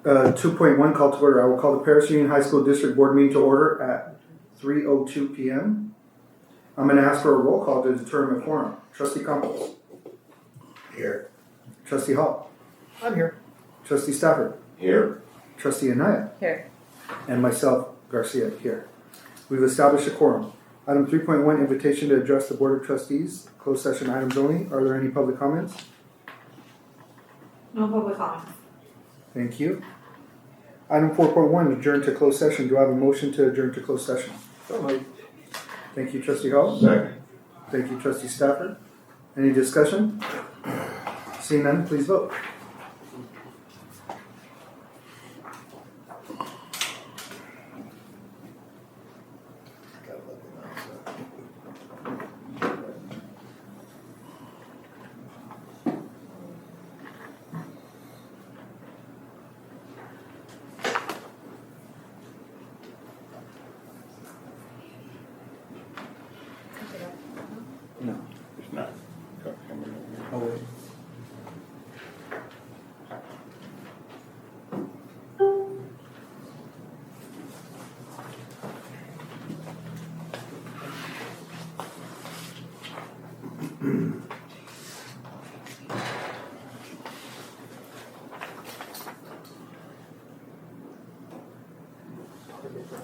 2.1 call to order. I will call the Paris Union High School District Board meeting to order at 3:02 p.m. I'm going to ask for a roll call to determine a quorum. Trustee Campos. Here. Trustee Hall. I'm here. Trustee Stafford. Here. Trustee Anaya. Here. And myself, Garcia, here. We've established a quorum. Item 3.1, invitation to address the Board of Trustees. Closed session items only. Are there any public comments? No public comments. Thank you. Item 4.1, adjourn to closed session. Do I have a motion to adjourn to closed session? Thank you, Trustee Hall. Second. Thank you, Trustee Stafford. Any discussion? Seeing none, please vote. No. It's not. Oh, wait.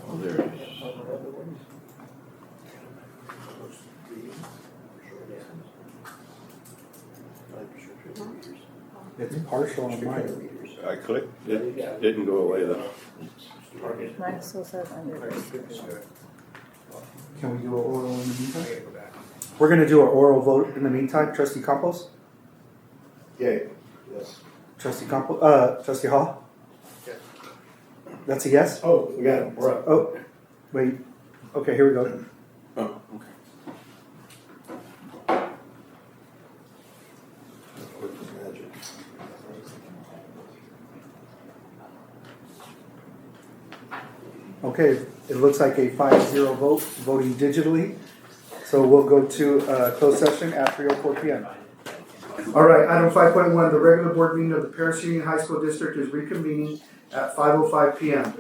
Oh, there it is. It's partial on mine. I clicked, it didn't go away though. Mine still says under discussion. Can we do an oral in the meantime? We're going to do an oral vote in the meantime. Trustee Campos? Yay. Yes. Trustee Campos? Trustee Hall? Yes. That's a yes? Oh, we got it, we're up. Oh, wait. Okay, here we go. Oh, okay. Okay, it looks like a 5-0 vote, voting digitally. So we'll go to closed session at 3:04 p.m. All right, item 5.1, the regular board meeting of the Paris Union High School District is reconvening at 5:05 p.m.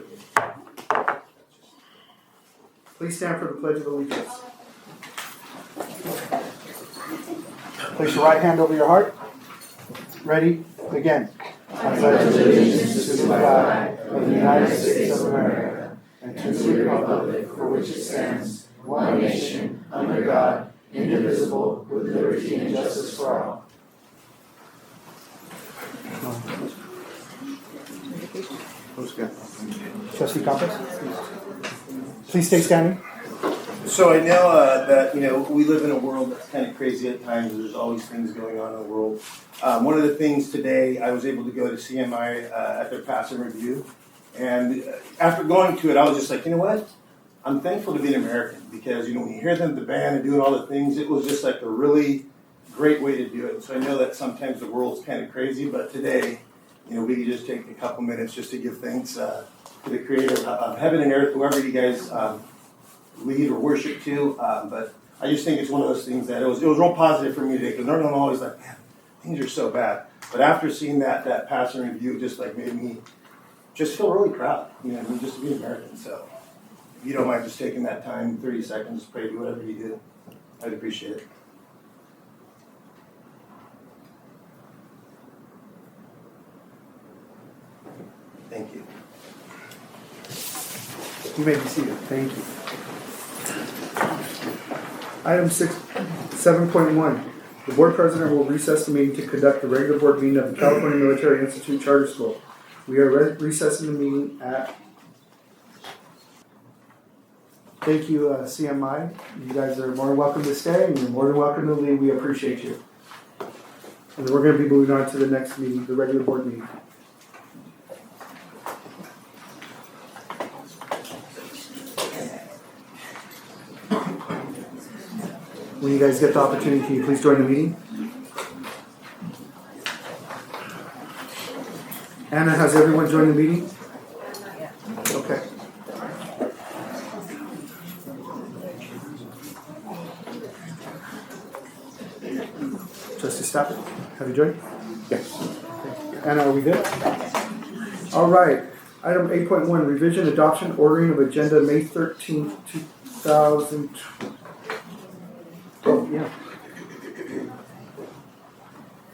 Please stand for the Pledge of Allegiance. Place your right hand over your heart. Ready? Begin. I pledge allegiance to the flag of the United States of America and to the republic for which it stands, one nation, under God, indivisible, with liberty and justice for all. Trustee Campos, please stay standing. So I know that we live in a world that's kind of crazy at times. There's always things going on in the world. One of the things today, I was able to go to CMI at their passing review, and after going to it, I was just like, you know what? I'm thankful to be an American because when you hear them, the band, and doing all the things, it was just like a really great way to do it. So I know that sometimes the world's kind of crazy, but today, we could just take a couple minutes just to give thanks to the Creator of heaven and earth, whoever you guys lead or worship to. But I just think it's one of those things that it was real positive for me today because normally I'm always like, man, things are so bad. But after seeing that passing review, just like made me just feel really proud, just to be American. So if you don't mind just taking that time, 30 seconds, pray, do whatever you do, I'd appreciate it. Thank you. You may be seated. Thank you. Item 7.1. The board president will recess the meeting to conduct the regular board meeting of the California Military Institute Charter School. We are recessing the meeting at... Thank you, CMI. You guys are more than welcome to stay, and you're more than welcome to leave. We appreciate you. And we're going to be moving on to the next meeting, the regular board meeting. When you guys get the opportunity, can you please join the meeting? Anna, has everyone joined the meeting? Okay. Trustee Stafford, have you joined? Yes. Anna, are we good? All right, item 8.1, revision, adoption, ordering of agenda, May 13th, 2000. Oh, yeah.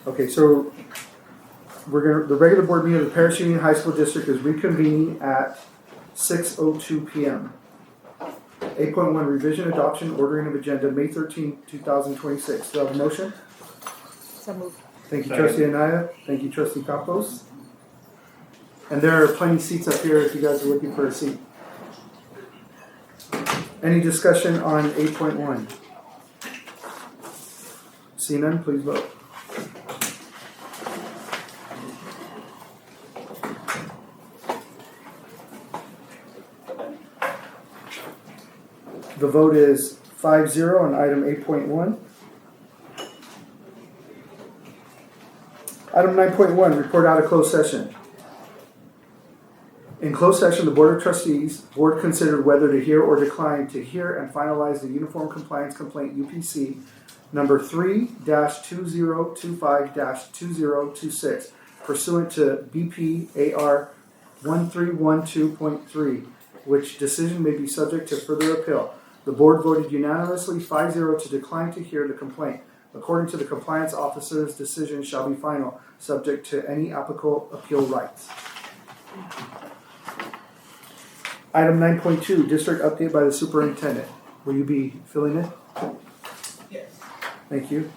Okay, so the regular board meeting of the Paris Union High School District is reconvening at 6:02 p.m. 8.1, revision, adoption, ordering of agenda, May 13th, 2026. Do I have a motion? So moved. Thank you, Trustee Anaya. Thank you, Trustee Campos. And there are plenty of seats up here if you guys are looking for a seat. Any discussion on 8.1? See none, please vote. The vote is 5-0 on item 8.1. Item 9.1, report out of closed session. In closed session, the Board of Trustees, board considered whether to hear or decline to hear and finalize the Uniform Compliance Complaint UPC number 3-2025-2026 pursuant to BPAR 1312.3, which decision may be subject to further appeal. The board voted unanimously 5-0 to decline to hear the complaint. According to the compliance officer's decision shall be final, subject to any applicable appeal rights. Item 9.2, district update by the superintendent. Will you be filling in? Yes. Thank you.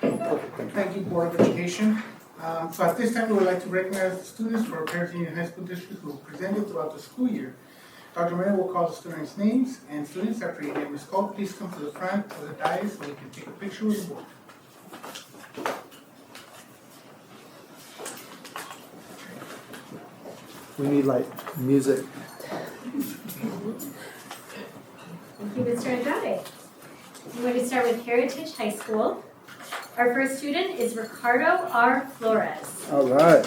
Thank you, Board of Education. So at this time, we would like to recognize the students for Paris Union High School District who presented throughout the school year. Dr. Mayor will call the students' names, and students, after your name is called, please come to the front of the dais so we can take a picture with the board. We need like music. Thank you, Mr. Andrade. I'm going to start with Heritage High School. Our first student is Ricardo R. Flores. All right.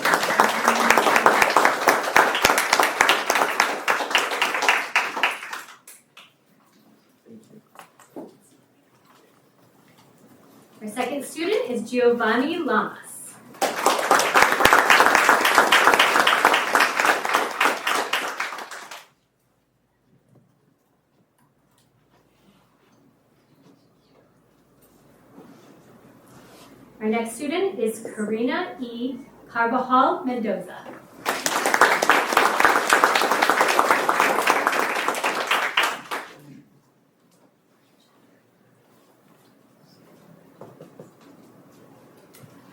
Our second student is Giovanni Lamas. Our next student is Karina E. Carbajal Mendoza.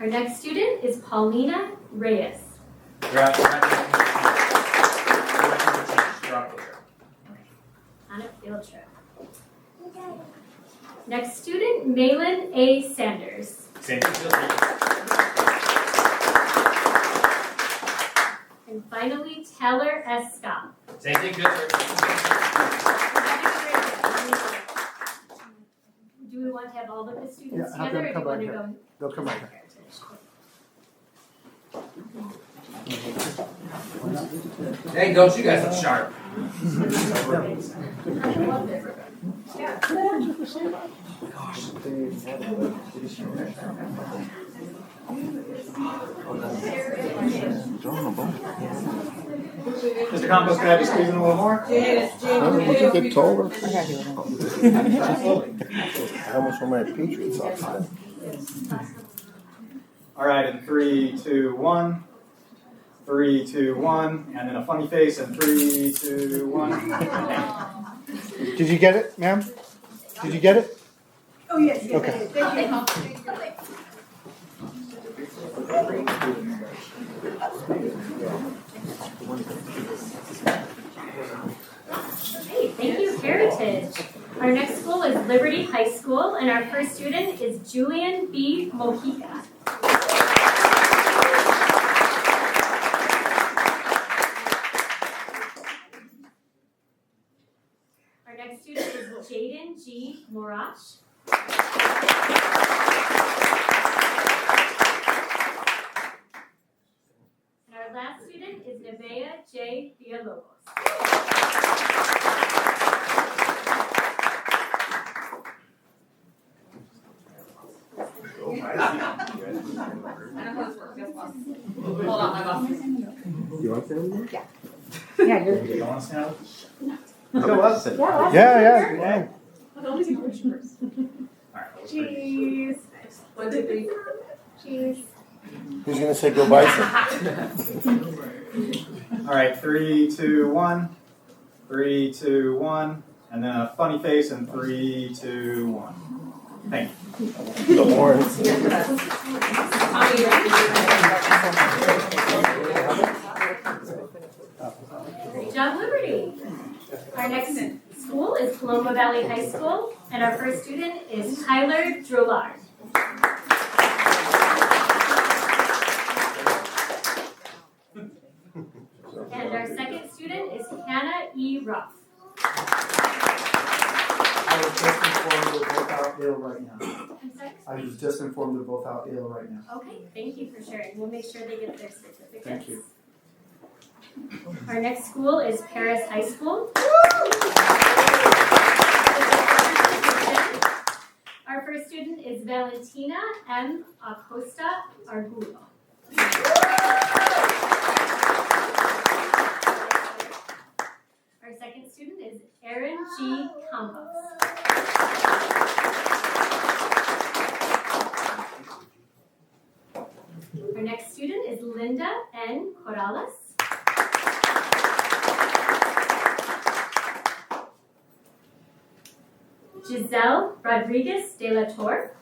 Our next student is Paulina Reyes. On a field trip. Next student, Malin A. Sanders. And finally, Taylor S. Scott. Same thing, good sir. Do we want to have all of the students Yeah, have together, them or do come you want back to here. go? They'll come back here. Hey, don't you guys look sharp? Mr. Campos, can I be squeezing a little more? Would you get taller? I got you. How much for my Patriots off today? All right, in 3, 2, 1. 3, 2, 1, and then a funny face, and 3, 2, 1. Did you get it, ma'am? Did you get it? Oh, yes, yes, Okay. thank you. Hey, thank you, Heritage. Our next school is Liberty High School, and our first student is Julian B. Mojica. Our next student is Jaden G. Morash. And our last student is Nevaeh J. Villalobos. I know how this works, yes, boss. Hold on, my boss. You want to say Yeah, you're. You don't want to stand? Yeah. I'll only take a picture first. Alright. Cheese. 1, 2, 3. Cheese. Who's gonna say go bison? Alright, 3, 2, 1. 3, 2, 1. And then a funny face and 3, 2, 1. Thank you. The horns. Great job, Liberty. Our next school is Paloma Valley High School, and our first student is Tyler Drollard. And our second student is Hannah E. Ruff. I was just informed they're both out ill right now. I'm sorry? I was just informed they're both out ill right now. Okay, thank you for sharing. We'll make sure they get their certificates. Thank you. Our next school is Paris High School. Our first student is Valentina M. Acosta Argulo. Our second student is Erin G. Campos. Our next student is Linda N. Corrales. Giselle Rodriguez de la Torre.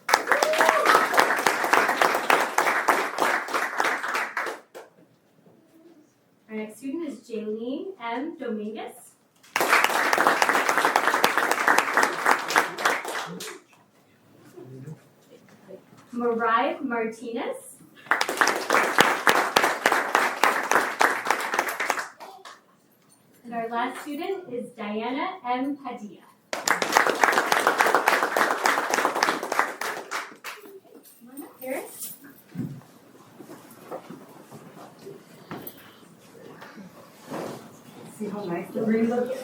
Our next student is Jaylene M. Dominguez. Mariah Martinez. And our last student is Diana M. Padilla. Come on up, Paris. See how nice the breeze looks?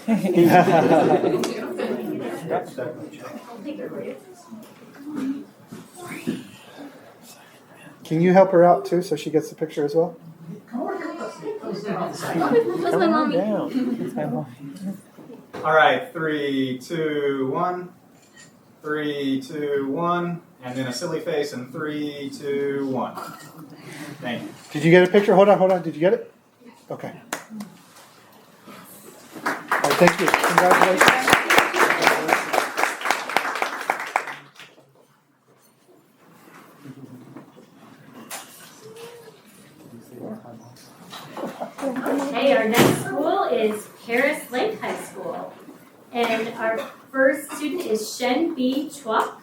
I'll take it for you. Can you help her out too so she gets the picture as well? That's my mommy. Alright, 3, 2, 1. 3, 2, 1. And then a silly face and 3, 2, 1. Thank you. Did you get a picture? Hold on. Did you get it? Okay. All right, thank you. Congratulations. Okay, our next school is Paris Lake High School. And our first student is Shen B. Chua.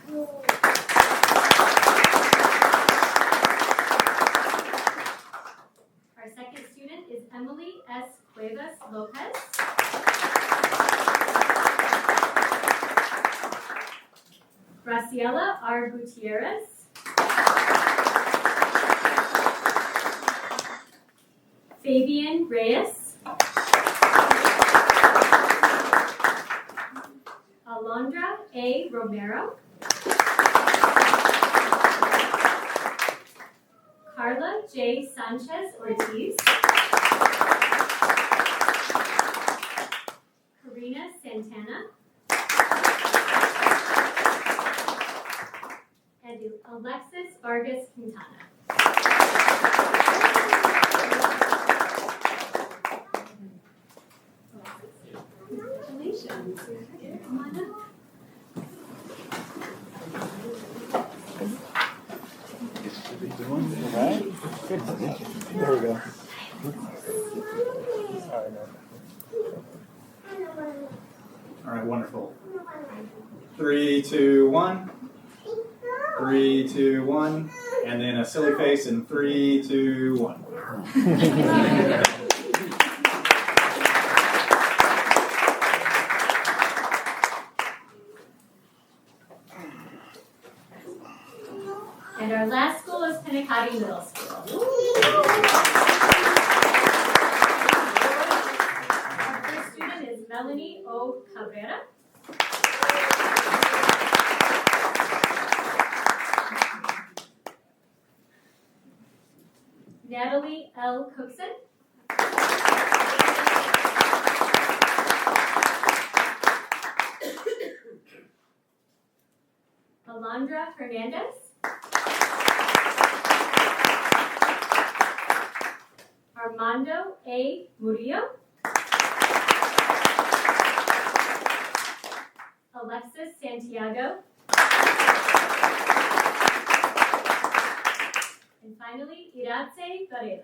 Our second student is Emily S. Cuevas Lopez. Graciela R. Gutierrez. Fabian Reyes. Alondra A. Romero. Carla J. Sanchez Ortiz. Karina Santana. And Alexis Vargas Quintana. Congratulations. Come on up. There we go. Alright, wonderful. 3, 2, 1. 3, 2, 1. And then a silly face and 3, 2, 1. And our last school is Pinacati Middle School. Our first student is Melanie O. Cabrera. Natalie L. Cookson. Alondra Hernandez. Armando A. Murillo. Alexis Santiago. And finally, Iratze Varela.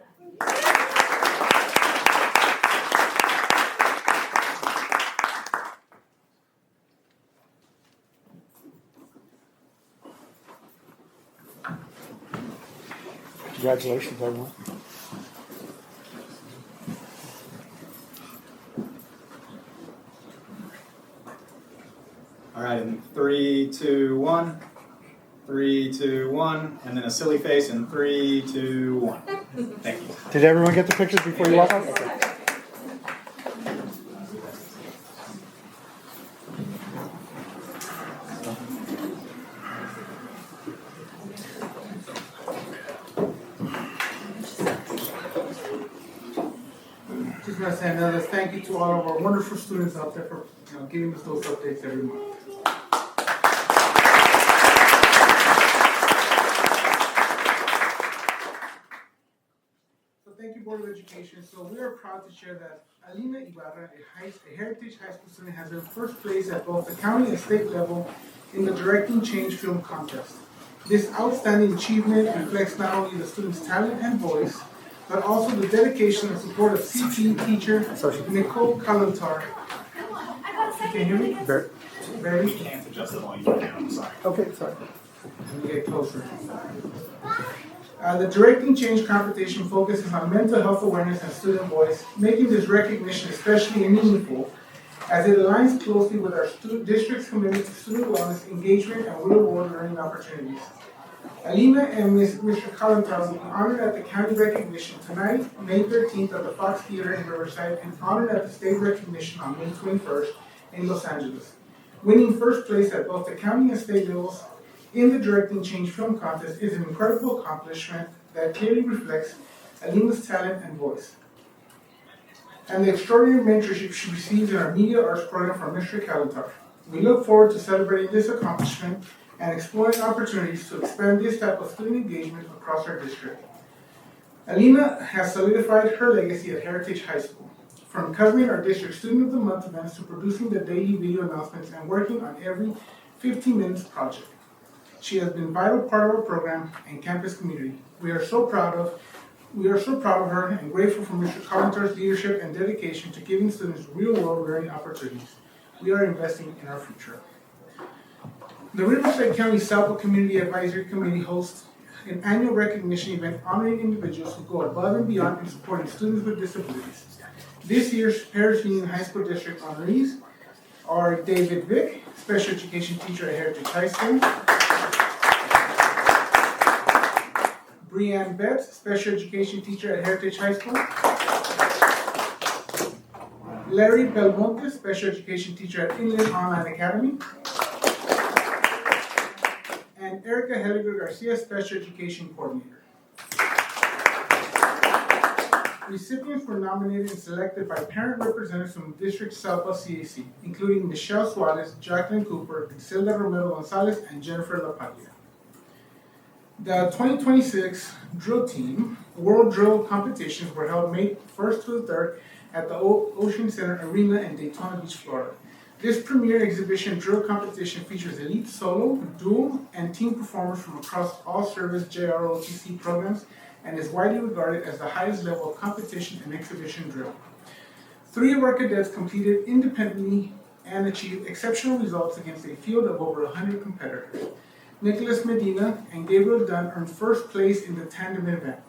Congratulations, everyone. All right, in 3, 2, 1. 3, 2, 1. And then a silly face in 3, 2, 1. Thank you. Did everyone get the pictures before you walk out? Okay. Just want to say another thank you to all of our wonderful students out there for giving us those updates every month. So thank you, Board of Education. So we are proud to share that Alina Ibarra, a Heritage High School student, has earned first place at both the county and state level in the Directing Change Film Contest. This outstanding achievement reflects not only the student's talent and voice, but also the dedication and support of CP teacher Nicole Kalantar. Can you hear me? Barely? Can't adjust the volume down, I'm sorry. Okay, sorry. Let me get closer. The Directing Change competition focuses on mental health awareness and student voice, making this recognition especially meaningful as it aligns closely with our district's commitment to student wellness, engagement, and real-world learning opportunities. Alina and Mr. Kalantar will be honored at the county recognition tonight, May 13th at the Fox Theater in Riverside, and honored at the state recognition on May 21st in Los Angeles. Winning first place at both the county and state levels in the Directing Change Film Contest is an incredible accomplishment that clearly reflects Alina's talent and voice, and the extraordinary mentorship she receives in our media arts program from Mr. Kalantar. We look forward to celebrating this accomplishment and exploring opportunities to expand this type of student engagement across our district. Alina has solidified her legacy at Heritage High School, from covering our district Student of the Month events to producing the daily video announcements and working on every 15 minutes project. She has been a vital part of our program and campus community. We are so proud of her and grateful for Mr. Kalantar's leadership and dedication to giving students real-world learning opportunities. We are investing in our future. The Riverside County Salpo Community Advisory Committee hosts an annual recognition event honoring individuals who go above and beyond in supporting students with disabilities. This year's Paris Union High School District honorees are David Vick, Special Education Teacher at Heritage High School, Brianne Betts, Special Education Teacher at Heritage High School, Larry Belmonte, Special Education Teacher at Inland Online Academy, and Erica Heliger Garcia, Special Education Coordinator. Recipients were nominated and selected by parent representatives from District Salpa CAC, including Michelle Suarez, Jacqueline Cooper, Iselda Romero Gonzalez, and Jennifer LaPaglia. The 2026 Drill Team World Drill Competitions were held May 1st to the 3rd at the Ocean Center Arena in Daytona Beach, Florida. This premier exhibition drill competition features elite solo, dual, and team performers from across all service JROTC programs and is widely regarded as the highest level of competition and exhibition drill. 3 of our cadets competed independently and achieved exceptional results against a field of over 100 competitors. Nicholas Medina and Gabriel Dunn earned first place in the tandem event.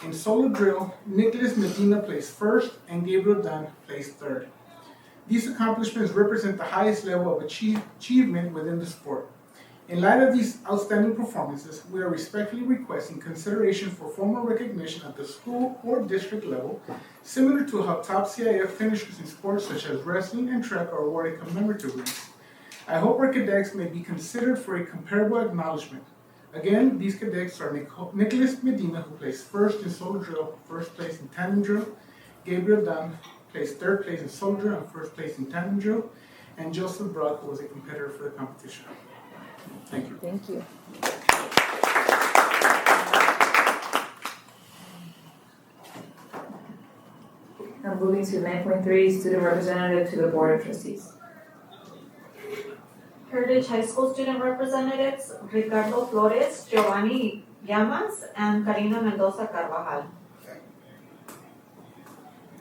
In solo drill, Nicholas Medina placed first and Gabriel Dunn placed third. These accomplishments represent the highest level of achievement within the sport. In light of these outstanding performances, we are respectfully requesting consideration for formal recognition at the school or district level, similar to how top CIF finishers in sports such as wrestling and track are awarded commemorative rings. I hope our cadets may be considered for a comparable acknowledgement. Again, these cadets are Nicholas Medina, who placed first in solo drill, first place in tandem drill. Gabriel Dunn placed third place in solo drill and first place in tandem drill. And Joseph Brock, who was a competitor for the competition. Thank you. Thank you. Now moving to 9.3, student representative to the Board of Trustees. Heritage High School student representatives Ricardo Flores, Giovanni Llamas, and Karina Mendoza Carvajal.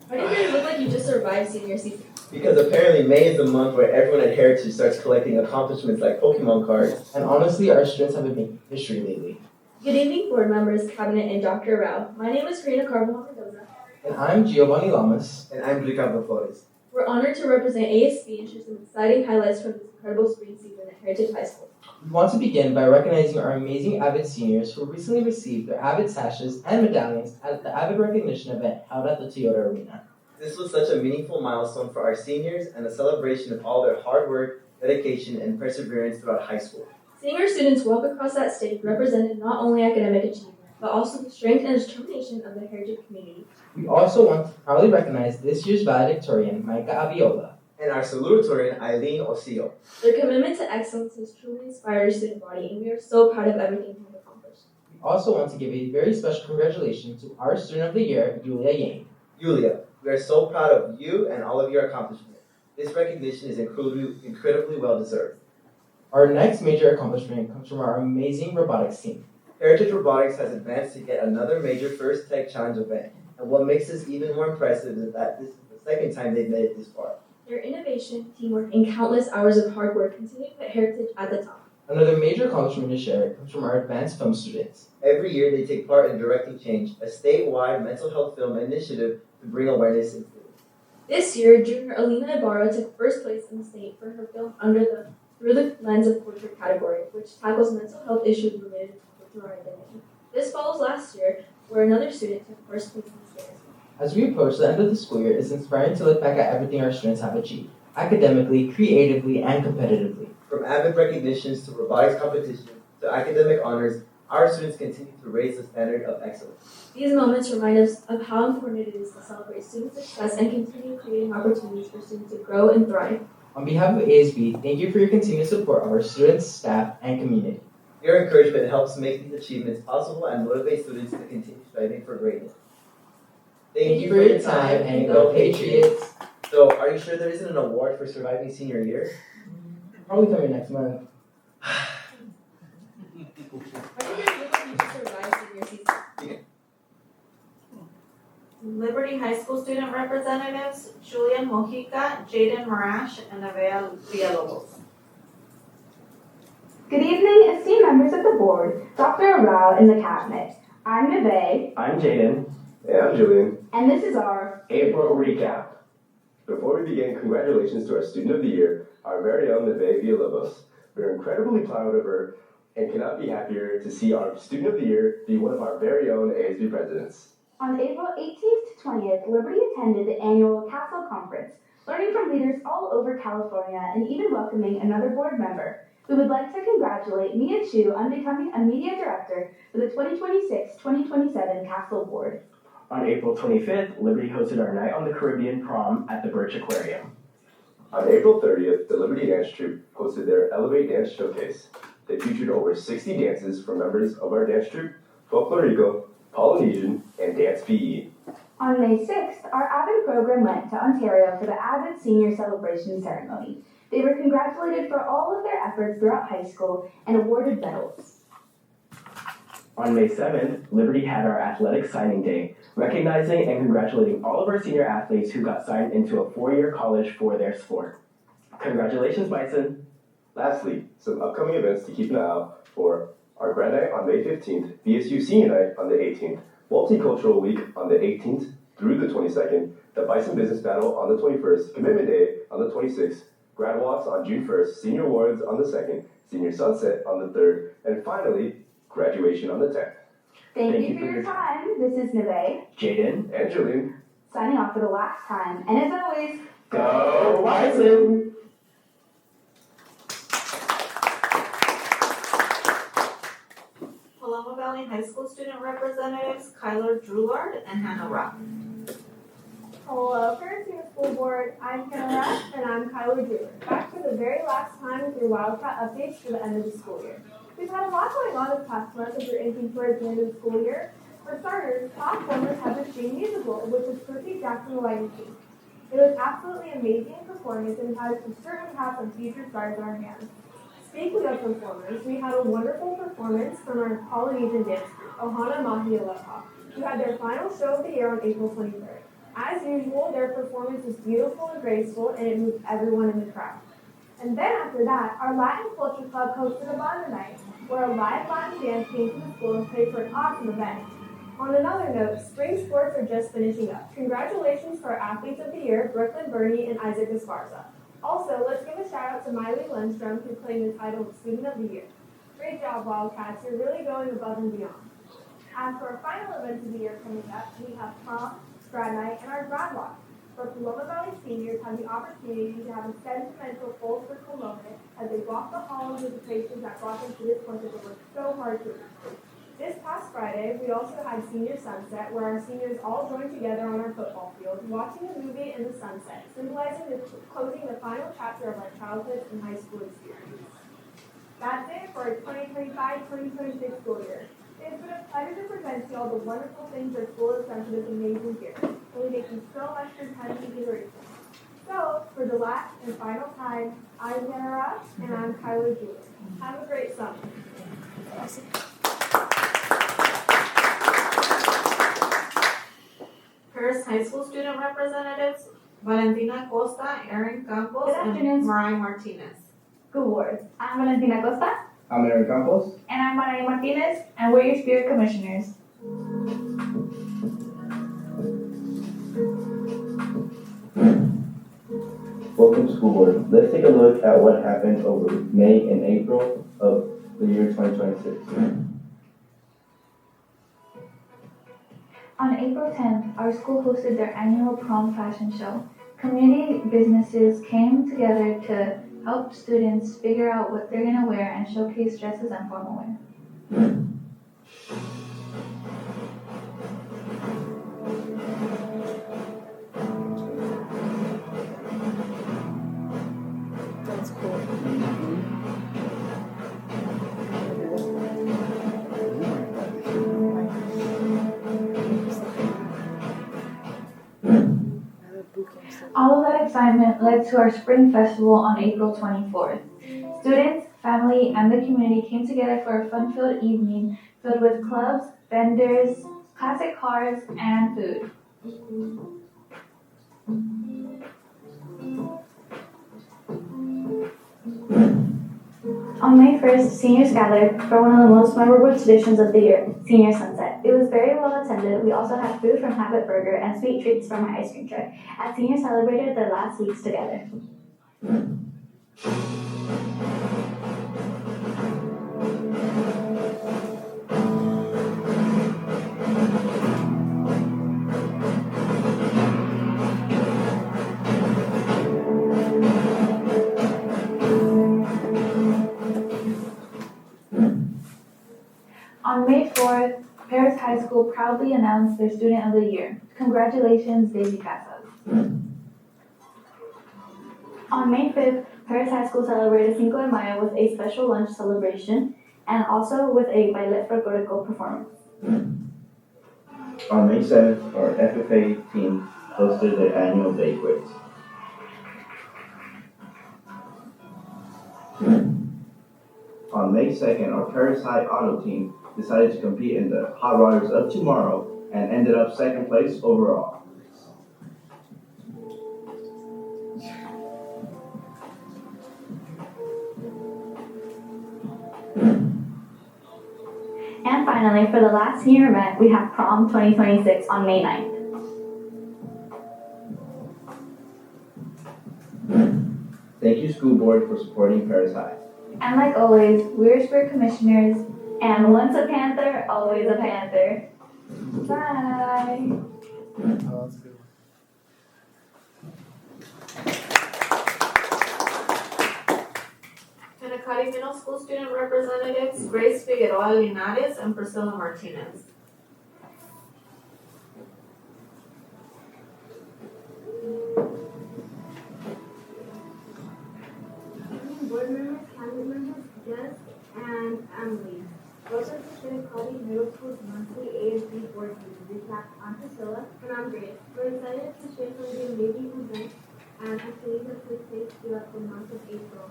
Why do you look like you just survived senior season? Because apparently May is the month where everyone at Heritage starts collecting accomplishments like Pokemon cards. And honestly, our students have been making history lately. Good evening, board members, cabinet, and Dr. Rao. My name is Karina Carvajal Mendoza. And I'm Giovanni Lamas. And I'm Ricardo Flores. We're honored to represent ASB and share some exciting highlights from this incredible spring season at Heritage High School. We want to begin by recognizing our amazing AVID seniors who recently received their AVID sashes and medallions at the AVID recognition event held at the Toyota Arena. This was such a meaningful milestone for our seniors and a celebration of all their hard work, dedication, and perseverance throughout high school. Seeing our students walk across that stage represented not only academic achievement, but also the strength and determination of the Heritage community. We also want to proudly recognize this year's valedictorian, Micah Aviola, and our salutatorian, Eileen Ocio. Their commitment to excellence has truly inspired our student body, and we are so proud of everything they have accomplished. We also want to give a very special congratulations to our Student of the Year, Yulia Yang. Yulia, we are so proud of you and all of your accomplishments. This recognition is incredibly well deserved. Our next major accomplishment comes from our amazing robotics team. Heritage Robotics has advanced to get another major First Tech Challenge event, and what makes this even more impressive is that this is the second time they've made it this far. Their innovation, teamwork, and countless hours of hard work continue to put Heritage at the top. Another major accomplishment to share comes from our advanced film students. Every year they take part in Directing Change, a statewide mental health film initiative to bring awareness in film. This year, junior Alina Ibarra took first place in the state for her film Through the Lens of Portrait category, which tackles mental health issues related to cultural identity. This follows last year, where another student took first place in the state. As we approach the end of the school year, it's inspiring to look back at everything our students have achieved, academically, creatively, and competitively. From AVID recognitions to robotics competitions to academic honors, our students continue to raise the standard of excellence. These moments remind us of how important it is to celebrate student success and continue creating opportunities for students to grow and thrive. On behalf of ASB, thank you for your continued support of our students, staff, and community. Your encouragement helps make these achievements possible and motivate students to continue striving for greatness. Thank you for your time, and go Patriots! So, are you sure there isn't an award for surviving senior year? Probably coming next month. Why do you look like you just survived senior season? Liberty High School student representatives Julian Mojica, Jaden Marash, and Avea Villalobos. Good evening, esteemed members of the board, Dr. Rao in the cabinet. I'm Neve. I'm Jaden. And I'm Julian. And this is our April recap. Before we begin, congratulations to our Student of the Year, our very own Neve Villalobos. We're incredibly proud of her and cannot be happier to see our Student of the Year be one of our very own ASB presidents. On April 18th to 20th, Liberty attended the annual Castle Conference, learning from leaders all over California and even welcoming another board member. We would like to congratulate Mia Chu on becoming a media director for the 2026-2027 Castle Board. On April 25th, Liberty hosted our Night on the Caribbean prom at the Birch Aquarium. On April 30th, the Liberty Dance Troupe hosted their Elevate Dance Showcase. They featured over 60 dances from members of our dance troupe, Folklorico, Polynesian, and Dance PE. On May 6th, our AVID program went to Ontario for the AVID Senior Celebration Ceremony. They were congratulated for all of their efforts throughout high school and awarded medals. On May 7th, Liberty had our athletic signing day, recognizing and congratulating all of our senior athletes who got signed into a 4-year college for their sport. Congratulations, Bison! Lastly, some upcoming events to keep an eye out for: our Grad Night on May 15th, BSU Senior Night on the 18th, Multicultural Week on the 18th through the 22nd, the Bison Business Battle on the 21st, Commitment Day on the 26th, Grad Walks on June 1st, Senior Awards on the 2nd, Senior Sunset on the 3rd, and finally, graduation on the 10th. Thank you for your time. This is Neve, Jaden, and Julian, signing off for the last time. And as always, go Bison! Valley High School student representatives Kyler Drulard and Hannah Rapp. Hello, parents and school board. I'm Hannah Rapp, and I'm Kyler Drewer. Back for the very last time with your Wildcat updates for the end of the school year. We've had a lot going on this past month as we're inching towards the end of the school year. For starters, Top Formers have the Stream Musical, which was Percy Jackson the Lightning Thief. It was absolutely amazing performance and has certainly have some future stars in our hands. Speaking of performers, we had a wonderful performance from our Polynesian dance group, Ohana Mahi Aloha, who had their final show of the year on April 23rd. As usual, their performance was beautiful and graceful, and it moved everyone in the crowd. And then after that, our Latin Culture Club hosted a banda night, where a live Latin band came to the school and played for an awesome event. On another note, spring sports are just finishing up. Congratulations to our athletes of the year, Brooklyn Burney and Isaac Esparza. Also, let's give a shout out to Miley Lundstrom, who claimed the title of Student of the Year. Great job, Wildcats. You're really going above and beyond. As for our final events of the year coming up, we have prom, grad night, and our grad walk. For Paloma Valley seniors have the opportunity to have a sentimental full circle moment as they walk the halls of the places that brought them to this point that they worked so hard to reach. This past Friday, we also had Senior Sunset, where our seniors all joined together on our football field, watching a movie in the sunset, symbolizing closing the final chapter of our childhood and high school experience. That's it for our 2025-2026 school year. It has been a pleasure to present to you all the wonderful things our school has done for this amazing year, and we thank you so much for your time and consideration. So, for the last and final time, I'm Hannah Ross, and I'm Kyler Jewell. Have a great summer. Paris High School student representatives Valentina Costa, Erin Campos, Good afternoon. and Mariah Martinez. Good board. I'm Valentina Costa. I'm Aaron Campos. And I'm Maria Martinez, and we're your spirit commissioners. Welcome to school board. Let's take a look at what happened over May and April of the year 2026. On April 10th, our school hosted their annual prom fashion show. Community businesses came together to help students figure out what they're going to wear and showcase dresses and formal wear. That's cool. All of that excitement led to our spring festival on April 24th. Students, family, and the community came together for a fun-filled evening filled with clubs, vendors, classic cars, and food. On May 1st, seniors gathered for one of the most memorable traditions of the year, Senior Sunset. It was very well attended. We also had food from Habit Burger and sweet treats from our ice cream truck as seniors celebrated their last weeks together. On May 4th, Paris High School proudly announced their Student of the Year. Congratulations, Daisy Casas. On May 5th, Paris High School celebrated Cinco de Mayo with a special lunch celebration and also with a ballet folklorico performance. On May 7th, our FFA team hosted their annual banquet. On May 2nd, our Paris High Auto team decided to compete in the Hot Rodders of Tomorrow and ended up second place overall. And finally, for the last senior event, we have Prom 2026 on May 9th. Thank you, school board, for supporting Paris High. And like always, we're Spirit Commissioners, and once a Panther, always a Panther. Bye! Oh, that's a good one. Gonna Cuddy Middle School student representatives, Grace Figueroa Linares and Priscilla Martinez. Board members, cabinet members, guests, and Emily. Welcome to Student Cuddy Middle School's monthly ASB board meeting. Recap, I'm Priscilla. And I'm Grace. We're excited to share some of the amazing events and activities that took place throughout the month of April.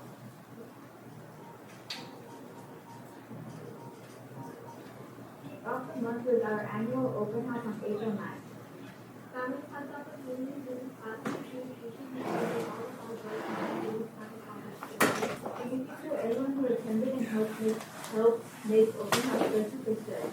Off the month with our annual open house on April 9th. Families had the opportunity to visit classes, communication, and all of our work and students have accomplished. Thank you to everyone who attended and helped make open house such a success.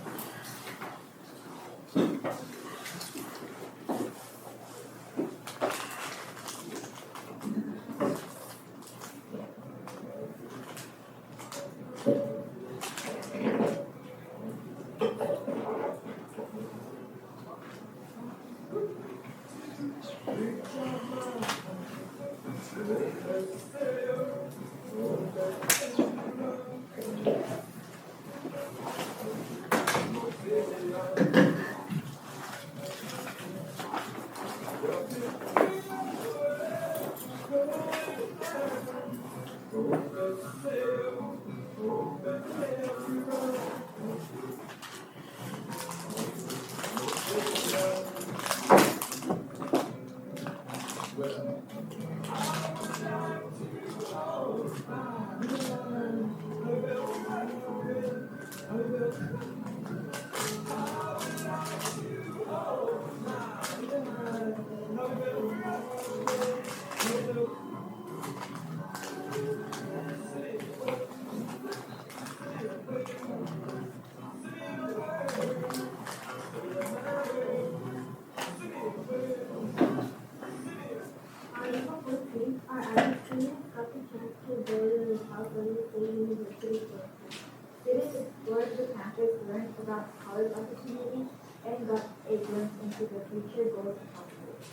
Our average students got the chance to go to the California State University campus. Students explored the campus, learned about college opportunities, and got a glimpse into the future goals of college.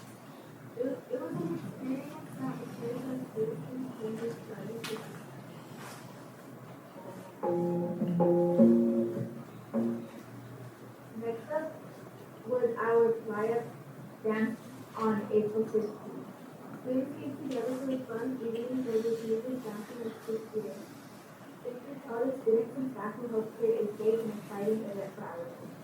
It was an experience that was very students and changes studies. Next up was our fly-up dance on April 16th. Students came together for a fun evening where the music, dancing, and school students. Pictures taught the students and staff who helped create a safe and exciting event for our students.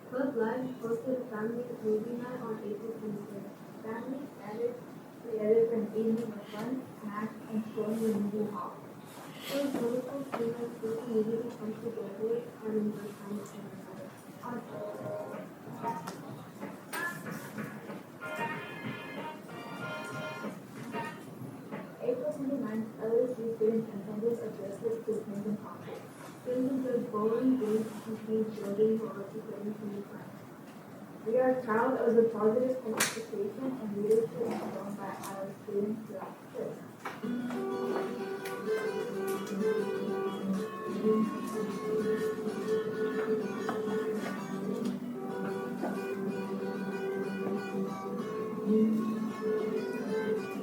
Club Live hosted a family movie night on April 23rd. Families gathered together for an evening of fun, snacks, and showing the movie off. It was wonderful seeing our school community come together and enjoy time with one another. April 29th, LSU students attended a breakfast to Clinton Conference. Students enjoyed bowling, games, cooking, building, loyalty building, and new friends. We are proud of the positive participation and leadership shown by our students throughout the trip.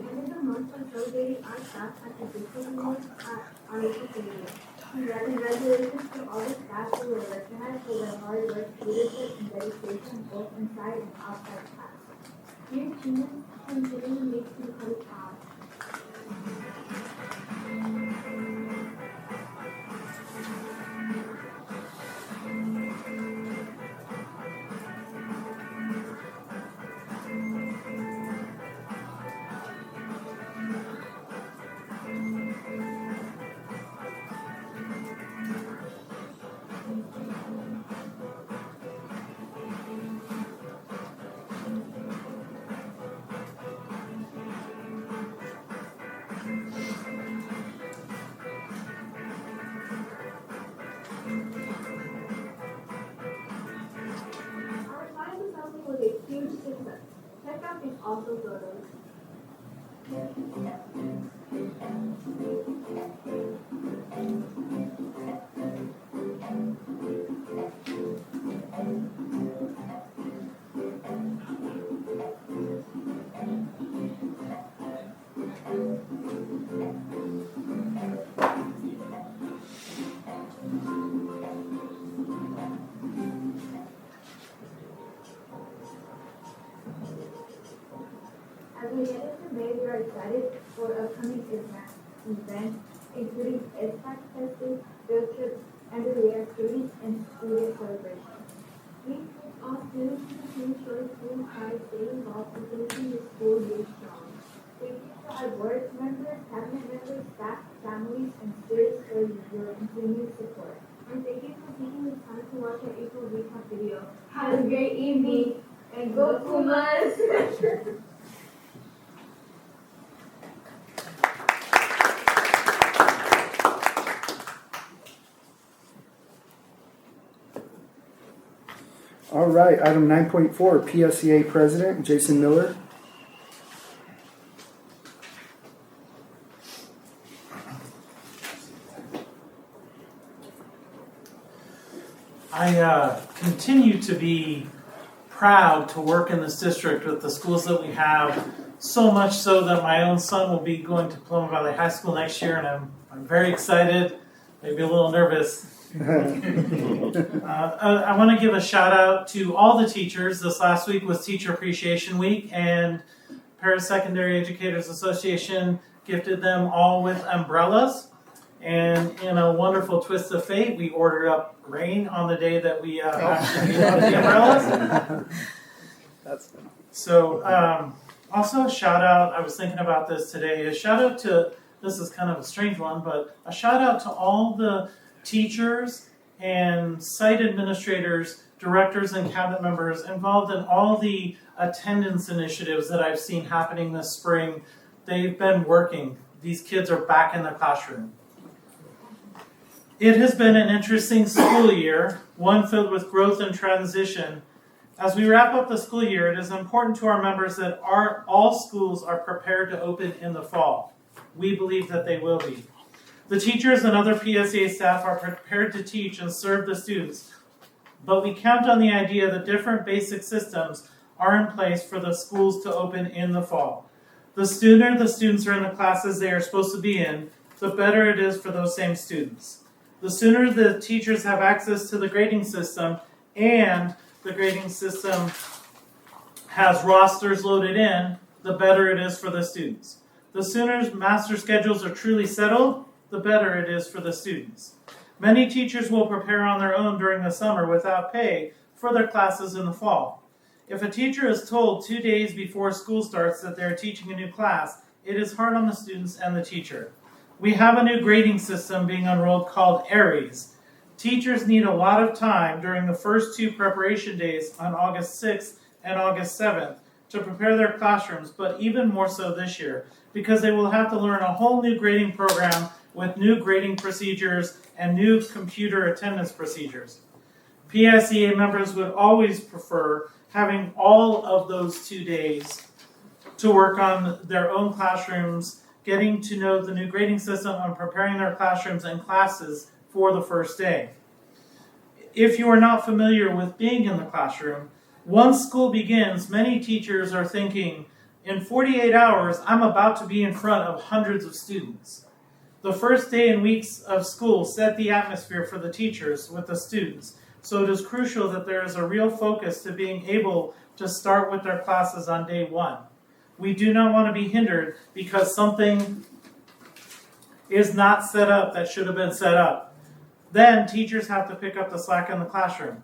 End of the month by celebrating our staff at the District Awards on April 30th. Congratulations to all the staff who were recognized for their hard work, leadership, and dedication both inside and outside class. Your achievements continue to make me quite proud. Our science assembly was a huge success. Check out these awesome photos. As we head into May, we are excited for upcoming events, including SPAC testing, field trips, and relay activities and school day celebrations. We encourage all students to continue showing student pride, stay involved, and finishing the school year strong. Thank you to our board members, cabinet members, staff, families, and students for your continued support. And thank you for taking the time to watch our April recap video. Have a great evening, and go Pumas! All right, item 9.4, PSEA President Jason Miller. I continue to be proud to work in this district with the schools that we have, so much so that my own son will be going to Paloma Valley High School next year, and I'm very excited, maybe a little nervous. I want to give a shout out to all the teachers. This last week was Teacher Appreciation Week, and Paris Secondary Educators Association gifted them all with umbrellas. And in a wonderful twist of fate, we ordered up rain on the day that we actually needed the umbrellas. That's funny. So, also a shout out, I was thinking about this today, a shout out to, this is kind of a strange one, but a shout out to all the teachers and site administrators, directors, and cabinet members involved in all the attendance initiatives that I've seen happening this spring. They've been working. These kids are back in the classroom. It has been an interesting school year, one filled with growth and transition. As we wrap up the school year, it is important to our members that all schools are prepared to open in the fall. We believe that they will be. The teachers and other PSEA staff are prepared to teach and serve the students, but we count on the idea that different basic systems are in place for the schools to open in the fall. The sooner the students are in the classes they are supposed to be in, the better it is for those same students. The sooner the teachers have access to the grading system and the grading system has rosters loaded in, the better it is for the students. The sooner master schedules are truly settled, the better it is for the students. Many teachers will prepare on their own during the summer without pay for their classes in the fall. If a teacher is told 2 days before school starts that they're teaching a new class, it is hard on the students and the teacher. We have a new grading system being unrolled called ARIES. Teachers need a lot of time during the first 2 preparation days on August 6th and August 7th to prepare their classrooms, but even more so this year, because they will have to learn a whole new grading program with new grading procedures and new computer attendance procedures. PSEA members would always prefer having all of those 2 days to work on their own classrooms, getting to know the new grading system and preparing their classrooms and classes for the first day. If you are not familiar with being in the classroom, once school begins, many teachers are thinking, in 48 hours, I'm about to be in front of hundreds of students. The first day and weeks of school set the atmosphere for the teachers with the students, so it is crucial that there is a real focus to being able to start with their classes on day 1. We do not want to be hindered because something is not set up that should have been set up. Then teachers have to pick up the slack in the classroom.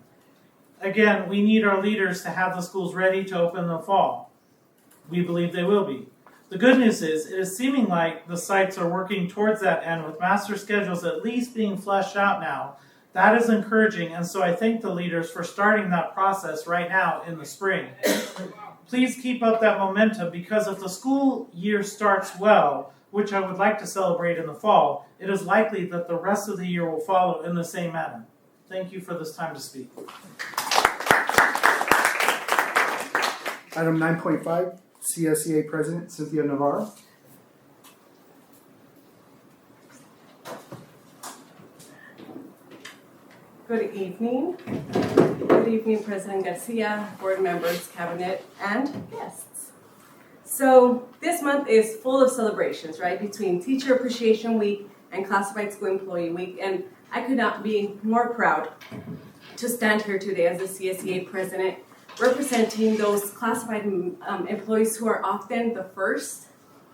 Again, we need our leaders to have the schools ready to open in the fall. We believe they will be. The good news is, it is seeming like the sites are working towards that end with master schedules at least being fleshed out now. That is encouraging, and so I thank the leaders for starting that process right now in the spring. Please keep up that momentum, because if the school year starts well, which I would like to celebrate in the fall, it is likely that the rest of the year will follow in the same manner. Thank you for this time to speak. Item 9.5, CSEA President Cynthia Navarro. Good evening. Good evening, President Garcia, board members, cabinet, and guests. So this month is full of celebrations, right? Between Teacher Appreciation Week and Classified School Employee Week. And I could not be more proud to stand here today as the CSEA president, representing those classified employees who are often the first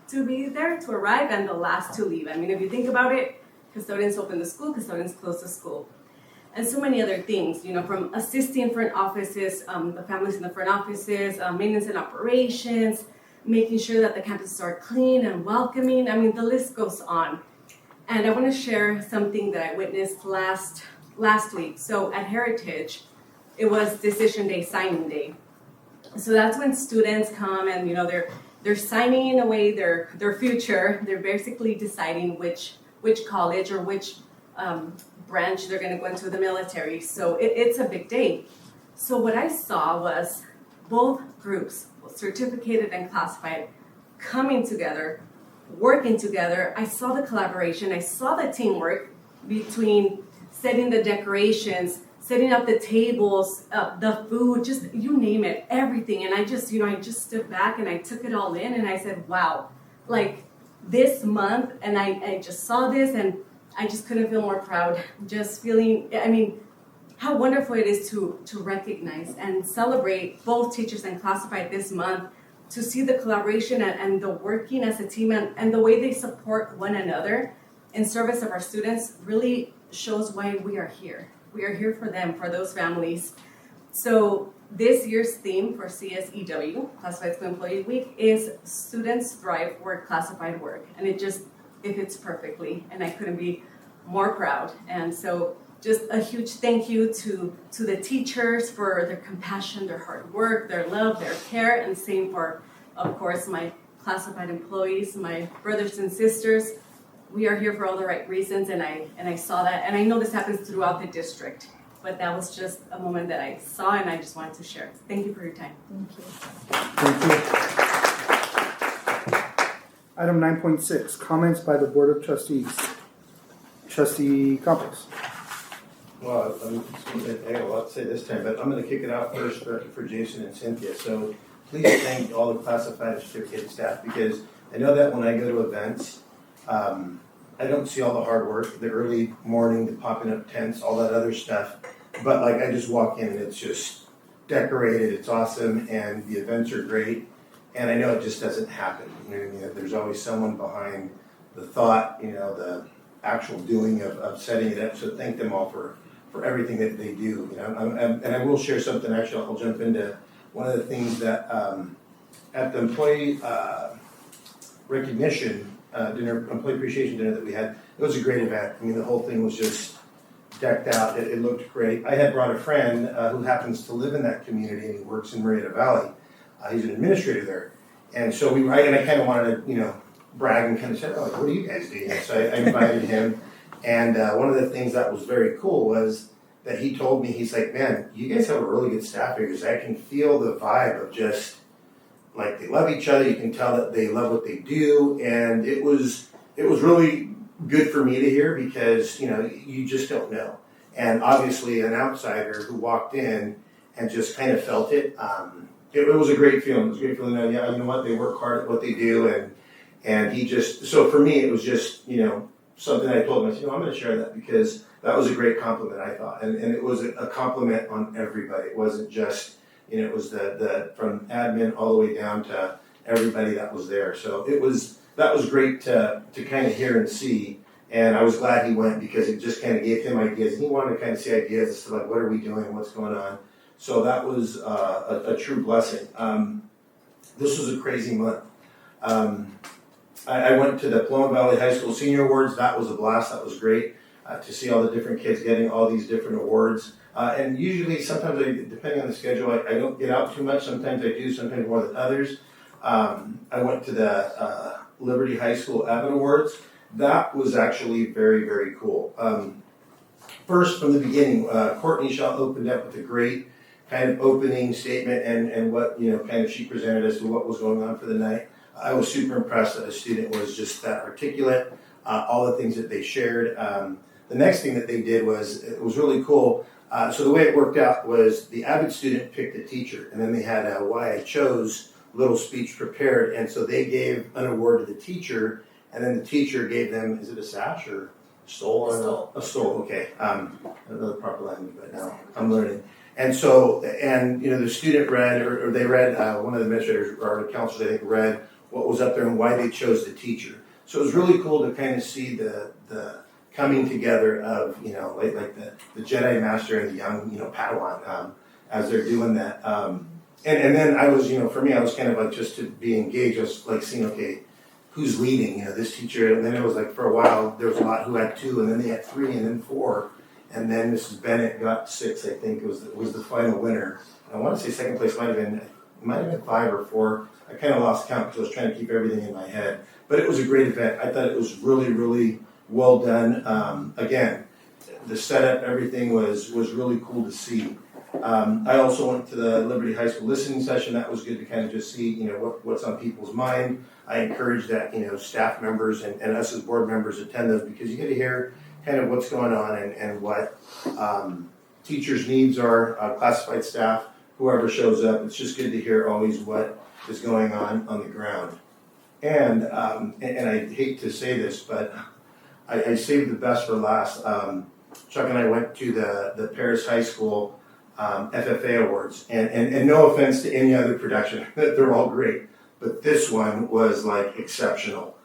to be there, to arrive, and the last to leave. I mean, if you think about it, custodians open the school, custodians close the school. And so many other things, you know, from assisting front offices, the families in the front offices, maintenance and operations, making sure that the campuses are clean and welcoming. I mean, the list goes on. And I want to share something that I witnessed last week. So at Heritage, it was decision day, signing day. So that's when students come and, you know, they're signing away their future. They're basically deciding which college or which branch they're going to go into the military. So it's a big day. So what I saw was both groups, certificated and classified, coming together, working together. I saw the collaboration. I saw the teamwork between setting the decorations, setting up the tables, the food, just you name it, everything. And I just stood back and I took it all in and I said, wow, like this month, and I just saw this and I just couldn't feel more proud. Just feeling, I mean, how wonderful it is to recognize and celebrate both teachers and classified this month, to see the collaboration and the working as a team and the way they support one another in service of our students really shows why we are here. We are here for them, for those families. So this year's theme for CSEW, Classified School Employee Week, is Students Thrive Where Classified Work. And it fits perfectly, and I couldn't be more proud. And so just a huge thank you to the teachers for their compassion, their hard work, their love, their care, and same for, of course, my classified employees, my brothers and sisters. We are here for all the right reasons, and I saw that, and I know this happens throughout the district, but that was just a moment that I saw, and I just wanted to share. Thank you for your time. Thank you. Thank you. Item 9.6, comments by the Board of Trustees. Trustee Campos. Well, I got a lot to say this time, but I'm going to kick it out first for Jason and Cynthia. So please thank all the classified and certificated staff, because I know that when I go to events, I don't see all the hard work, the early morning, the popping up tents, all that other stuff. But like I just walk in and it's just decorated, it's awesome, and the events are great. And I know it just doesn't happen. You know what I mean? There's always someone behind the thought, you know, the actual doing of setting it up. So thank them all for everything that they do. You know, and I will share something. Actually, I'll jump into one of the things that at the employee recognition dinner, employee appreciation dinner that we had, it was a great event. I mean, the whole thing was just decked out. It looked great. I had brought a friend who happens to live in that community, and he works in Marietta Valley. He's an administrator there. And so I kind of wanted to, you know, brag and kind of say, oh, what do you guys do? And so I invited him. And one of the things that was very cool was that he told me, he's like, man, you guys have a really good staff here, because I can feel the vibe of just, like, they love each other. You can tell that they love what they do. And it was really good for me to hear, because, you know, you just don't know. And obviously an outsider who walked in and just kind of felt it, it was a great feeling. It was a great feeling that, yeah, you know what, they work hard at what they do. And he just, so for me, it was just, you know, something I told him. I said, you know, I'm going to share that, because that was a great compliment, I thought. And it was a compliment on everybody. It wasn't just, you know, it was the from admin all the way down to everybody that was there. So that was great to kind of hear and see. And I was glad he went, because it just kind of gave him ideas. And he wanted to kind of see ideas as to, like, what are we doing, what's going on. So that was a true blessing. This was a crazy month. I went to the Paloma Valley High School Senior Awards. That was a blast. That was great to see all the different kids getting all these different awards. And usually, sometimes, depending on the schedule, I don't get out too much. Sometimes I do, sometimes more than others. I went to the Liberty High School Avid Awards. That was actually very, very cool. First, from the beginning, Courtney Shaw opened up with a great kind of opening statement and what, you know, kind of she presented as to what was going on for the night. I was super impressed that a student was just that articulate, all the things that they shared. the next thing that they did was, it was really cool. So the way it worked out was the avid student picked a teacher, and then they had a why I chose little speech prepared, and so they gave an award to the teacher, and then the teacher gave them, is it a sash or stole? A stole, okay. I don't know the proper language, but now I'm learning. And so, and the student read, or they read, one of the administrators or counselors, I think, read what was up there and why they chose the teacher. So it was really cool to kind of see the coming together of, like the Jedi Master and the young, Padawan, as they're doing that. And then I was, for me, I was kind of like, just to be engaged, I was like seeing, okay, who's leading, this teacher, and then it was like, for a while, there was a lot who had 2, and then they had 3, and then 4, and then Mrs. Bennett got 6, I think, was the final winner. I want to say second place might have been 5 or 4. I kind of lost count because I was trying to keep everything in my head. But it was a great event. I thought it was really, really well done. Again, the setup, everything was really cool to see. I also went to the Liberty High School listening session. That was good to kind of just see, what's on people's mind. I encourage that, staff members and us as board members attend those, because you get to hear kind of what's going on and what teachers' needs are, classified staff, whoever shows up. It's just good to hear always what is going on the ground. And I hate to say this, but I saved the best for last. Chuck and I went to the Paris High School FFA Awards, and no offense to any other production, they're all great, but this one was like exceptional.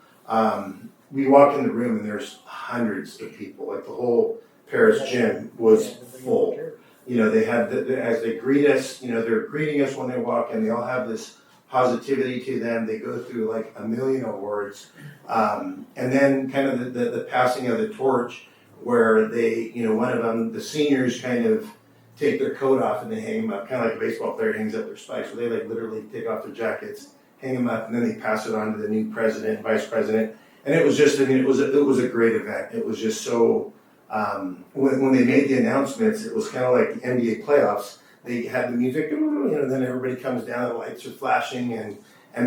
We walked in the room and there's hundreds of people, like the whole Paris gym was full. They had, as they greet us, they're greeting us when they walk in, they all have this positivity to them. They go through like a million awards. And then kind of the passing of the torch, where they, one of them, the seniors kind of take their coat off and they hang them up, kind of like a baseball player hangs up their spikes. So they like literally take off their jackets, hang them up, and then they pass it on to the new president, vice president. And it was just, it was a great event. It was just so, when they made the announcements, it was kind of like the NBA playoffs. They had the music, and then everybody comes down, the lights are flashing, and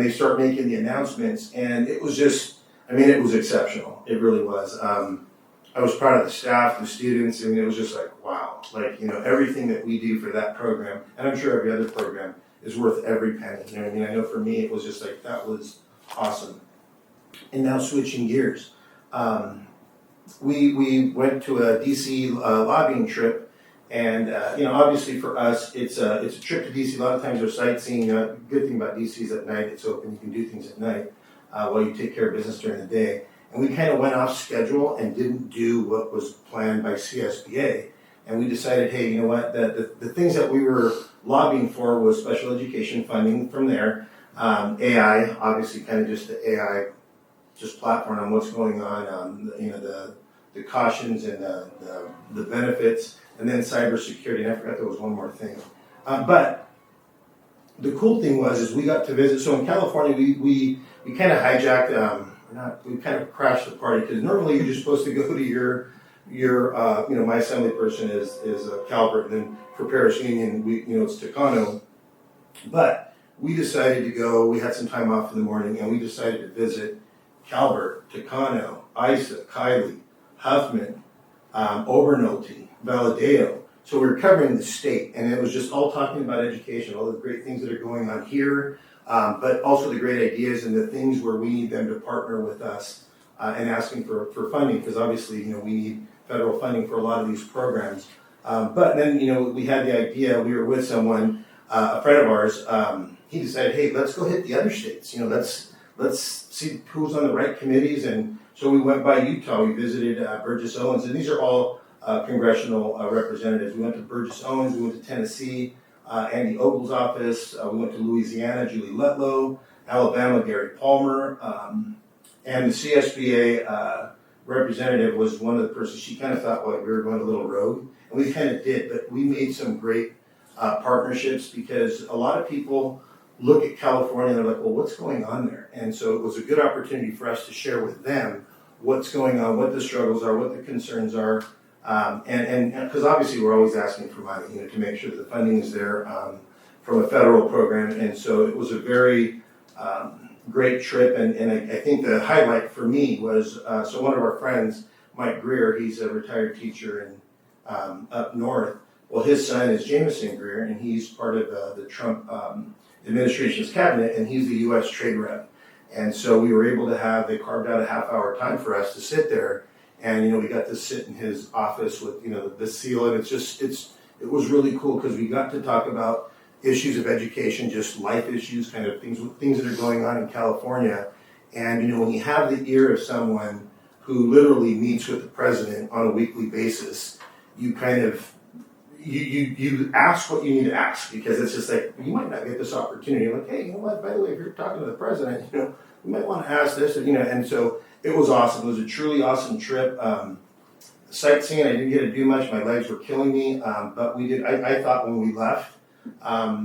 they start making the announcements. And it was just, it was exceptional. It really was. I was proud of the staff, the students, it was just like, wow. Like, everything that we do for that program, and I'm sure every other program, is worth every penny. I know for me, it was just like, that was awesome. And now switching gears. We went to a DC lobbying trip. And obviously for us, it's a trip to DC. A lot of times we're sightseeing. Good thing about DC is at night it's open. You can do things at night while you take care of business during the day. And we kind of went off schedule and didn't do what was planned by CSBA. And we decided, hey, you know what? The things that we were lobbying for was special education funding from there. AI, obviously, kind of just the AI, just platform on what's going on. The cautions and the benefits. And then cybersecurity, and I forgot there was one more thing. But the cool thing was we got to visit. So in California, we kind of hijacked. We kind of crashed the party, because normally you're just supposed to go to your my assembly person is Calvert, and then for Paris Union, it's Tacano. But we decided to go. We had some time off in the morning, and we decided to visit Calvert, Tacano, Isa, Kiley, Huffman, Obernolte, Valadeo. So we were covering the state, and it was just all talking about education, all the great things that are going on here, but also the great ideas and the things where we need them to partner with us and asking for funding, because obviously, we need federal funding for a lot of these programs. But then, we had the idea, we were with someone, a friend of ours, he decided, hey, let's go hit the other states, let's see who's on the right committees. And so we went by Utah, we visited Burgess Owens, and these are all congressional representatives. We went to Burgess Owens, we went to Tennessee, Andy Ogle's office, we went to Louisiana, Julie Letlow, Alabama, Gary Palmer, and the CSBA representative was one of the persons, she kind of thought, well, we were going a little rogue, and we kind of did, but we made some great partnerships, because a lot of people look at California and they're like, well, what's going on there? And so it was a good opportunity for us to share with them what's going on, what the struggles are, what the concerns are, and because obviously we're always asking for money, to make sure that the funding is there from a federal program. And so it was a very great trip, and I think the highlight for me was, so one of our friends, Mike Greer. He's a retired teacher in up north. Well, his son is Jameson Greer, and he's part of the Trump administration's cabinet, and he's the U.S. trade rep. And so we were able to they carved out a half-hour time for us to sit there, and we got to sit in his office with the seal, and it was really cool because we got to talk about issues of education, just life issues, kind of things that are going on in California. And when you have the ear of someone who literally meets with the president on a weekly basis, you kind of you ask what you need to ask, because it's just like, you might not get this opportunity. You're like, hey, you know what, by the way, if you're talking to the president, you might want to ask this, and so it was awesome. It was a truly awesome trip. Sightseeing, I didn't get to do much. My legs were killing me, but we did. I thought when we left,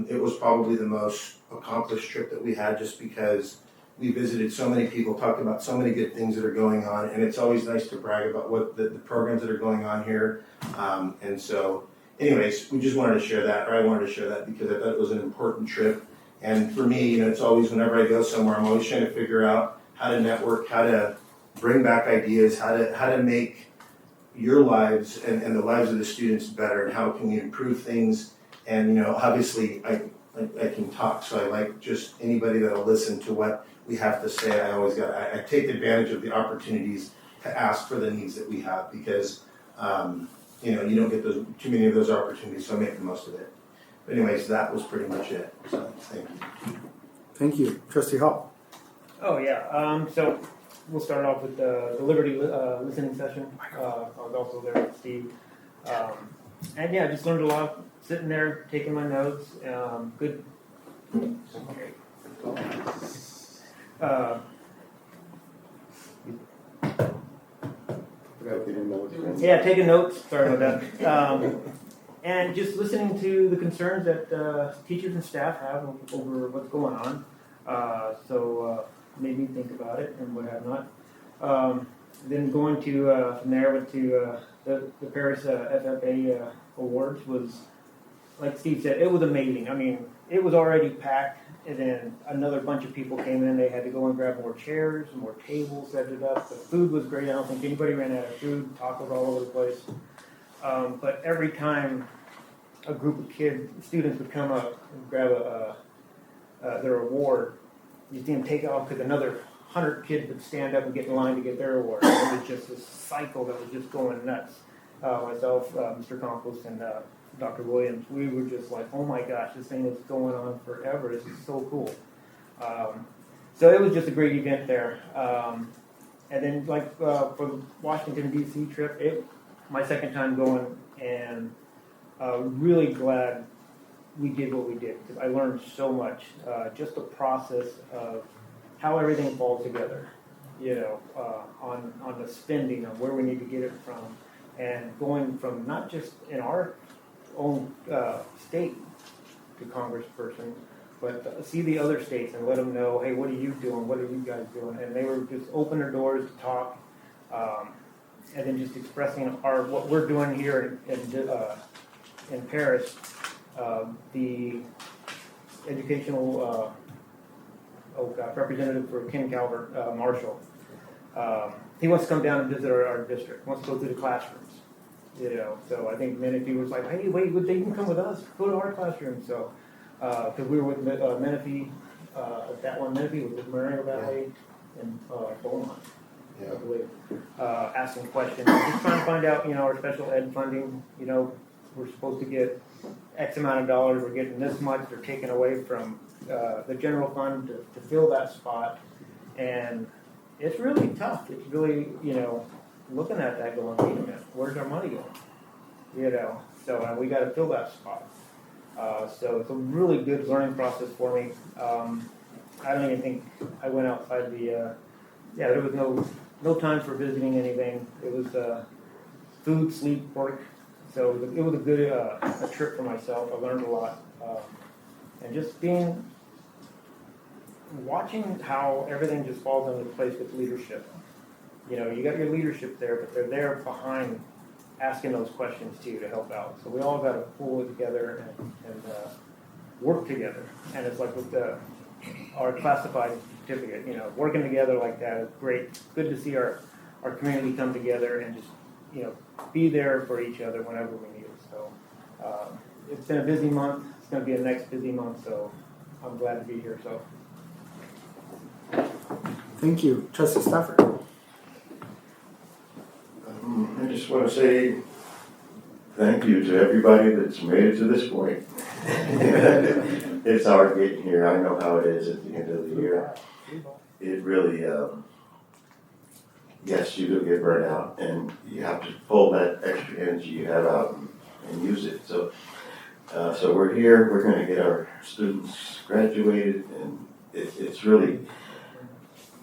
it was probably the most accomplished trip that we had, just because we visited so many people, talked about so many good things that are going on, and it's always nice to brag about what the programs that are going on here. And so, anyways, we just wanted to share that, or I wanted to share that, because I thought it was an important trip. And for me, it's always, whenever I go somewhere, I'm always trying to figure out how to network, how to bring back ideas, how to make your lives and the lives of the students better, and how can we improve things. And obviously I can talk, so I like just anybody that'll listen to what we have to say. I take advantage of the opportunities to ask for the needs that we have, because you don't get too many of those opportunities, so I make the most of it. But anyways, that was pretty much it. So thank you. Thank you. Trustee Hall. Oh, yeah. So we'll start off with the Liberty listening session. I was also there with Steve. And yeah, just learned a lot sitting there, taking my notes. Good. Okay. Yeah, taking notes. Sorry about that. And just listening to the concerns that teachers and staff have over what's going on. So made me think about it and what have not. Then going to from there went to the Paris FFA Awards. Was, like Steve said, it was amazing. I mean, it was already packed, and then another bunch of people came in. They had to go and grab more chairs, more tables, set it up. The food was great. I don't think anybody ran out of food. Tacos all over the place. But every time a group of students would come up and grab their award, you see them take off, because another 100 kids would stand up and get in line to get their award. It was just this cycle that was just going nuts. Myself, Mr. Compost, and Dr. Williams, we were just like, oh my gosh, this thing is going on forever. This is so cool. So it was just a great event there. And then, like, for the Washington, D.C. trip, my second time going, and really glad we did what we did, because I learned so much. Just the process of how everything falls together, on the spending, on where we need to get it from, and going from not just in our own state to congressperson, but see the other states and let them know, hey, what are you doing? What are you guys doing? And they were just open their doors to talk, and then just expressing what we're doing here in Paris. The educational representative for Ken Calvert, Marshall, he wants to come down and visit our district, wants to go through the classrooms. So I think Menifee was like, hey, wait, would they even come with us? Go to our classroom. So, because we were with Menifee, that one Menifee was with Moreno Valley and Beaumont, I believe, asking questions, just trying to find out, our special ed funding. We're supposed to get X amount of dollars, we're getting this much, they're taking away from the general fund to fill that spot. And it's really tough. It's really, looking at that going, wait a minute, where's our money going? So we got to fill that spot. So it's a really good learning process for me. I don't even think I went outside there was no time for visiting anything. It was food, sleep, work. So it was a good a trip for myself. I learned a lot. And just watching how everything just falls into place with leadership. You got your leadership there, but they're there behind asking those questions too to help out. So we all got to pull it together and work together. And it's like with our classified certificate, working together like that is great. It's good to see our our community come together and just, be there for each other whenever we need it. So it's been a busy month. It's going to be the next busy month, so I'm glad to be here. So Thank you. Trustee Stafford. I just want to say thank you to everybody that's made it to this point. It's hard getting here. I know how it is at the end of the year. It really, yes, you do get burnt out, and you have to pull that extra energy you have out and use it. So we're here. We're going to get our students graduated, and it's really,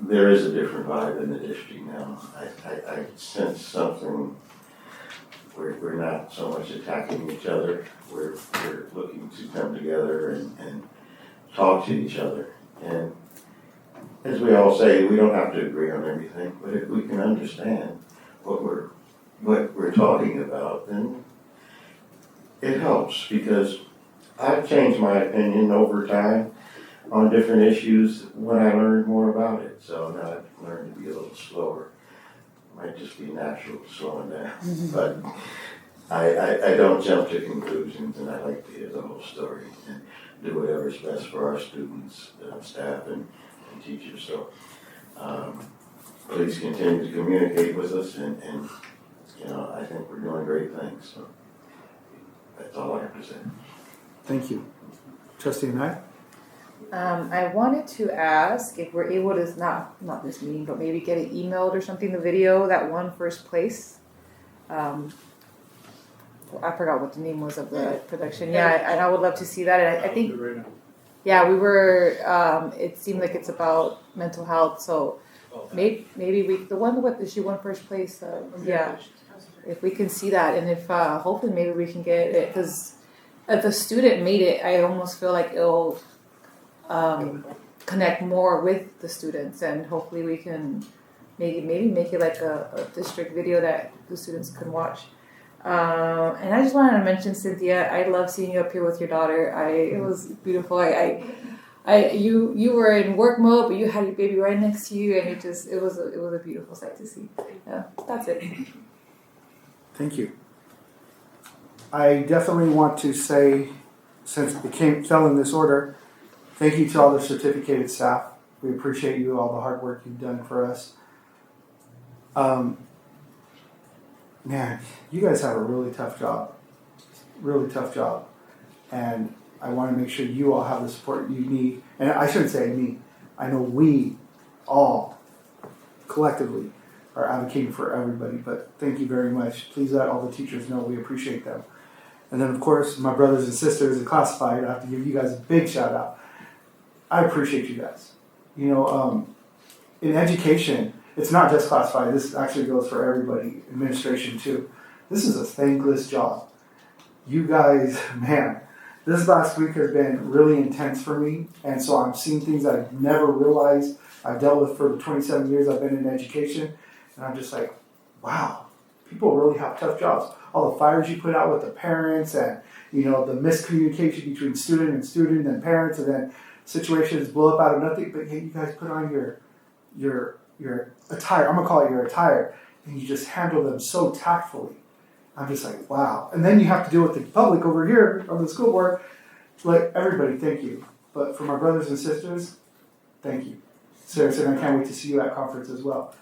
there is a different vibe in the district now. I sense something. We're not so much attacking each other. We're looking to come together and talk to each other. And as we all say, we don't have to agree on everything, but if we can understand what we're talking about, then it helps, because I've changed my opinion over time on different issues when I learned more about it. So now I've learned to be a little slower. Might just be natural slowing down. But I don't jump to conclusions, and I like to hear the whole story and do whatever's best for our students, staff, and teachers. So please continue to communicate with us, and I think we're doing great things. So that's all I have to say. Thank you. Trustee Knight? I wanted to ask if we're able to, not this meeting, but maybe get it emailed or something, the video that won first place. I forgot what the name was of the production. Yeah, and I would love to see that. And I think, yeah, we were, it seemed like it's about mental health. So maybe the one that she won first place, yeah, if we can see that. And if, hopefully maybe we can get it, because if a student made it, I almost feel like it'll connect more with the students, and hopefully we can maybe make it like a district video that the students can watch. And I just wanted to mention, Cynthia, I love seeing you up here with your daughter. It was beautiful. You were in work mode, but you had your baby right next to you, and it was a beautiful sight to see. Yeah, that's it. Thank you. I definitely want to say, since it fell in this order, thank you to all the certificated staff. We appreciate you, all the hard work you've done for us. Man, you guys have a really tough job. Really tough job. And I want to make sure you all have the support you need. And I shouldn't say me. I know we all collectively are advocating for everybody. But thank you very much. Please let all the teachers know we appreciate them. And then, of course, my brothers and sisters in classified, I have to give you guys a big shout out. I appreciate you guys. In education, it's not just classified. This actually goes for everybody, administration too. This is a thankless job. You guys, man, this last week has been really intense for me. And so I'm seeing things that I've never realized I've dealt with for the 27 years I've been in education. And I'm just like, wow, people really have tough jobs. All the fires you put out with the parents, and the miscommunication between student and parents, and then situations blow up out of nothing. But yet you guys put on your attire. I'm gonna call it your attire, and you just handle them so tactfully. I'm just like, wow. And then you have to deal with the public over here on the school board. Like, everybody, thank you. But for my brothers and sisters, thank you. Seriously, and I can't wait to see you at conference as well.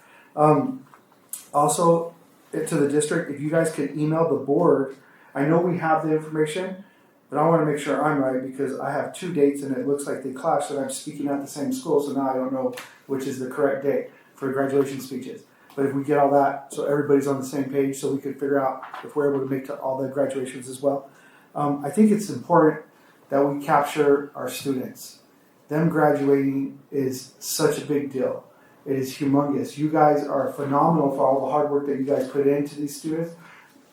Also, to the district, if you guys could email the board, I know we have the information, but I want to make sure I'm right, because I have 2 dates and it looks like they clash, that I'm speaking at the same school, so now I don't know which is the correct date for graduation speeches. But if we get all that, so everybody's on the same page, so we could figure out if we're able to make all the graduations as well. I think it's important that we capture our students. Them graduating is such a big deal. It is humongous. You guys are phenomenal for all the hard work that you guys put into these students.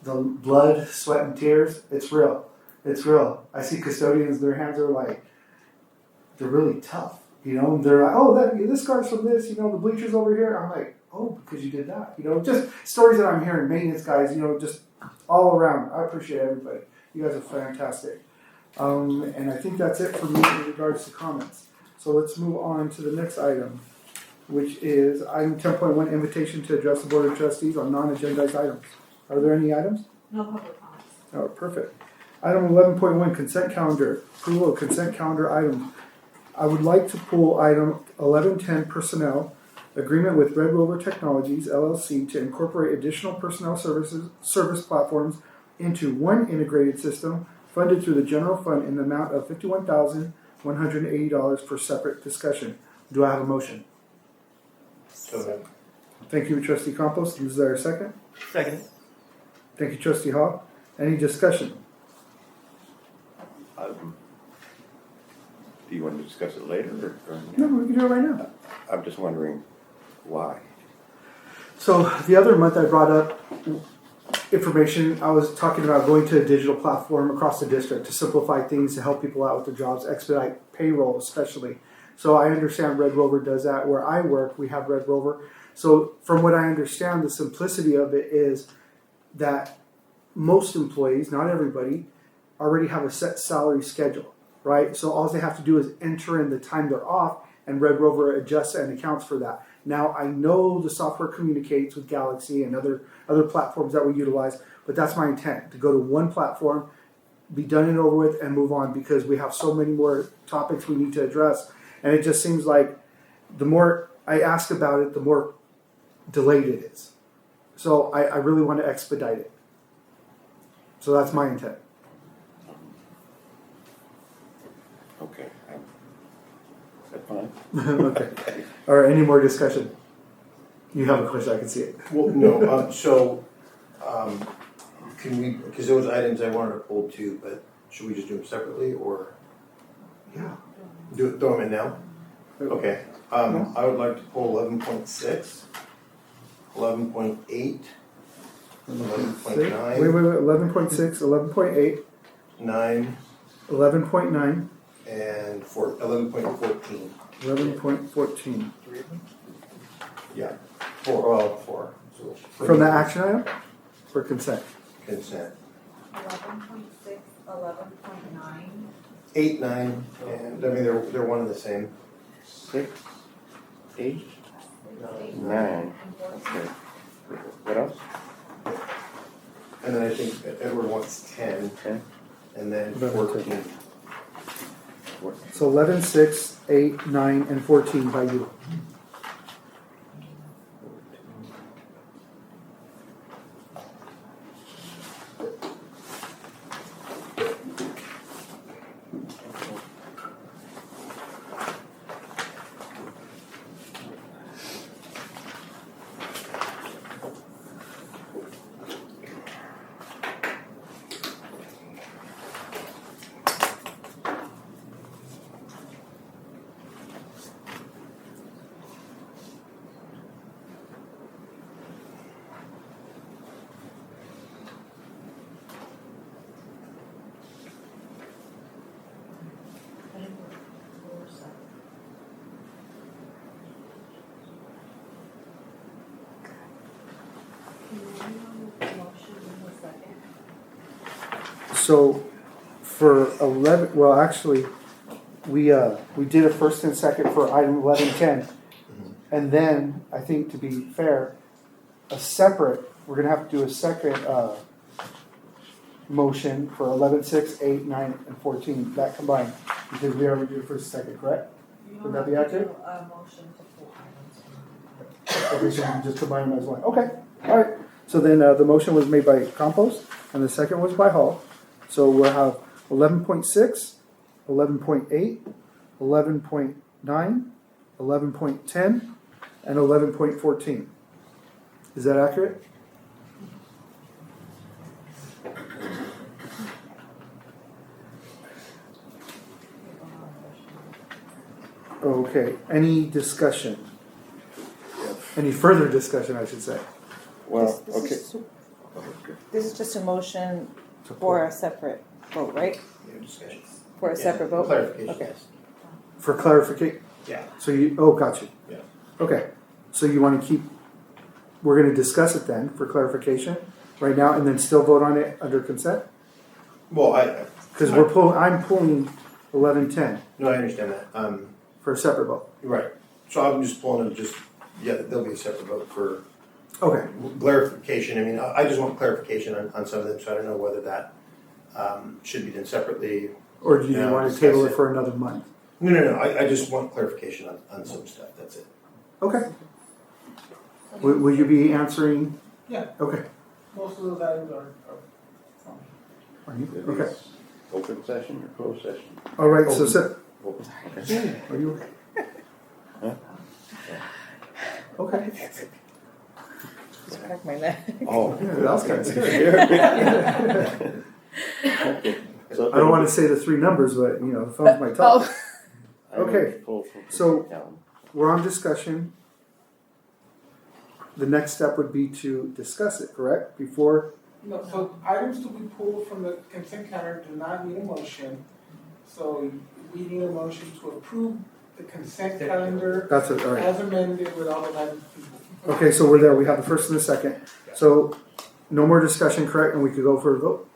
The blood, sweat, and tears, it's real. It's real. I see custodians, their hands are like, they're really tough. They're like, oh, this card's from this, the bleachers over here. I'm like, oh, because you did that. Just stories that I'm hearing, maintenance guys, just all around. I appreciate everybody. You guys are fantastic. And I think that's it for me in regards to comments. So let's move on to the next item. which is item 10.1, invitation to address the Board of Trustees on non-agendized items. Are there any items? No public comments. Oh, perfect. Item 11.1, consent calendar, approval of consent calendar items. I would like to pull item 1110, personnel, agreement with Red Rover Technologies, LLC, to incorporate additional personnel service platforms into one integrated system funded through the general fund in the amount of $51,180 for separate discussion. Do I have a motion? So, Thank you, Trustee Campos. Is there a second? Second. Thank you, Trustee Hall. Any discussion? Do you want to discuss it later or No, we can do it right now. I'm just wondering why. So the other month I brought up information. I was talking about going to a digital platform across the district to simplify things, to help people out with their jobs, expedite payroll especially. So I understand Red Rover does that. Where I work, we have Red Rover. So from what I understand, the simplicity of it is that most employees, not everybody, already have a set salary schedule, right? So all they have to do is enter in the time they're off, and Red Rover adjusts and accounts for that. Now, I know the software communicates with Galaxy and other platforms that we utilize, but that's my intent, to go to one platform, be done and over with, and move on, because we have so many more topics we need to address. And it just seems like the more I ask about it, the more delayed it is. So I really want to expedite it. So that's my intent. Okay. Is that fine? Okay. All right, any more discussion? You have a question, I can see it. well, no, can we, because those items I wanted to pull too, but should we just do them separately or? Yeah. Throw them in now? Okay. I would like to pull 11.6, 11.8, 11.9. Wait, 11.6, 11.8, 9, 11.9, and 11.14. 11.14. Yeah, four. So From the action item or consent? Consent. 11.6, 11.9. 8, 9, and I mean they're one and the same. 6, 8, 9. Okay. What else? And then I think Edward wants 10. 10. And then 14. So 11, 6, 8, 9, and 14 by you. So for 11, well, actually, we did a first and second for item 1110, and then I think to be fair, we're gonna have to do a second motion for 11, 6, 8, 9, and 14 that combined, because we already did the first and second, correct? Would that be accurate? A motion to pull items. Okay, so you just combine them as one. Okay, all right. So then the motion was made by Campos, and the second was by Hall. So we'll have 11.6, 11.8, 11.9, 11.10, and 11.14. Is that accurate? Okay. Any discussion? Any further discussion, I should say? Well, okay. This is just a motion for a separate vote, right? For a separate vote? Clarification. Okay. For clarification? Yeah. So got you. Yeah. Okay. So you want to we're going to discuss it then for clarification right now and then still vote on it under consent? Well, because I'm pulling 1110. No, I understand that. For a separate vote. Right. So I'm just pulling it, there'll be a separate vote for Okay. clarification. I mean, I just want clarification on some of them, so I don't know whether that should be done separately. Or do you now, want to discuss table it for another month? No, I just want clarification on some stuff, that's it. Okay. Will you be answering? Yeah. Okay. Most of those items are Are you? It Okay. is Open session or closed session? All right, so Open, okay. are you? Huh? Okay. Just cracked my neck. Oh. Yeah, that was kind of scary. Okay. So I don't want to say the three numbers, but the phones might talk. I will Okay. pull from So calendar. we're on discussion. The next step would be to discuss it, correct? Before. No, so items to be pulled from the consent calendar do not need a motion. So we need a motion to approve the consent calendar That's it, all right. as amended with all the items people. Okay, so we're there. We have the first and the second. So no more discussion, correct? And we could go for a vote?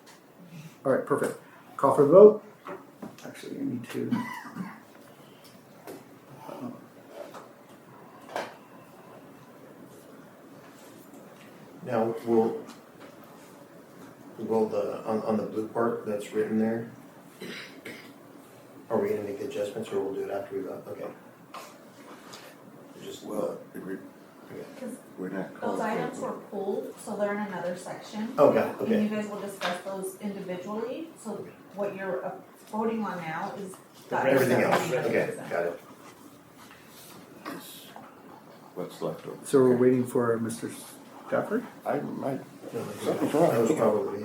All right, perfect. Call for the vote. Actually, I need to. Now, will on the blue part that's written there, are we gonna make adjustments or we'll do it after we vote? Okay. Just, We're not Those calling. items were pulled, so they're in another section. Okay. And you guys will discuss those individually, so what you're voting on now is the items everything that else, will be okay, consent. got it. What's left over? So we're waiting for Mr. Stafford? Something's wrong. That was probably.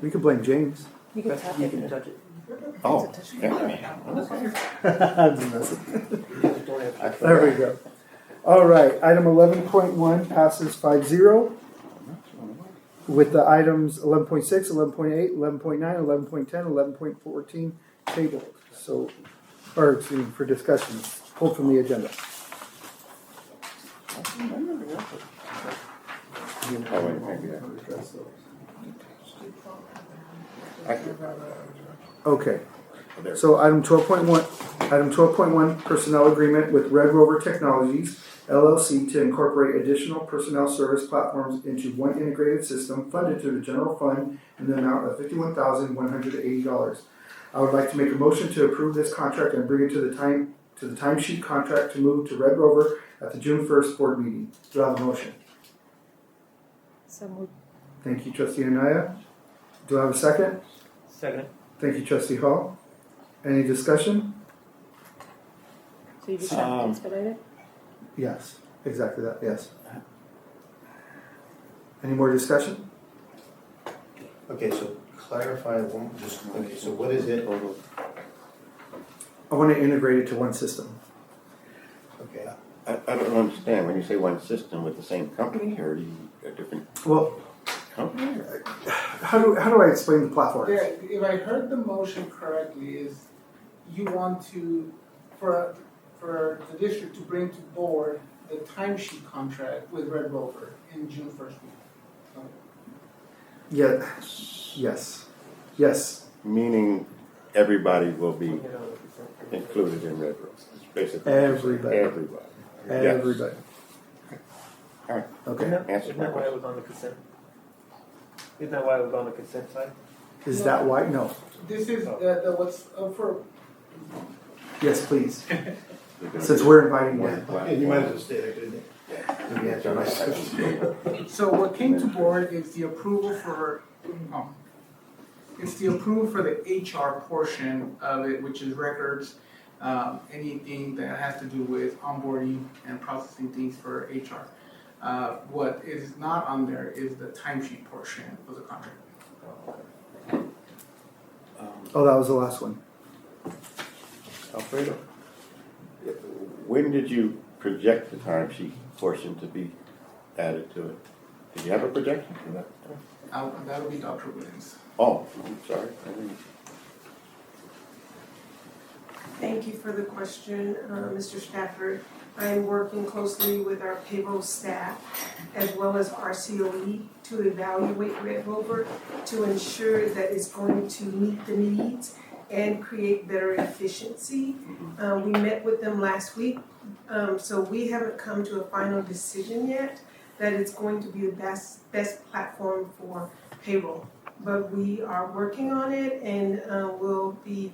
We could blame James. You can tap it. touch it. Oh, yeah. There we go. All right, item 11.1 passes 5-0. With the items 11.6, 11.8, 11.9, 11.10, 11.14 tabled. So, or excuse me, for discussion, pulled from the agenda. Oh, wait, maybe Okay. So item 12.1, personnel agreement with Red Rover Technologies, LLC to incorporate additional personnel service platforms into one integrated system funded to the general fund in the amount of $51,180. I would like to make a motion to approve this contract and bring it to the timesheet contract to move to Red Rover at the June 1st board meeting. Do I have a motion? So moved. Thank you, Trustee Anaya. Do I have a second? Second. Thank you, Trustee Hall. Any discussion? So you just have to expedite it? Yes, exactly that, yes. Any more discussion? Okay, so clarify so what is it? I want to integrate it to one system. Okay. I don't understand, when you say one system with the same company, or are you a different Well, company? how do I explain the platform? Yeah, if I heard the motion correctly, is you want to, for the district to bring to board the timesheet contract with Red Rover in June 1st week. Yeah, yes. Meaning everybody will be included in Red Rose. It's basically Everybody. Everybody. Everybody. Yes. All right. Okay. Isn't that why it was on the consent? Isn't that why it was on the consent side? Is that why? No. This is the what's for. Yes, please. Since we're inviting you. Yeah, you might as well stay there, couldn't you? So what came to board is the approval for, it's the approval for the HR portion of it, which is records, anything that has to do with onboarding and processing things for HR. What is not on there is the timesheet portion of the contract. Oh, that was the last one. Alfredo, when did you project the timesheet portion to be added to it? Did you have a projection for that? That'll be Dr. Williams. Oh, I'm sorry. Thank you for the question, Mr. Stafford. I am working closely with our payroll staff as well as our COE to evaluate Red Rover to ensure that it's going to meet the needs and create better efficiency. We met with them last week, so we haven't come to a final decision yet that it's going to be the best platform for payroll. But we are working on it, and we'll be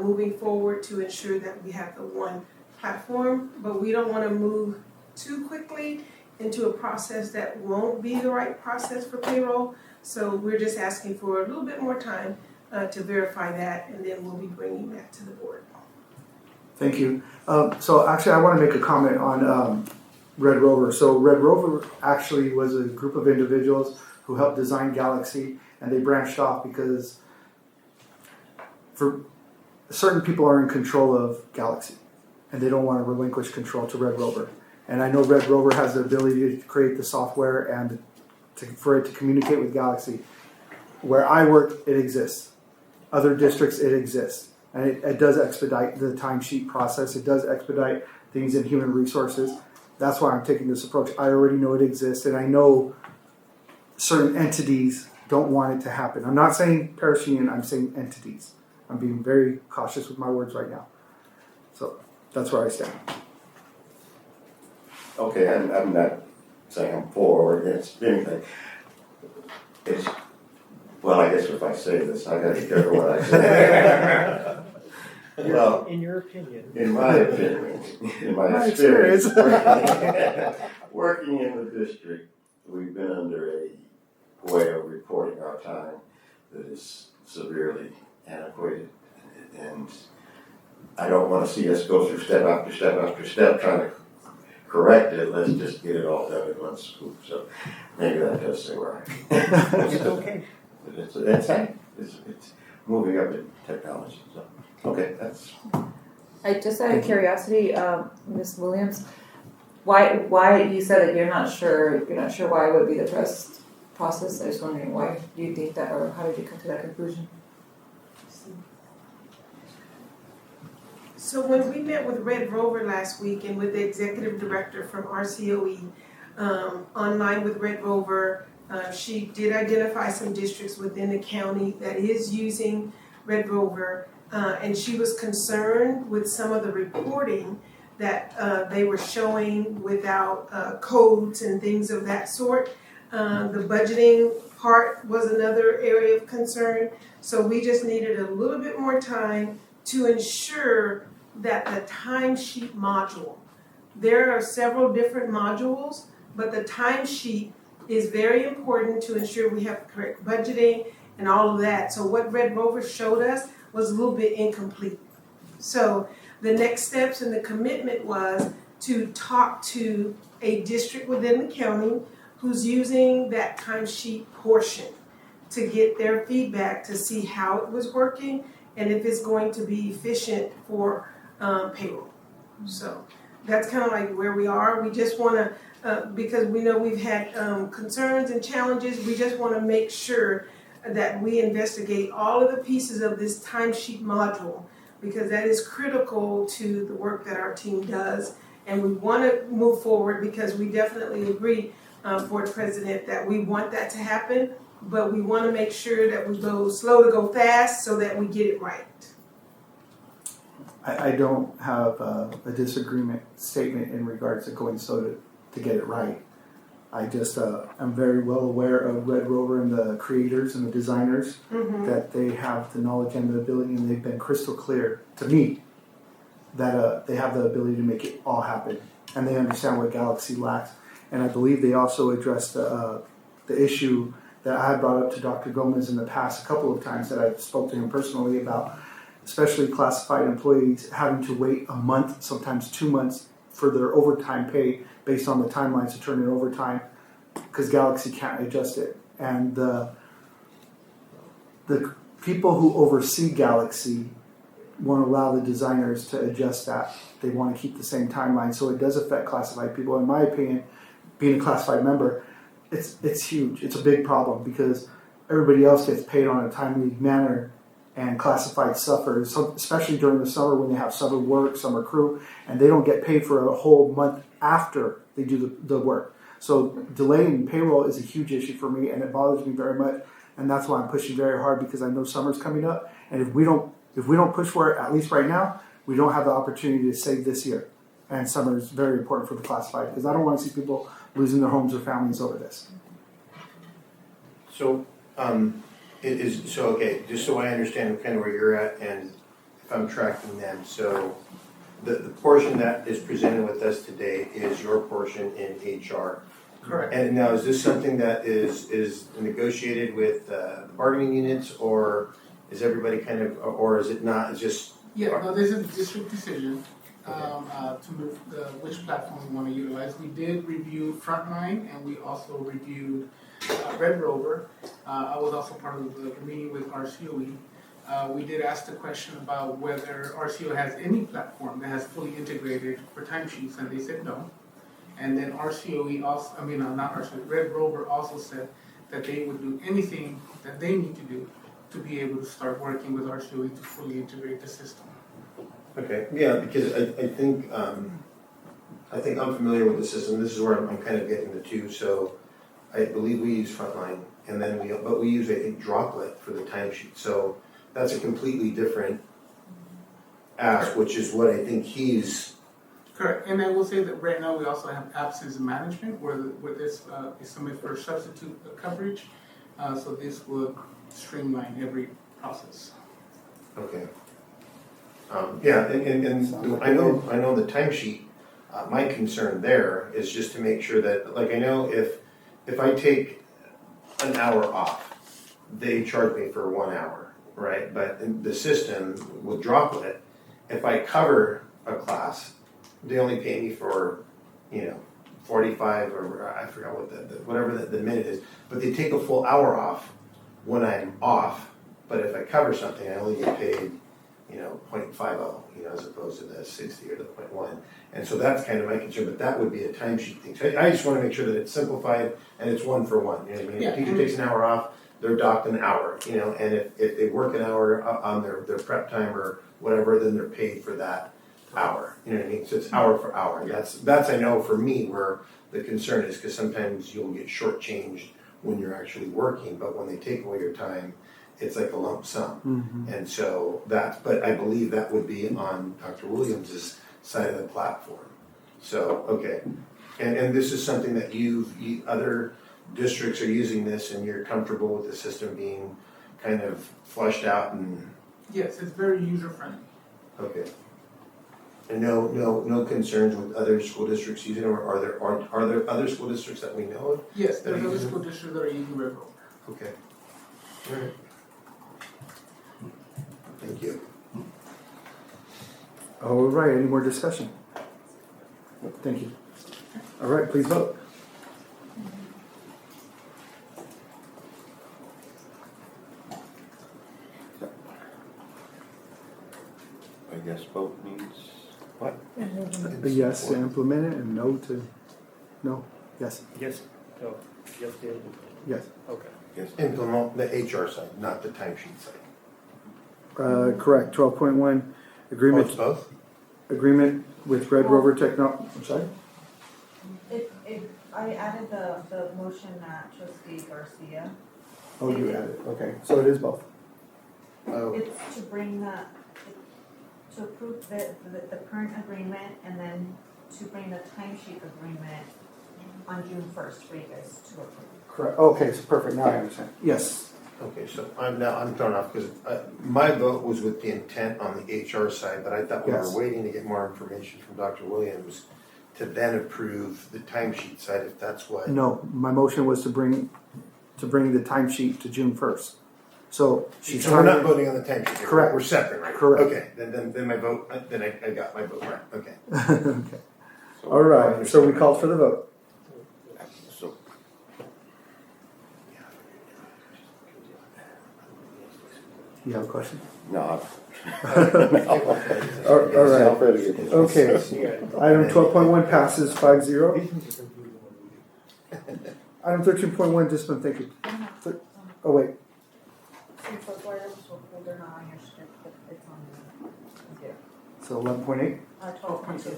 moving forward to ensure that we have the one platform. But we don't want to move too quickly into a process that won't be the right process for payroll. So we're just asking for a little bit more time to verify that, and then we'll be bringing that to the board. Thank you. So actually, I want to make a comment on Red Rover. So Red Rover actually was a group of individuals who helped design Galaxy, and they branched off because for certain people are in control of Galaxy, and they don't want to relinquish control to Red Rover. And I know Red Rover has the ability to create the software and for it to communicate with Galaxy. Where I work, it exists. Other districts, it exists. And it does expedite the timesheet process. It does expedite things in human resources. That's why I'm taking this approach. I already know it exists, and I know certain entities don't want it to happen. I'm not saying Paris Union, I'm saying entities. I'm being very cautious with my words right now. So that's where I stand. Okay, I'm not saying I'm for or against anything. Well, I guess if I say this, I gotta be careful what I say. Well, in your opinion. In my opinion, in my experience, working in the district, we've been under a way of reporting our time that is severely antiquated. And I don't want to see us go through step after step after step trying to correct it. Let's just get it all done in one swoop. So maybe that does say where I am. It's okay. It's moving up in technology. So, okay, that's. I just out of curiosity, Ms. Williams, why you said that you're not sure why it would be the best process. I was wondering why do you think that, or how did you come to that conclusion? So when we met with Red Rover last week and with the executive director from RCOE, online with Red Rover, she did identify some districts within the county that is using Red Rover, and she was concerned with some of the reporting that they were showing without codes and things of that sort. The budgeting part was another area of concern, so we just needed a little bit more time to ensure that the timesheet module, there are several different modules, but the timesheet is very important to ensure we have correct budgeting and all of that. So what Red Rover showed us was a little bit incomplete. So the next steps and the commitment was to talk to a district within the county who's using that timesheet portion to get their feedback to see how it was working and if it's going to be efficient for payroll. So that's kind of like where we are. We just want to, because we know we've had concerns and challenges, we just want to make sure that we investigate all of the pieces of this timesheet module, because that is critical to the work that our team does. And we want to move forward because we definitely agree, Board President, that we want that to happen, but we want to make sure that we go slow to go fast so that we get it right. I don't have a disagreement statement in regards to going slow to get it right. I just am very well aware of Red Rover and the creators and the designers, that they have the knowledge and the ability, and they've been crystal clear to me that they have the ability to make it all happen, and they understand what Galaxy lacks. And I believe they also addressed the issue that I had brought up to Dr. Gomez in the past a couple of times that I spoke to him personally about, especially classified employees having to wait a month, sometimes 2 months, for their overtime pay based on the timelines to turn in overtime, because Galaxy can't adjust it. And the people who oversee Galaxy won't allow the designers to adjust that. They want to keep the same timeline, so it does affect classified people. In my opinion, being a classified member, it's huge. It's a big problem because everybody else gets paid on a timely manner, and classified suffers, especially during the summer when they have summer work, summer crew, and they don't get paid for a whole month after they do the work. So delaying payroll is a huge issue for me, and it bothers me very much, and that's why I'm pushing very hard, because I know summer's coming up, and if we don't If we don't push for it, at least right now, we don't have the opportunity to save this year. And summer is very important for the classified because I don't want to see people losing their homes or families over this. So, okay, just so I understand kind of where you're at and if I'm tracking them. So the portion that is presented with us today is your portion in HR. Correct. And now is this something that is negotiated with the bargaining units or is everybody kind of, or is it not, it's just? Yeah, no, this is a district decision to move which platform we want to utilize. We did review Frontline and we also reviewed Red Rover. I was also part of the meeting with RCOE. We did ask the question about whether RCO has any platform that has fully integrated for timesheets, and they said no. And then RCOE also, not RCOE, Red Rover also said that they would do anything that they need to do to be able to start working with RCOE to fully integrate the system. Okay, yeah, because I think I'm familiar with the system. This is where I'm kind of getting the two. So I believe we use Frontline, and then we use a Droplet for the timesheet. So that's a completely different ask, which is what I think he's. Correct, and I will say that right now we also have absence management where this is submitted for substitute coverage. So this would streamline every process. Okay. Yeah, and I know the timesheet. My concern there is just to make sure that, like, I know if I take an hour off, they charge me for 1 hour, right? But in the system with Droplet, if I cover a class, they only pay me for, 45 or I forgot what whatever the minute is. But they take a full hour off when I'm off. But if I cover something, I only get paid, 0.50, as opposed to the 60 or the 0.1. And so that's kind of my concern, but that would be a timesheet thing. So I just want to make sure that it's simplified and it's one for one. You know what I mean? Yeah. If a teacher takes an hour off, they're docked an hour, and if they work an hour on their prep time or whatever, then they're paid for that hour. You know what I mean? So it's hour for hour. And that's I know for me where the concern is, because sometimes you'll get shortchanged when you're actually working, but when they take away your time, it's like a lump sum. Mm-hmm. And so but I believe that would be on Dr. Williams' side of the platform. So, okay. And this is something that other districts are using this and you're comfortable with the system being kind of flushed out and. Yes, it's very user friendly. Okay. And no concerns with other school districts using it, or are there other school districts that we know of? Yes, there's other school districts that are using Red Rover. Okay. All right. Thank you. All right, any more discussion? Thank you. All right, please vote. I guess vote means what? A yes to implement it and no to, no, yes. Yes. So, yes, Yes. okay. Yes. Implement the HR side, not the timesheet side. Correct, 12.1, agreement. Oh, it's both? Agreement with Red Rover I'm sorry? I added the motion that trustee Garcia. Oh, you added, okay, so it is both. Oh. It's to bring to approve the current agreement and then to bring the timesheet agreement on June 1st for you guys to approve. Correct, okay, so perfect, now I understand. Yes. Okay, so I'm thrown off because my vote was with the intent on the HR side, but I thought we Yes. were waiting to get more information from Dr. Williams to then approve the timesheet side, if that's what. No, my motion was to bring the timesheet to June 1st. So she's So we're not voting on the timesheet. Correct. We're separate, right? Correct. Okay, then my vote, then I got my vote right. Okay. Okay. All right, so we called for the vote. So, You have a question? no. All right. Okay. Item 12.1 passes 5-0. Item 13.1, discipline, thank you. Oh, wait. Since those items were pulled, they're not on your script, but it's on there. So 11.8? 12.2.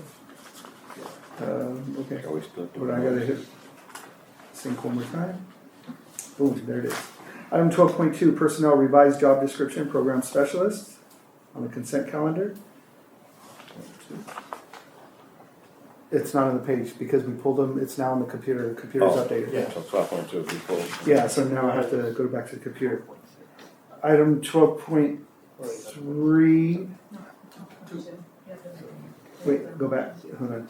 Okay. Always still do What I gotta hit sync one more time. Boom, there it is. Item 12.2, personnel revised job description, program specialist. on the consent calendar. It's not on the page because we pulled them. It's now on the computer. The computer's updated. Yeah, so 12.2 we pulled. Yeah, so now I have to go back to the computer. Item 12.3. Wait, go back. Hold on.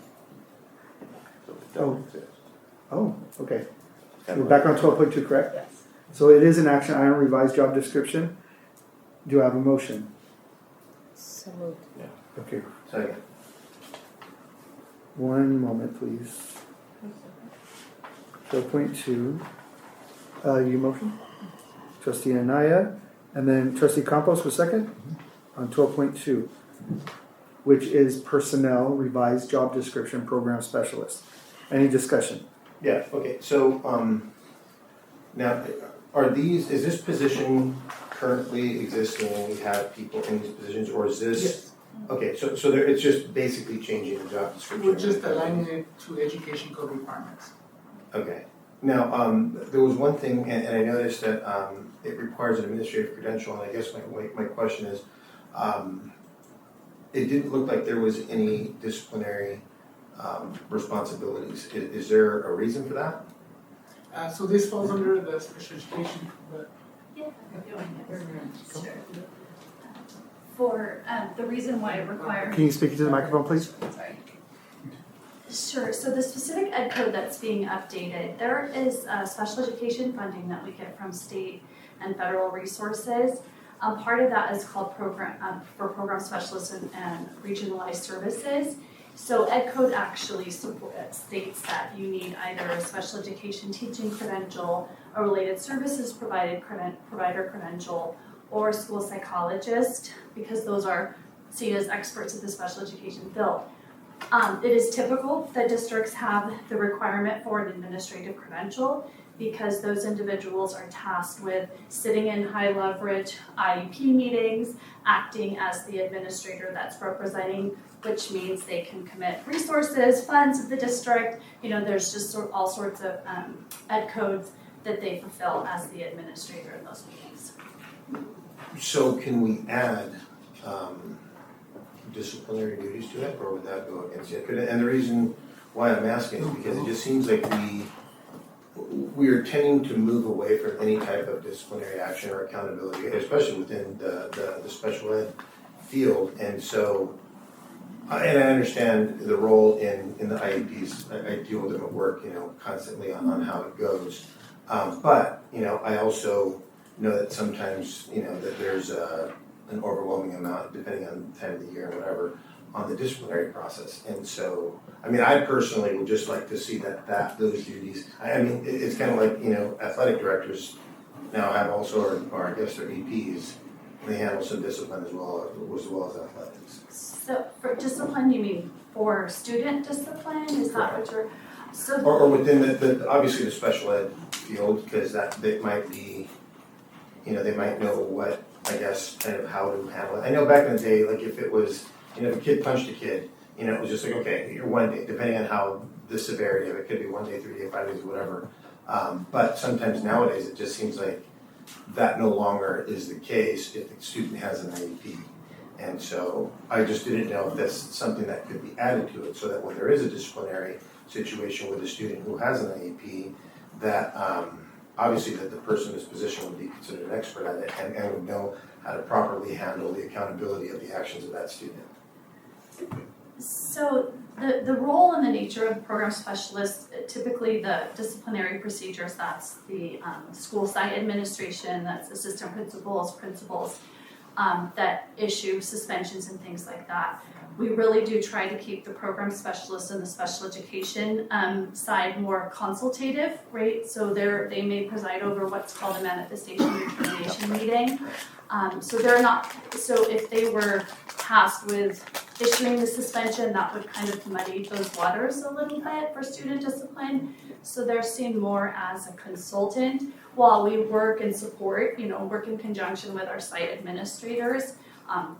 Oh, okay. We're back on 12.2, correct? Yes. So it is an action item, revised job description. Do I have a motion? So moved. Okay. Second. One moment, please. 12.2. You motion? Trustee Anaya, and then Trustee Campos was second on 12.2, which is personnel revised job description program specialist. Any discussion? Yeah, okay, so, now, is this position currently existing and we have people in these positions, or is this? Yes. Okay, so it's just basically changing the job description. We're just aligning it to education code requirements. Okay. Now, there was one thing, and I noticed that it requires an administrative credential, and I guess my question is, it didn't look like there was any disciplinary responsibilities. Is there a reason for that? So this falls under the special education, but For the reason why it requires. Can you speak into the microphone, please? Sorry. Sure. So the specific ed code that's being updated, there is special education funding that we get from state and federal resources. Part of that is called program specialists and regionalized services. So ed code actually states that you need either a special education teaching credential, a related services provider credential, or a school psychologist, because those are seen as experts in the special education field. It is typical that districts have the requirement for an administrative credential because those individuals are tasked with sitting in high leverage IEP meetings, acting as the administrator that's representing, which means they can commit resources, funds of the district. There's just all sorts of ed codes that they fulfill as the administrator in those meetings. So can we add disciplinary duties to it, or would that go against it? And the reason why I'm asking is because it just seems like we are tending to move away from any type of disciplinary action or accountability, especially within the special ed field. And so, and I understand the role in the IEPs. I deal with them at work, constantly on how it goes. But I also know that sometimes, that there's an overwhelming amount, depending on the time of the year or whatever, on the disciplinary process. And so, I personally would just like to see that those duties, it's kind of like, athletic directors now have also, or I guess they're EPs, they handle some discipline as well as athletics. So for discipline, you mean for student discipline? Is that what you're, so? Or within the obviously the special ed field, because that might be, they might know what, I guess, kind of how to handle it. I know back in the day, like if it was, if a kid punched a kid, it was just like, okay, you're one day, depending on how the severity of it, could be 1 day, 3 days, 5 days, whatever. But sometimes nowadays it just seems like that no longer is the case if the student has an IEP. And so I just didn't know if that's something that could be added to it so that when there is a disciplinary situation with a student who has an IEP, that obviously that the person in this position would be considered an expert at it and would know how to properly handle the accountability of the actions of that student. So the role and the nature of the program specialist, typically the disciplinary procedures, that's the school site administration, that's assistant principals, that issue suspensions and things like that. We really do try to keep the program specialists and the special education side more consultative, right? So they may preside over what's called a manifestation determination meeting. So if they were tasked with issuing the suspension, that would kind of muddy those waters a little bit for student discipline. So they're seen more as a consultant while we work and support, work in conjunction with our site administrators.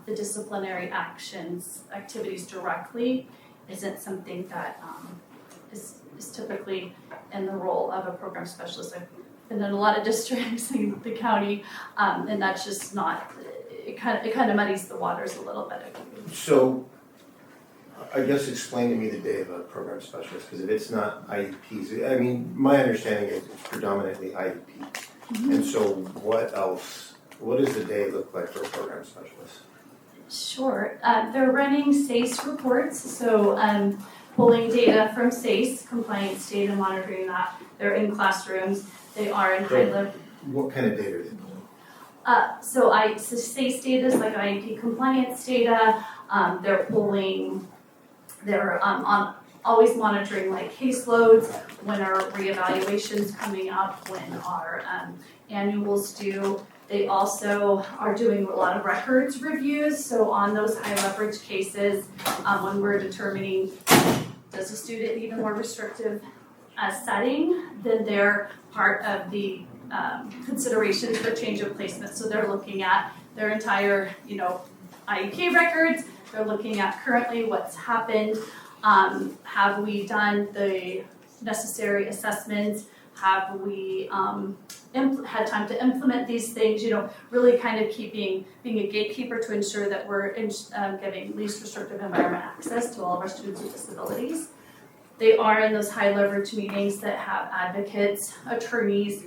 The disciplinary activities directly isn't something that is typically in the role of a program specialist. I've been in a lot of districts in the county, and that's just not, it kind of muddies the waters a little bit. So, I guess explain to me the day of a program specialist, because if it's not IEPs, I mean, my understanding is it's predominantly IEP. And so what else, what does the day look like for a program specialist? Sure. They're running SACE reports, so pulling data from SACE, compliance data, monitoring that. They're in classrooms. They are in high level. What kind of data are they pulling? So SACE data is like IEP compliance data. They're pulling, they're always monitoring like caseloads, when our reevaluations coming up, when our annuals due. They also are doing a lot of records reviews. So on those high leverage cases, when we're determining does a student need a more restrictive setting, then they're part of the considerations for change of placement. So they're looking at their entire, IEP records. They're looking at currently what's happened. Have we done the necessary assessments? Have we had time to implement these things? Really kind of being a gatekeeper to ensure that we're giving least restrictive environment access to all of our students with disabilities. They are in those high leverage meetings that have advocates, attorneys.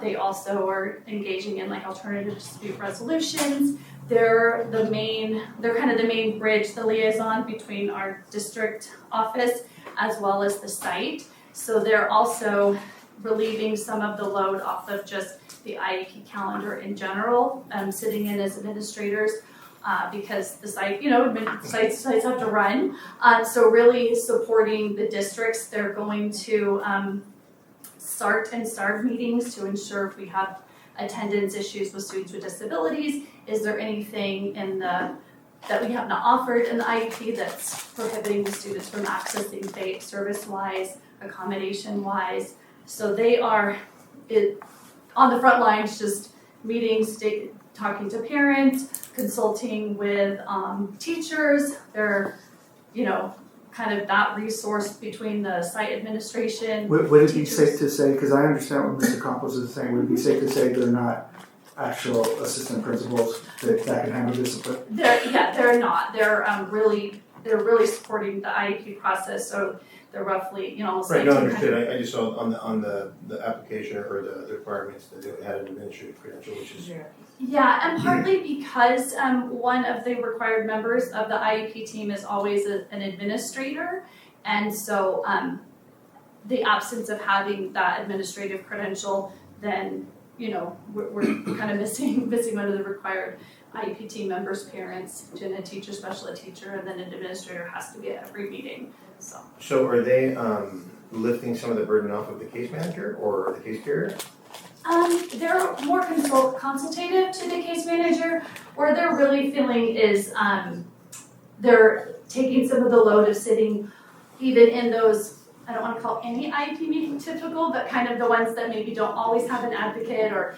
They also are engaging in like alternative dispute resolutions. They're kind of the main bridge, the liaison between our district office as well as the site. So they're also relieving some of the load off of just the IEP calendar in general, sitting in as administrators because the site, sites have to run. So really supporting the districts. They're going to start and starve meetings to ensure if we have attendance issues with students with disabilities. Is there anything that we have not offered in the IEP that's prohibiting the students from accessing FAPE service-wise, accommodation-wise? So they are on the front lines, just meetings, talking to parents, consulting with teachers. They're, kind of that resource between the site administration. Would it be safe to say, because I understand what Mr. Campos is saying, would it be safe to say they're not actual assistant principals that can handle discipline? They're not. They're really supporting the IEP process. So they're roughly, Right, no, understood. I just saw on the application or the requirements that it had an administrative credential, which is. Yeah, and partly because one of the required members of the IEP team is always an administrator, and so the absence of having that administrative credential, then we're kind of missing one of the required IEP team members' parents, gen ed teacher, special ed teacher, and then an administrator has to be at every meeting. So are they lifting some of the burden off of the case manager or the case carrier? They're more consultative to the case manager. Where they're really feeling is they're taking some of the load of sitting even in those, I don't want to call any IEP meeting typical, but kind of the ones that maybe don't always have an advocate or,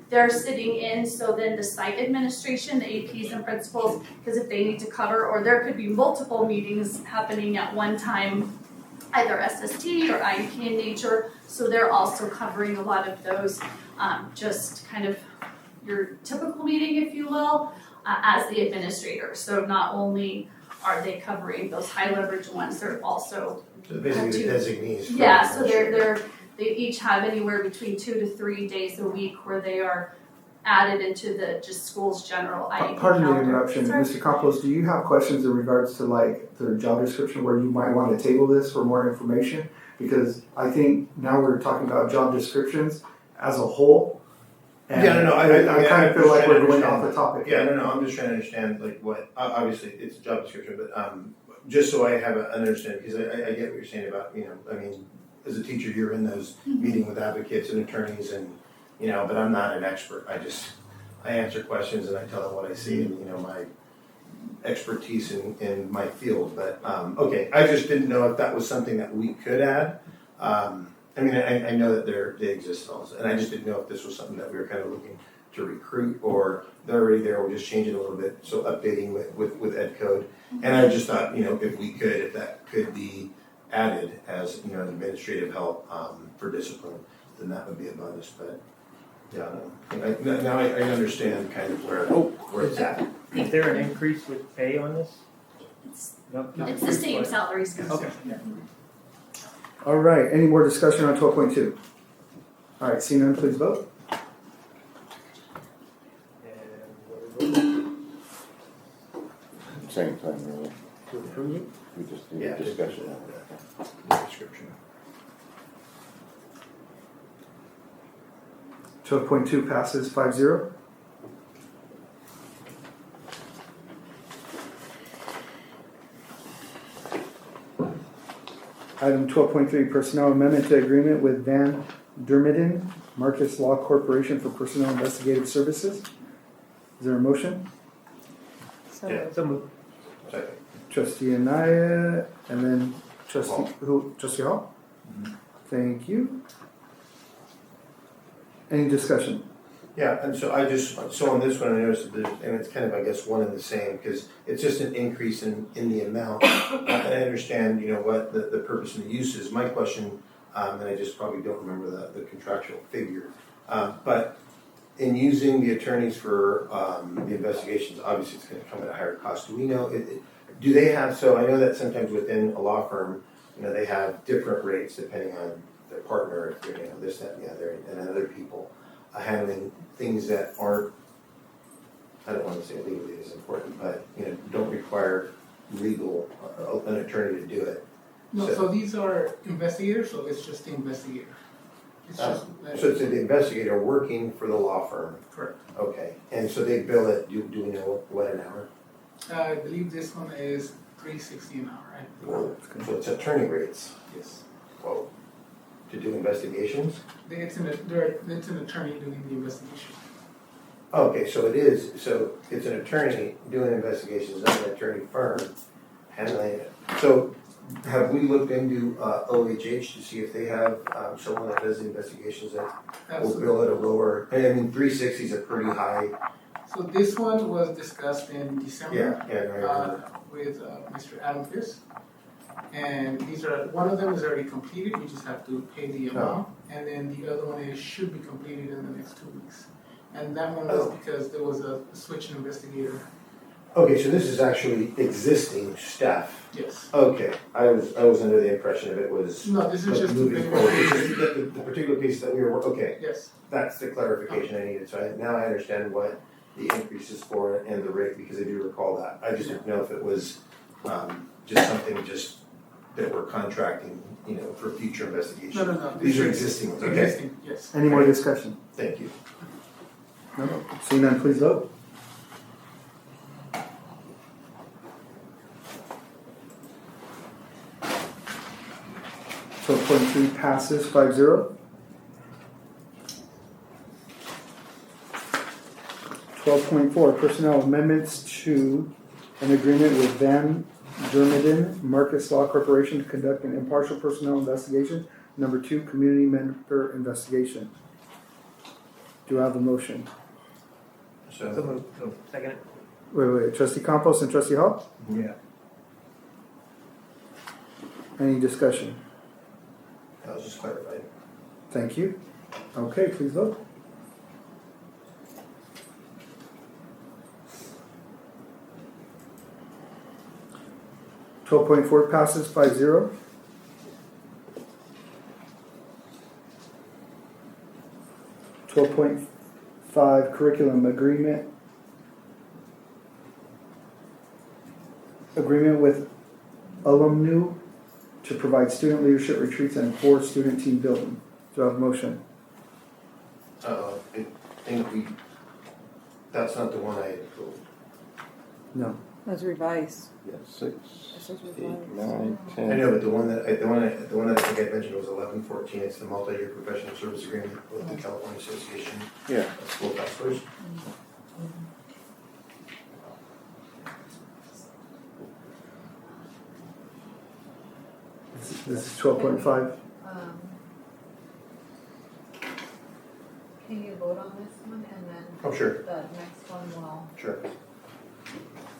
they're sitting in. So then the site administration, the APs and principals, because if they need to cover, or there could be multiple meetings happening at one time, either SST or IEP in nature. So they're also covering a lot of those, just kind of your typical meeting, if you will, as the administrator. So not only are they covering those high leverage ones, they're also basically the designees. Yeah, so they each have anywhere between 2 to 3 days a week where they are added into the just school's general IEP Pardon the calendar. interruption, Mr. Campos, do you have questions in regards to like their job description where you might want to table this for more information? Because I think now we're talking about job descriptions as a whole. And I kind of feel like we're going off the topic. Yeah, I'm just trying to understand like what, obviously it's a job description, but just so I have an understanding, because I get what you're saying about, as a teacher, you're in those meeting with advocates and attorneys and, but I'm not an expert. I answer questions and I tell them what I see and, my expertise in my field. But, okay, I just didn't know if that was something that we could add. I know that they exist also, and I just didn't know if this was something that we were kind of looking to recruit or they're already there, we're just changing a little bit, so updating with ed code. And I just thought, if that could be added as, an administrative help for discipline, then that would be a bonus. But Yeah, now I understand kind of where it's at. Is there an increase with pay on this? No. It's the same salary schedule. Okay. All right, any more discussion on 12.2? All right, seeing none, please vote. Same thing, really. To approve it? We just need a discussion on The description. 12.2 passes 5-0. Item 12.3, personnel amendment to agreement with Van Dermiden, Marcus Law Corporation for Personnel Investigative Services. Is there a motion? Yeah. So moved. Second. Trustee Anaya, and then Trustee Hall? Thank you. Any discussion? Yeah, and so on this one, I noticed that and it's kind of, I guess, one and the same, because it's just an increase in the amount. I understand, what the purpose and the use is. My question, and I just probably don't remember the contractual figure, but in using the attorneys for the investigations, obviously it's going to come at a higher cost. Do we know, do they have, so I know that sometimes within a law firm, they have different rates depending on their partner, if they're, this, that, and the other, and then other people handling things that aren't, I don't want to say legally is important, but, don't require legal, an attorney to do it. No, so these are investigators, so it's just the investigator. It's just. So it's the investigator working for the law firm. Correct. Okay, and so they bill it, do we know what an hour? I believe this one is $3.60 an hour, right? Well, so it's attorney rates. Yes. Whoa. To do investigations? It's an attorney doing the investigation. Okay, so it's an attorney doing investigations, not an attorney firm handling it. So have we looked into OHH to see if they have someone that does the investigations that will bill at a lower, I mean, 360 is a pretty high. So this one was discussed in December. Yeah, with Mr. Adam Pierce. And one of them is already completed, we just have to pay the amount. And then the other one should be completed in the next 2 weeks. And that one was because there was a switch in investigator. Okay, so this is actually existing staff. Yes. Okay, I was under the impression it was. No, this is just moving forward. The particular piece that we were, okay. Yes. That's the clarification I needed, so now I understand what the increase is for and the rate, because I do recall that. I just didn't know if it was just something that we're contracting, for future investigations. No. These are existing ones, okay. Existing, yes. Any more discussion? Thank you. No? Seeing none, please vote. So 12.3 passes 5-0. 12.4, personnel amendments to an agreement with Van Dermiden, Marcus Law Corporation to conduct an impartial personnel investigation. Number 2, community member investigation. Do I have a motion? So Second. Wait. Trustee Campos and Trustee Hall? Yeah. Any discussion? That was just clarified. Thank you. Okay, please vote. .4 passes 5-0. .5 curriculum agreement with Alumnu to provide student leadership retreats and 4 student team building. Do I have a motion? I think that's not the one I had approved. No. That's revised. Yeah, 6, This is 8, revised. 9, 10. I know, but the one that I think I mentioned was 1114. It's the multi-year professional service agreement with the California Association Yeah. of School Counselors. This is 12.5. Can you vote on this one and then? Oh, sure. The next one will, Sure.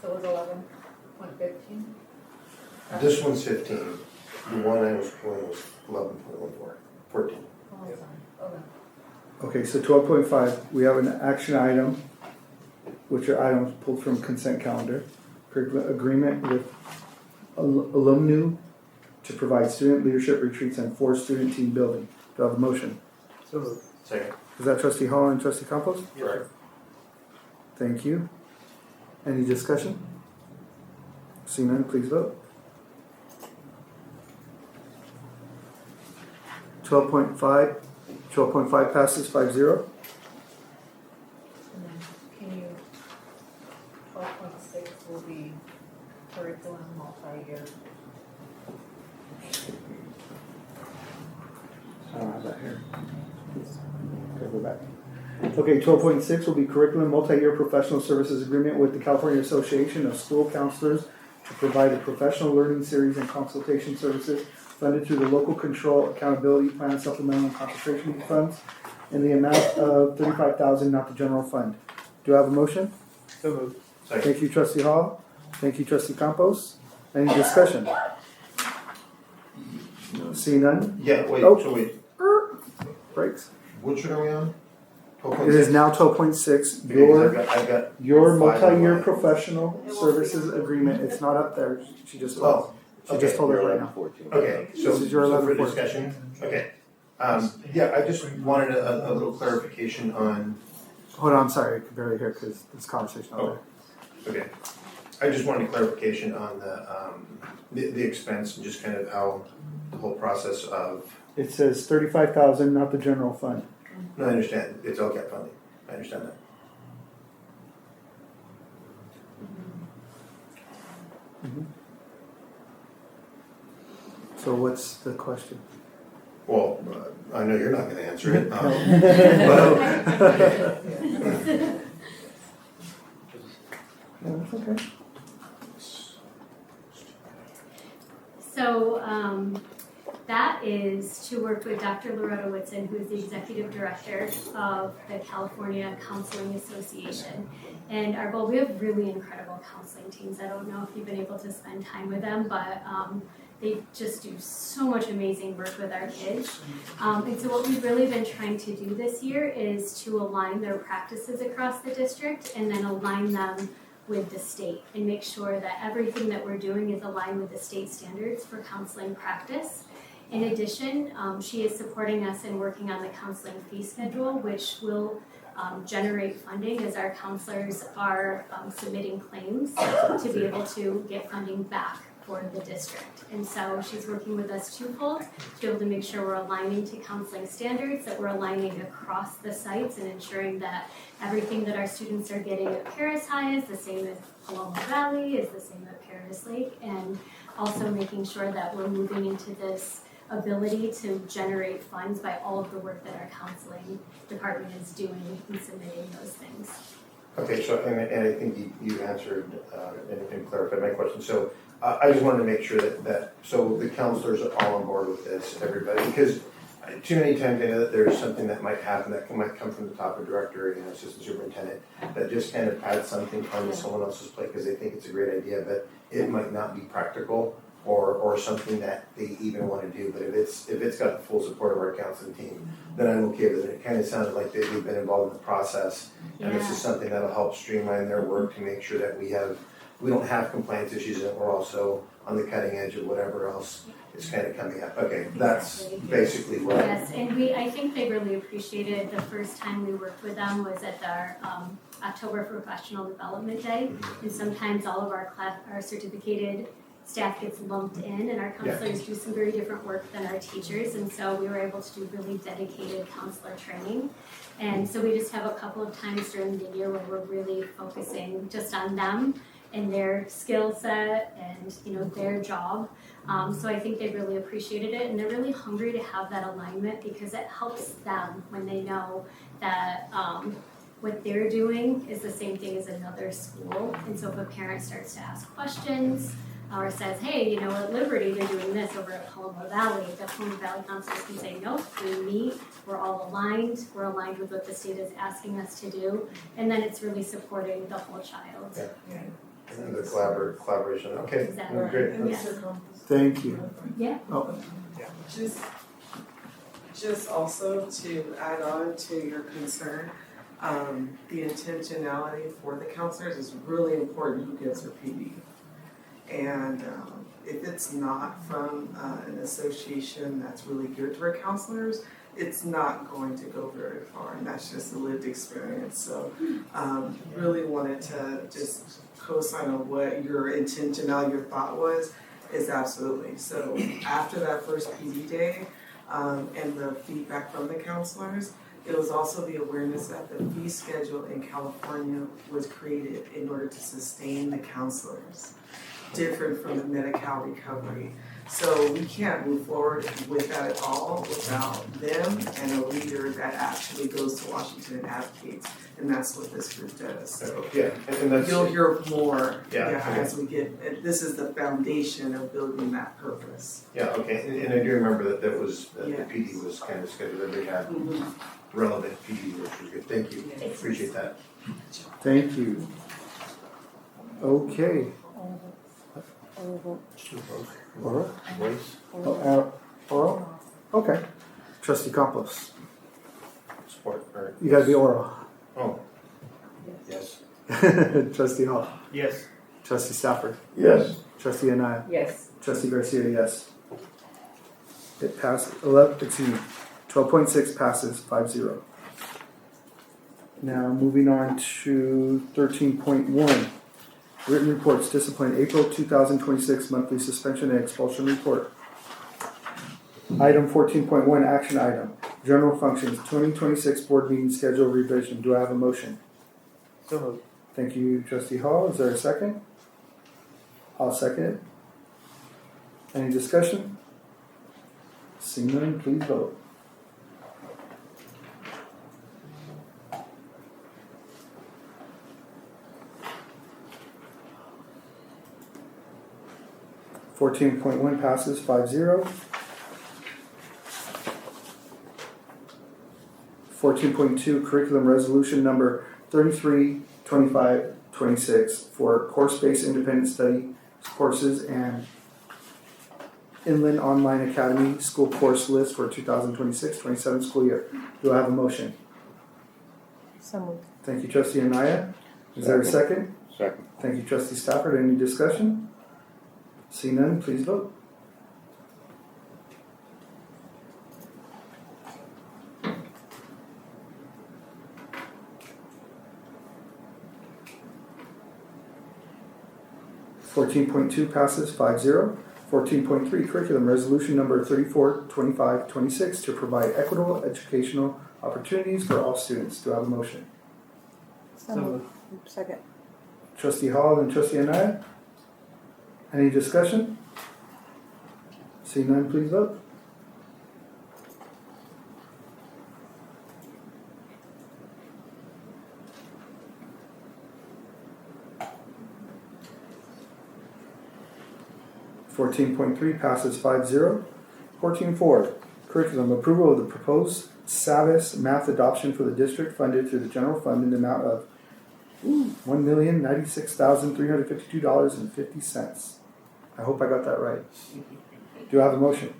so it was 11.15? This one's 15. The one I was pulling was 11.14. 14. Oh, sorry, okay. Okay, so 12.5, we have an action item, which are items pulled from consent calendar. Curriculum agreement with alumni to provide student leadership retreats and for student team building. Do I have a motion? So moved. Second. Is that trustee Hall and trustee Campos? Right. Thank you. Any discussion? Seeing none, please vote. 12.5 passes 5-0. And then can you, 12.6 will be curriculum multi-year. I don't have that here. Okay, go back. Okay, 12.6 will be curriculum multi-year professional services agreement with the California Association of School Counselors to provide a professional learning series and consultation services funded through the Local Control Accountability Plan Supplemental and Concentration Funds in the amount of $35,000, not the general fund. Do I have a motion? So moved. Second. Thank you, trustee Hall. Thank you, trustee Campos. Any discussion? See none? Yeah, wait, Oh. so wait, Breaks. which one are we on? It is now 12.6. I've got Your five on multi-year mine. professional services agreement. It's not up there. She just told. She just told us right now. Okay, so, This is your so for 11-14. discussion, okay. Yeah, I just wanted a little clarification on, Hold on, I'm sorry. I could barely hear because this conversation out there. okay. I just wanted clarification on the expense and just kind of how the whole process of, It says 35,000, not the general fund. no, I understand, it's LCAP funding, I understand that. So what's the question? Well, I know you're not gonna answer it. No. No, that's okay. So that is to work with Dr. Loretta Whitson, who is the executive director of the California Counseling Association. And our goal, we have really incredible counseling teams. I don't know if you've been able to spend time with them, but they just do so much amazing work with our kids. And so what we've really been trying to do this year is to align their practices across the district and then align them with the state and make sure that everything that we're doing is aligned with the state standards for counseling practice. In addition, she is supporting us in working on the counseling fee schedule, which will generate funding as our counselors are submitting claims to be able to get funding back for the district. And so she's working with us twofold to be able to make sure we're aligning to counseling standards, that we're aligning across the sites and ensuring that everything that our students are getting at Paris High is the same as Paloma Valley, is the same at Paris Lake, and also making sure that we're moving into this ability to generate funds by all of the work that our counseling department is doing in submitting those things. Okay, so, and I think you answered and clarified my question. So I just wanted to make sure that so the counselors are all on board with this, everybody, because too many times I know that there's something that might happen that might come from the top of director, assistant superintendent, that just kind of adds something onto someone else's plate because they think it's a great idea, but it might not be practical or something that they even want to do. But if it's got the full support of our counseling team, then I'm okay with it. It kind of sounded like they've been involved in the process, and this is something that'll help streamline their work to make sure that we don't have compliance issues and we're also on the cutting edge of whatever else is kind of coming up. Okay, that's basically what. Yes, and I think they really appreciated the first time we worked with them was at our October Professional Development Day, and sometimes all of our certificated staff gets lumped in, and our counselors do some very different work than our teachers, and so we were able to do really dedicated counselor training. And so we just have a couple of times during the year where we're really focusing just on them and their skill set and their job. So I think they really appreciated it, and they're really hungry to have that alignment because it helps them when they know that what they're doing is the same thing as another school. And so if a parent starts to ask questions or says, hey, at Liberty they're doing this over at Paloma Valley, the Paloma Valley counselors can say, nope, we meet, we're all aligned, we're aligned with what the state is asking us to do, and then it's really supporting the whole child. Yeah. And the collaboration. Okay, Exactly. great. Yes. Thank you. Yeah. Oh. Just also to add on to your concern, the intentionality for the counselors is really important who gets their PD. And if it's not from an association that's really geared toward counselors, it's not going to go very far, and that's just a lived experience. So really wanted to just co-sign on what your intentionality, your thought was, is absolutely. So after that first PD day and the feedback from the counselors, it was also the awareness that the fee schedule in California was created in order to sustain the counselors, different from the Medi-Cal recovery. So we can't move forward with that at all without them and a leader that actually goes to Washington and advocates, and that's what this group does. So yeah, and that's, you'll hear more okay. as we get. This is the foundation of building that purpose. Yeah, okay, and I do remember that the Yes. PD was kind of scheduled, that they had relevant PD, which was good. Thank you, appreciate that. Thank you. Okay. Oral? Voice? Oral? Okay. Trustee Campos. Support, or? You gotta be oral. Oh. Yes. Trustee Hall. Yes. Trustee Stafford. Yes. Trustee Anaya. Yes. Trustee Garcia, yes. It passed 12.6 passes 5-0. Now moving on to 13.1. Written reports, discipline, April 2026 monthly suspension and expulsion report. Item 14.1, action item, general functions, 2026 board meeting schedule revision. Do I have a motion? So moved. Thank you, Trustee Hall. Is there a second? I'll second it. Any discussion? Seeing none, please vote. (14.1) passes 5-0. 14.2 curriculum resolution number 332526 for course-based independent study courses and Inland Online Academy school course list for 2026-27 school year. Do I have a motion? So moved. Thank you, Trustee Anaya. Is there a second? Second. Thank you, Trustee Stafford. Any discussion? See none, please vote. (14.2) passes 5-0. 14.3 curriculum resolution number 342526 to provide equitable educational opportunities for all students. Do I have a motion? So moved. Second. Trustee Hall and Trustee Anaya. Any discussion? See none, please vote. (14.3) passes 5-0. 14.4 curriculum approval of the proposed SAVIS math adoption for the district funded through the general fund in the amount of $1,096,352.50. I hope I got that right. Do I have a motion?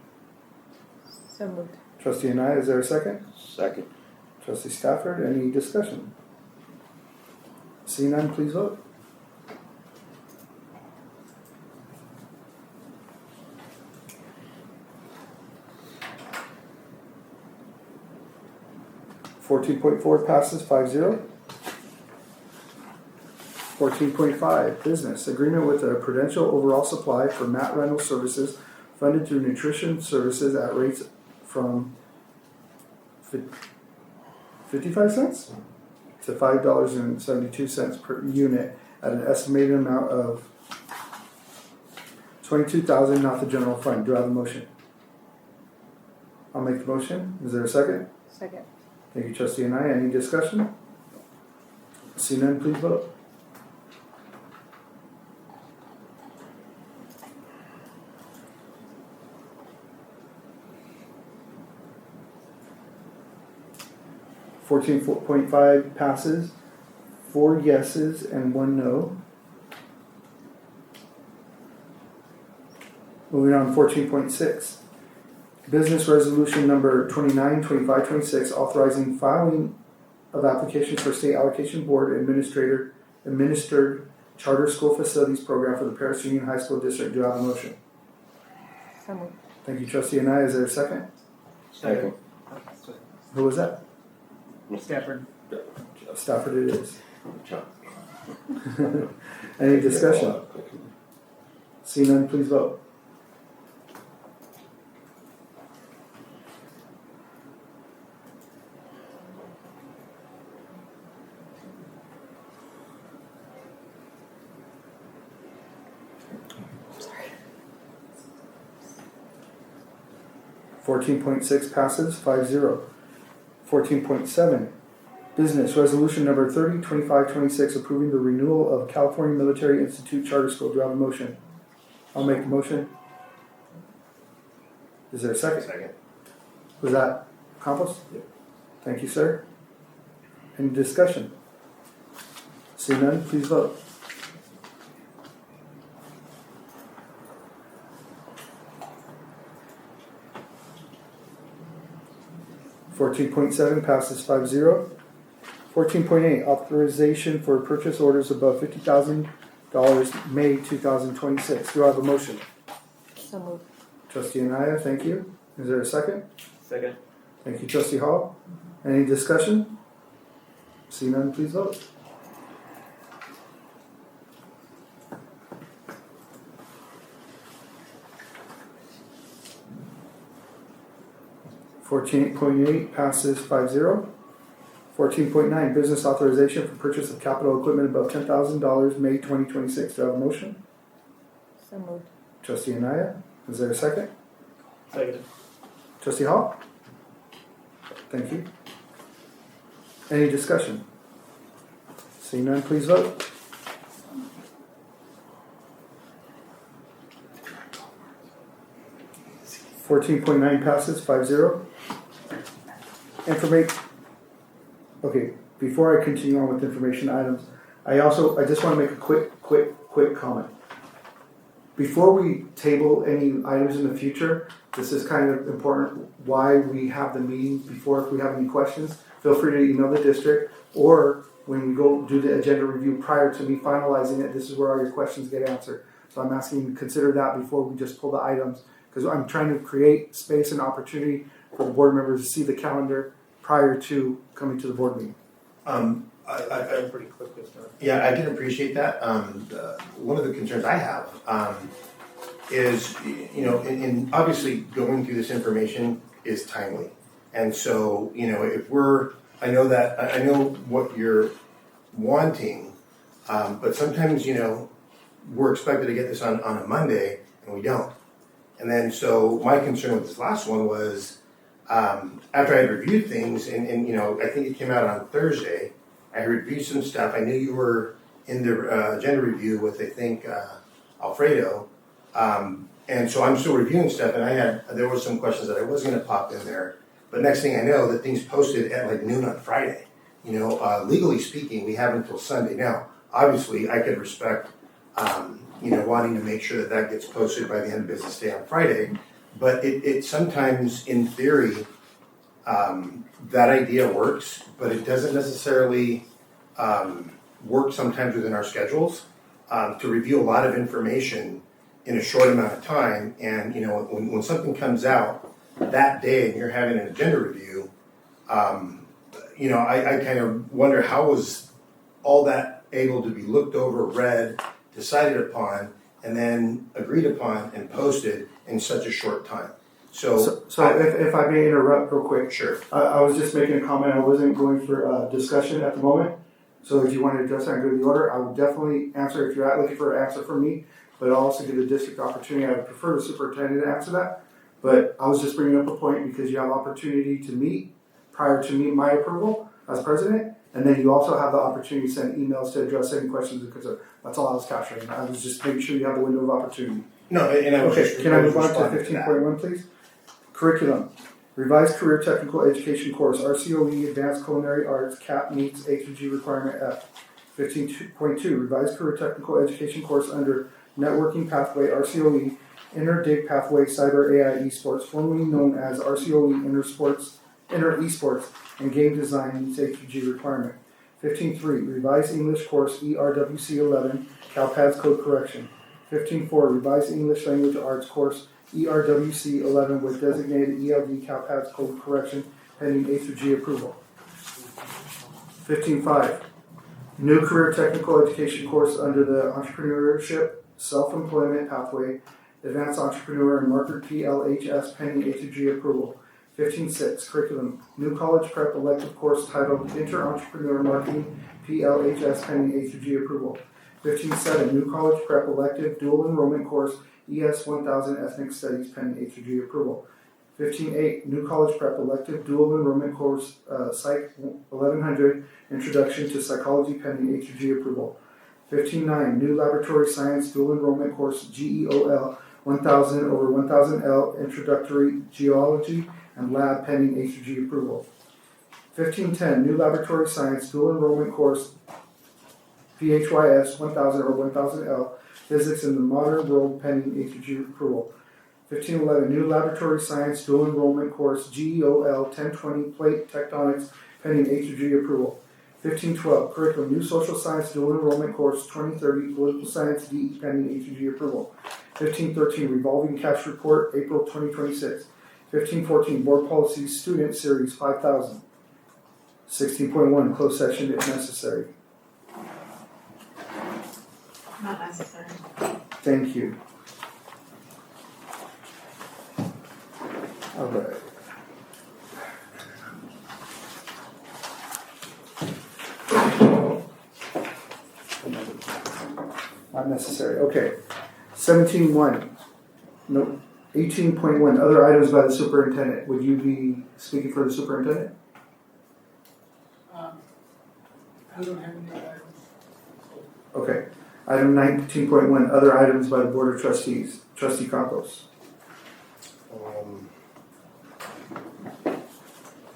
So moved. Trustee Anaya, is there a second? Second. Trustee Stafford, any discussion? Seeing none, please vote. (14.4) passes 5-0. 14.5 business agreement with a Prudential Overall Supply for mat rental services funded through nutrition services at rates from 55 cents to $5.72 per unit at an estimated amount of $22,000, not the general fund. Do I have a motion? I'll make the motion. Is there a second? Second. Thank you, Trustee Anaya. Any discussion? See none, please vote. (14.5) passes, 4 yeses and 1 no. Moving on, 14.6. Business resolution number 29, 25, 26, authorizing filing of applications for state allocation board administered charter school facilities program for the Paris Union High School District. Do I have a motion? So moved. Thank you, Trustee Anaya. Is there a second? Second. Who was that? Stafford. Stafford it is. Any discussion? See none, please vote. Sorry. 14.6 passes 5-0. 14.7, business resolution number 30, 25, 26, approving the renewal of California Military Institute Charter School. Do I have a motion? I'll make the motion. Is there a second? Second. Was that accomplished? Yep. Thank you, sir. Any discussion? See none, please vote. $14.7 passes 5-0. 14.8, authorization for purchase orders above $50,000, May 2026. Do I have a motion? So moved. Trustee Anaya, thank you. Is there a second? Second. Thank you, Trustee Hall. Any discussion? See none, please vote. $14.8 passes 5-0. 14.9, business authorization for purchase of capital equipment above $10,000, May 2026. Do I have a motion? So moved. Trustee Anaya, is there a second? Second. Trustee Hall? Thank you. Any discussion? See none, please vote. $14.9 passes 5-0. Okay, before I continue on with information items, I just want to make a quick comment. Before we table any items in the future, this is kind of important why we have the meeting before. If we have any questions, feel free to email the district, or when we go do the agenda review prior to me finalizing it, this is where all your questions get answered. So I'm asking you to consider that before we just pull the items, because I'm trying to create space and opportunity for the board members to see the calendar prior to coming to the board meeting. I'm pretty quick this time. Yeah, I can appreciate that. One of the concerns I have is, in obviously going through this information is timely. And so, I know what you're wanting, but sometimes, we're expected to get this on a Monday and we don't. And then, so my concern with this last one was, after I had reviewed things, and I think it came out on Thursday, I reviewed some stuff. I knew you were in the agenda review with, I think, Alfredo. And so I'm still reviewing stuff, and there were some questions that I was going to pop in there. But next thing I know, the thing's posted at like noon on Friday. Legally speaking, we have until Sunday. Now, obviously, I could respect, wanting to make sure that gets posted by the end of business day on Friday. But it sometimes, in theory, that idea works, but it doesn't necessarily work sometimes within our schedules to review a lot of information in a short amount of time. And when something comes out that day and you're having an agenda review, I kind of wonder how was all that able to be looked over, read, decided upon, and then agreed upon and posted in such a short time. So if I may interrupt real quick. Sure. I was just making a comment. I wasn't going for discussion at the moment. So if you want to address that and go to the order, I will definitely answer if you're looking for an answer from me. But I'll also give the district opportunity. I would prefer the superintendent to answer that. But I was just bringing up a point because you have opportunity to meet prior to my approval as president. And then you also have the opportunity to send emails to address any questions and concerns. That's all I was capturing. I was just making sure you have the window of opportunity. No, and I was okay. just Can I move on to responding to 15.1, pleplease? Curriculum. Revised Career Technical Education Course, RCOE, Advanced Culinary Arts, CAP meets A-G requirement F. 15.2, Revised Career Technical Education Course under Networking Pathway, RCOE, Inner Dig Pathway Cyber AI Esports, formerly known as RCOE Inner Esports, and Game Design meets A2G requirement. 15.3, Revised English Course ERWC 11, CalPADS Code Correction. 15.4, Revised English Language Arts Course ERWC 11 with designated ELD CalPADS Code Correction pending A2G approval. 15.5, New Career Technical Education Course under the Entrepreneurship Self-Employment Pathway, Advanced Entrepreneur and Market PLHS pending A2G approval. 15.6, Curriculum, New College Prep Elective Course titled Inter-Entrepreneur Marketing PLHS pending A2G approval. 15.7, New College Prep Elective Dual Enrollment Course ES 1000 Ethnic Studies pending A2G approval. 15.8, New College Prep Elective Dual Enrollment Course Psych 1100 Introduction to Psychology pending A2G approval. 15.9, New Laboratory Science Dual Enrollment Course GEOL 1000 over 1000L Introductory Geology and Lab pending A2G approval. 15.10, New Laboratory Science Dual Enrollment Course PHYS 1000 or 1000L Physics in the Modern World pending A2G approval. 15.11, New Laboratory Science Dual Enrollment Course GEOL 1020 Plate Tectonics pending A2G approval. 15.12, Curriculum, New Social Science Dual Enrollment Course 2030 Political Science DE pending A2G approval. 15.13, Revolving Cash Report April 2026. 15.14, Board Policy Student Series 5000. 16.1, Closed Session if necessary. Not necessary. Thank you. All right. Not necessary. Okay. 17.1. No. 18.1. Other items by the superintendent. Would you be speaking for the superintendent? I don't have any items. Okay. Item 19.1. Other items by the Board of Trustees. Trustee Campos.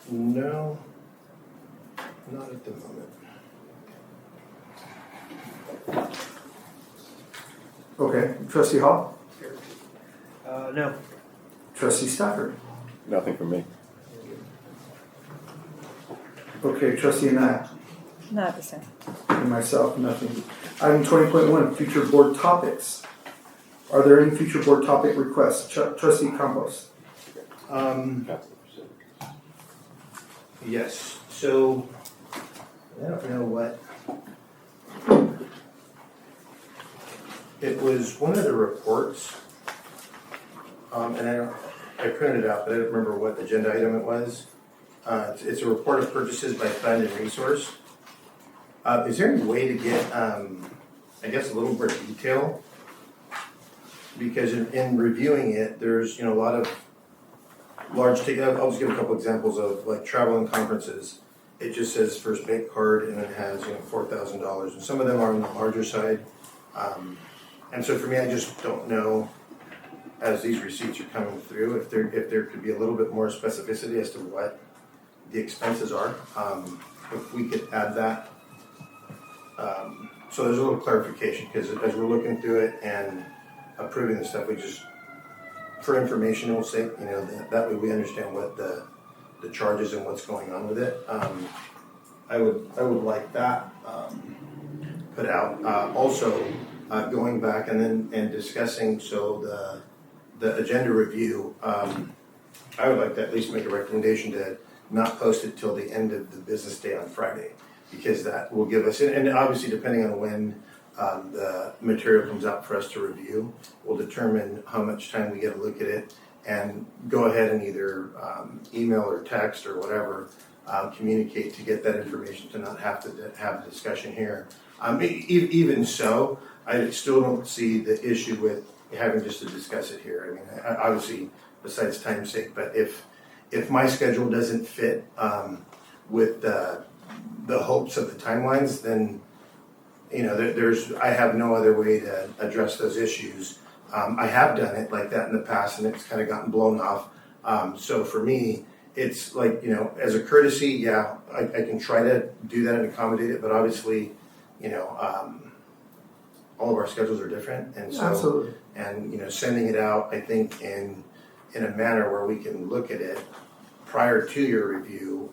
No, not at the moment. Okay. Trustee Hall? No. Trustee Stafford? Nothing from me. Okay. Trustee Anaya? Not the same. And myself, nothing. Item 20.1, future board topics. Are there any future board topic requests? Trustee Campos. Yes, so I don't know what. It was one of the reports, and I printed it out, but I don't remember what agenda item it was. It's a report of purchases by fund and resource. Is there any way to get, I guess, a little more detail? Because in reviewing it, there's a lot of large ticket. I'll just give a couple examples of like travel and conferences. It just says First Bank Card, and it has $4,000, and some of them are on the larger side. And so for me, I just don't know, as these receipts are coming through, if there could be a little bit more specificity as to what the expenses are. If we could add that. So there's a little clarification, because as we're looking through it and approving the stuff, we just, for informational sake, that way we understand what the charges and what's going on with it. I would like that put out. Also, going back and discussing the agenda review. I would like to at least make a recommendation to not post it till the end of the business day on Friday, because that will give us, and obviously depending on when the material comes out for us to review, will determine how much time we get to look at it and go ahead and either email or text or whatever, communicate to get that information, to not have to have the discussion here. Even so, I still don't see the issue with having just to discuss it here. I mean, obviously, besides time's sake, but if my schedule doesn't fit with the hopes of the timelines, then I have no other way to address those issues. I have done it like that in the past, and it's kind of gotten blown off. So for me, it's like, as a courtesy, yeah, I can try to do that and accommodate it, but obviously, all of our schedules are different, and so Absolutely. and sending it out, I think in a manner where we can look at it prior to your review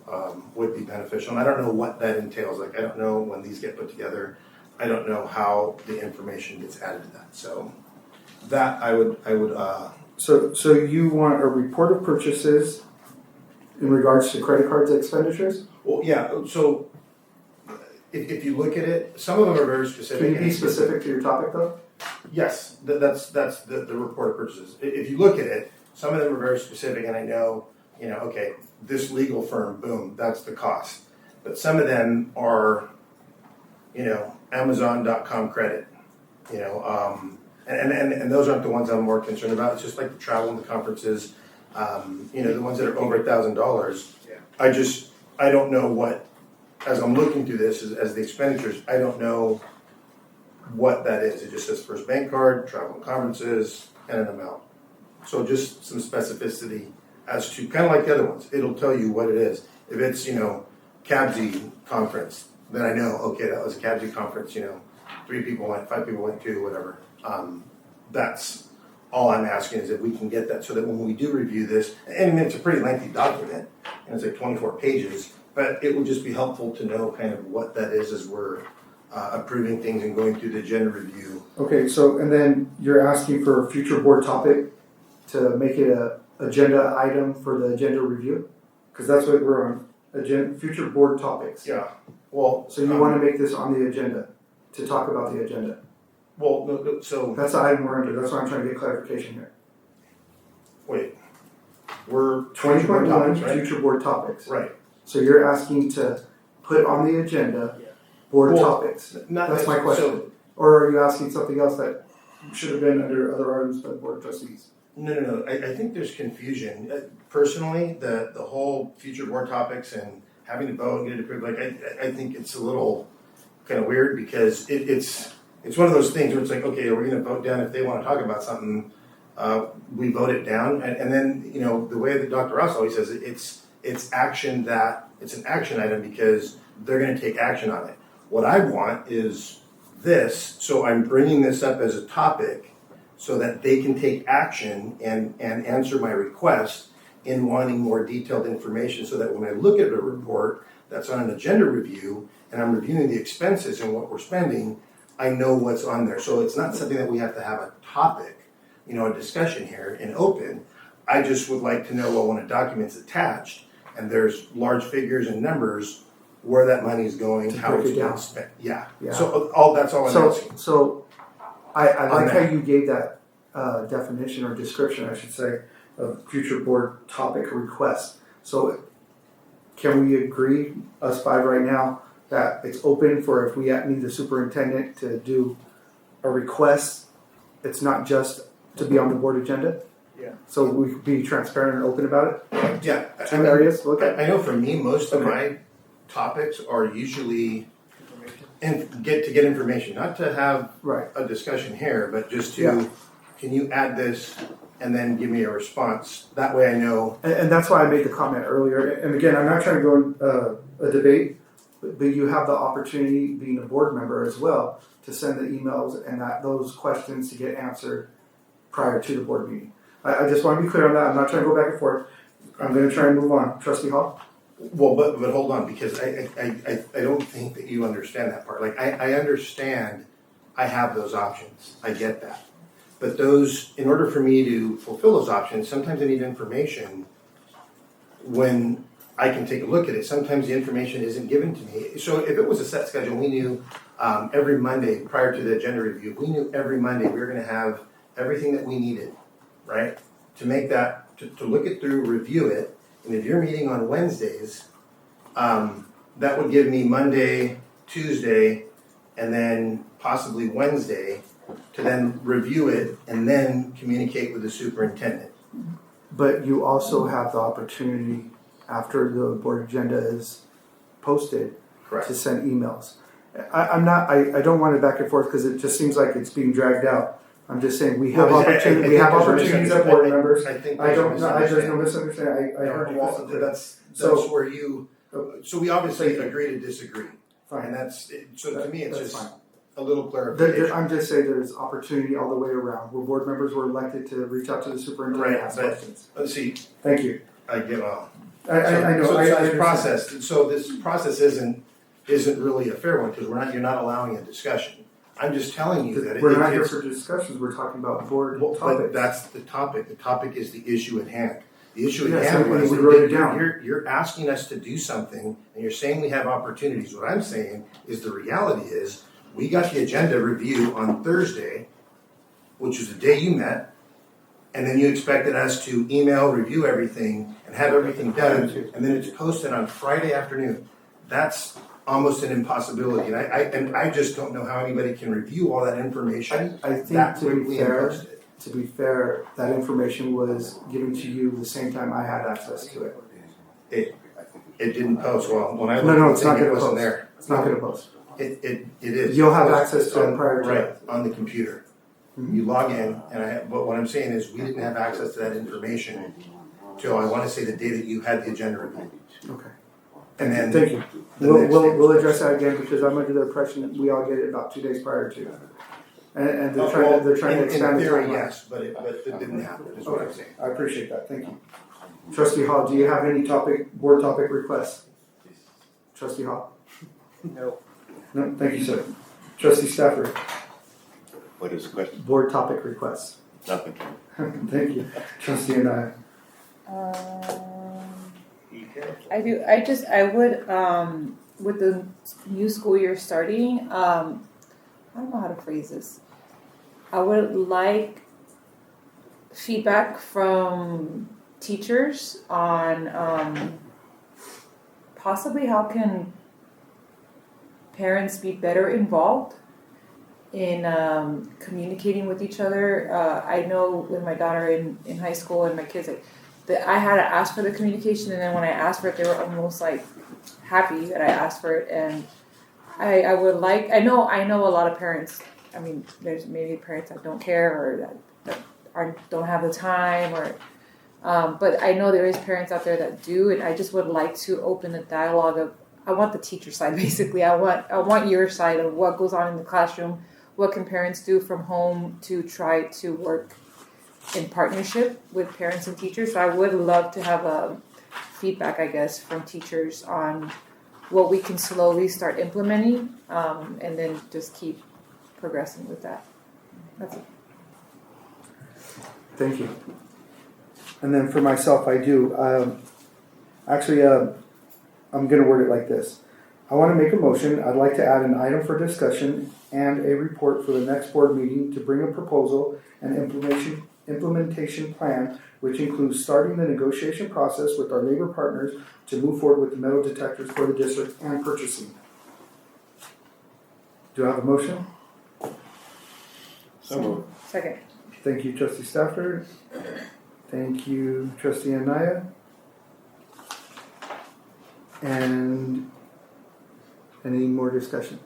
would be beneficial. And I don't know what that entails. Like, I don't know when these get put together. I don't know how the information gets added to that. So that I would. So you want a report of purchases in regards to credit cards expenditures? Well, yeah. So if you look at it, some of them are very specific. Can you be specific to your topic though? Yes, that's the report of purchases. If you look at it, some of them are very specific, and I know, okay, this legal firm, boom, that's the cost. But some of them are, Amazon.com credit, and those aren't the ones I'm more concerned about. It's just like the travel and the conferences, the ones that are over $1,000. I don't know what, as I'm looking through this as the expenditures, I don't know what that is. It just says first bank card, travel and conferences, and an amount. So just some specificity as to, kind of like the other ones, it'll tell you what it is. If it's, CABSI conference, then I know, okay, that was a CABSI conference, 3 people went, 5 people went, 2, whatever. That's all I'm asking, is that we can get that so that when we do review this, and it's a pretty lengthy document, and it's like 24 pages, but it would just be helpful to know kind of what that is as we're approving things and going through the agenda review. Okay, so, and then you're asking for a future board topic to make it a agenda item for the agenda review? Because that's what we're on, future board topics. Yeah, well. So you want to make this on the agenda, to talk about the agenda? Well, no, so. That's the item we're under, that's why I'm trying to get clarification here. Wait, we're 20.1 right? future board topics. Right. So you're asking to put on the agenda board topics. That's my question. So, or are you asking something else that should have been under other items by the board of trustees? No. I think there's confusion. Personally, the whole future board topics and having to vote and get it approved, like I think it's a little kind of weird because it's one of those things where it's like, okay, we're going to vote down if they want to talk about something. We vote it down, and then the way that Dr. Ross always says it, it's action that it's an action item because they're going to take action on it. What I want is this, so I'm bringing this up as a topic so that they can take action and answer my request in wanting more detailed information so that when I look at a report that's on an agenda review and I'm reviewing the expenses and what we're spending, I know what's on there. So it's not something that we have to have a topic, a discussion here in open. I just would like to know, well, when a document's attached and there's large figures and numbers, where that money is going, how it's being spent. Yeah. So that's all I'm asking. So I like how you gave that definition or description, I should say, of future board topic request. So can we agree, us 5 right now, that it's open for if we need the superintendent to do a request, it's not just to be on the board agenda? Yeah. So we could be transparent and open about it? Yeah. Two areas to look at? I know for me, most of my topics are usually get information, not to have a discussion here, but just to, can you add this and then give me a response? That way I know. And that's why I made the comment earlier. And again, I'm not trying to go in a debate, but you have the opportunity, being a board member as well, to send the emails and those questions to get answered prior to the board meeting. I just want to be clear on that. I'm not trying to go back and forth. I'm going to try and move on. Trustee Hall? Well, but hold on, because I don't think that you understand that part. Like, I understand I have those options. I get that. But those, in order for me to fulfill those options, sometimes I need information when I can take a look at it. Sometimes the information isn't given to me. So if it was a set schedule, we knew every Monday prior to the agenda review, we knew every Monday we were going to have everything that we needed, right? To make that, to look it through, review it. And if you're meeting on Wednesdays, that would give me Monday, Tuesday, and then possibly Wednesday to then review it and then communicate with the superintendent. But you also have the opportunity after the board agenda is posted to send emails. I don't want it back and forth because it just seems like it's being dragged out. I'm just saying we have opportunities. We have opportunities as board members. There's no misunderstanding. I heard you. That's where you. So we obviously agree to disagree. Fine. And that's so to me. It's just fine. a little clarification. I'm just saying there's opportunity all the way around, where board members were elected to reach out to the superintendent and ask questions. Let's see. Thank you. I get on. I know. So I this understand. process. So this process isn't really a fair one because you're not allowing a discussion. I'm just telling you that we're not here for discussions. We're talking about board topics. But that's the topic. The topic is the issue at hand. The issue at Yes, hand and was we wrote it down. you're asking us to do something, and you're saying we have opportunities. What I'm saying is the reality is we got the agenda review on Thursday, which was the day you met, and then you expected us to email, review everything, and have everything done, and then it's posted on Friday afternoon. That's almost an impossibility, and I just don't know how anybody can review all that information I think that to be quickly and fair, post it. that information was given to you the same time I had access to it. It didn't post well. When I looked No, at it's the not thing, going it to wasn't post. there. It's not going to post. It is. You'll have access to it prior to right on the computer. Mm-hmm. You log in, but what I'm saying is we didn't have access to that information till I want to say the day that you had the agenda review. Okay. And then thank you. We'll address that again because I'm under the impression that we all get it about 2 days prior to. And they're trying to extend the theory, timeline. yes, but it didn't happen. Is what I'm saying. I appreciate that. Thank you. Trustee Hall, do you have any board topic requests? Trustee Hall? No. No, thank you, sir. Trustee Stafford? What is the question? Board topic requests. Nothing. Thank you. Trustee and I. I would, with the new school year starting, I don't know how to phrase this. I would like feedback from teachers on possibly how can parents be better involved in communicating with each other. I know with my daughter in high school and my kids, that I had to ask for the communication, and then when I asked for it, they were almost like happy that I asked for it. And I would like, I know a lot of parents. I mean, there's maybe parents that don't care or that don't have the time, or but I know there is parents out there that do, and I just would like to open the dialogue of. I want the teacher side basically. I want your side of what goes on in the classroom. What can parents do from home to try to work in partnership with parents and teachers? So I would love to have a feedback, I guess, from teachers on what we can slowly start implementing, and then just keep progressing with that. That's it. Thank you. And then for myself, I do. I'm going to word it like this. I want to make a motion. I'd like to add an item for discussion and a report for the next board meeting to bring a proposal and implementation plan, which includes starting the negotiation process with our labor partners to move forward with the metal detectors for the district and purchasing. Do I have a motion? So moved. Second. Thank you, Trustee Stafford. Thank you, Trustee Anaya. And any more discussion?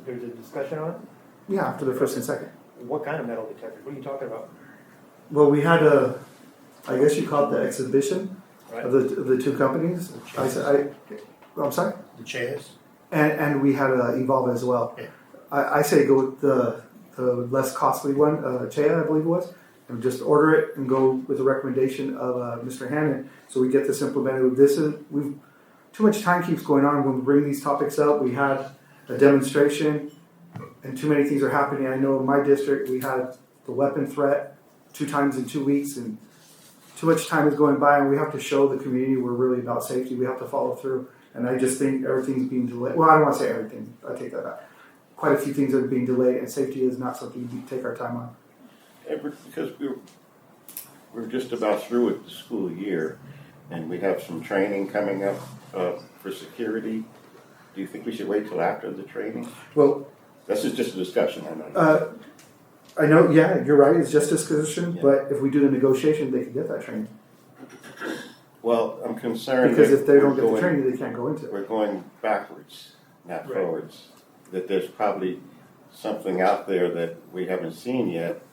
There's a discussion on it? Yeah, after the first and second. What kind of metal detectors? What are you talking about? Well, we had I guess you call it the exhibition of the two companies. I'm sorry? The chairs. And we had Evolve as well. Yeah. I say go with the less costly one, Chea, I believe it was, and just order it and go with the recommendation of Mr. Hannon so we get this implemented. Too much time keeps going on when we bring these topics up. We had a demonstration and too many things are happening. I know in my district we had the weapon threat 2 times in 2 weeks, and too much time is going by, and we have to show the community we're really about safety. We have to follow through, and I just think everything's being delayed. Well, I don't want to say everything. I take that back. Quite a few things are being delayed, and safety is not something we take our time on. Because we're just about through with the school year, and we have some training coming up for security. Do you think we should wait till after the training? Well, this is just a discussion. I know. Yeah, you're right. It's just a discussion, but if we do the negotiation, they can get that training. Well, I'm concerned because if they don't get the training, they can't go into it. We're going backwards, not forwards. That there's probably something out there that we haven't seen yet,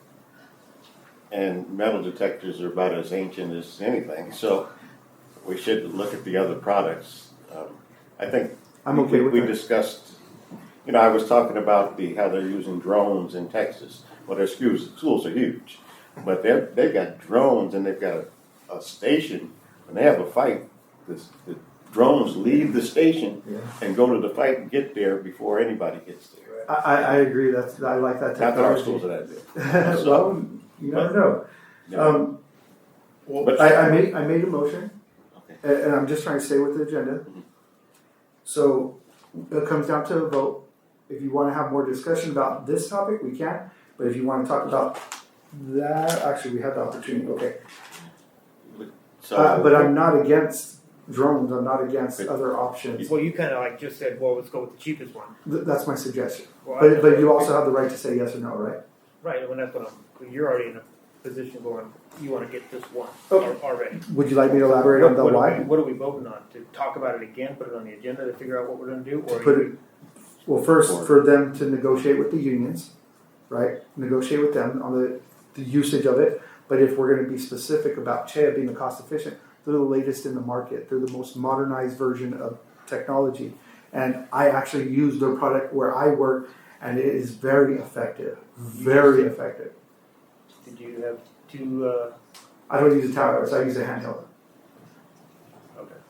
and metal detectors are about as ancient as anything. So we should look at the other products. I think I'm okay with we that. discussed You know, I was talking about how they're using drones in Texas. Well, their schools are huge, but they've got drones and they've got a station. When they have a fight, the drones leave the station and go to the fight and get there before anybody gets there. I agree. I like that technology. Not that our schools are that big. Well, you never know. But I made a motion, and I'm just trying to stay with the agenda. So it comes down to a vote. If you want to have more discussion about this topic, we can. But if you want to talk about that, actually, we have the opportunity. Okay. But I'm not against drones. I'm not against other options. Well, you kind of like just said, well, let's go with the cheapest one. That's my suggestion. Well, But you also have the right to say yes or no, right? Right, when that's what you're already in a position going, you want to get this one already. Would you like me to elaborate on the why? What are we voting on? To talk about it again, put it on the agenda to figure out what we're going to do? Or Put it, well, first for them to negotiate with the unions, right? Negotiate with them on the usage of it. But if we're going to be specific about CHEA being the cost efficient, they're the latest in the market. They're the most modernized version of technology. And I actually use their product where I work, and it is very effective. Very effective. Did you have two? I don't use a tower, I use a handheld. Okay.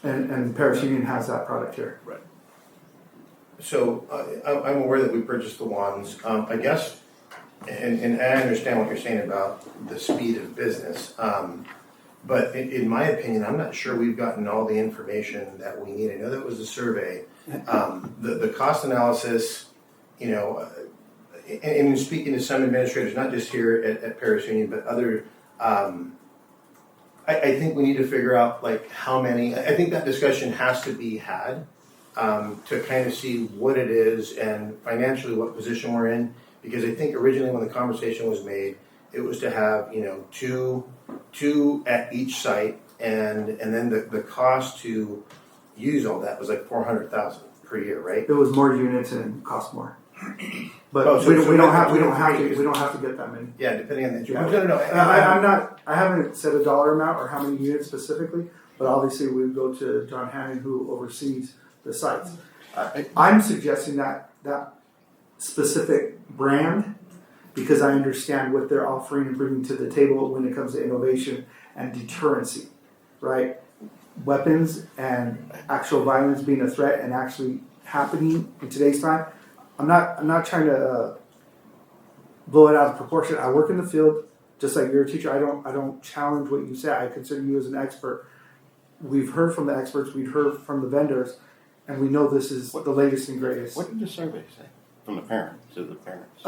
And Paris Union has that product here. Right. So I'm aware that we purchased the wands. I guess, and I understand what you're saying about the speed of business. But in my opinion, I'm not sure we've gotten all the information that we need. I know that was a survey. The cost analysis, you know, and in speaking to some administrators, not just here at Paris Union, but other, I think we need to figure out like how many. I think that discussion has to be had to kind of see what it is and financially what position we're in. Because I think originally when the conversation was made, it was to have, you know, two at each site, and then the cost to use all that was like $400,000 per year, right? It was more units and cost more. But Oh, so we don't have to get that many. Yeah, depending on the Yeah. No. I haven't said a dollar amount or how many units specifically, but obviously we would go to John Hannon, who oversees the sites. I'm suggesting that specific brand, because I understand what they're offering and bringing to the table when it comes to innovation and deterrency, right? Weapons and actual violence being a threat and actually happening in today's time. I'm not trying to blow it out of proportion. I work in the field, just like you're a teacher. I don't challenge what you say. I consider you as an expert. We've heard from the experts. We've heard from the vendors, and we know this is the latest and greatest. What did the survey say? From the parents, to the parents.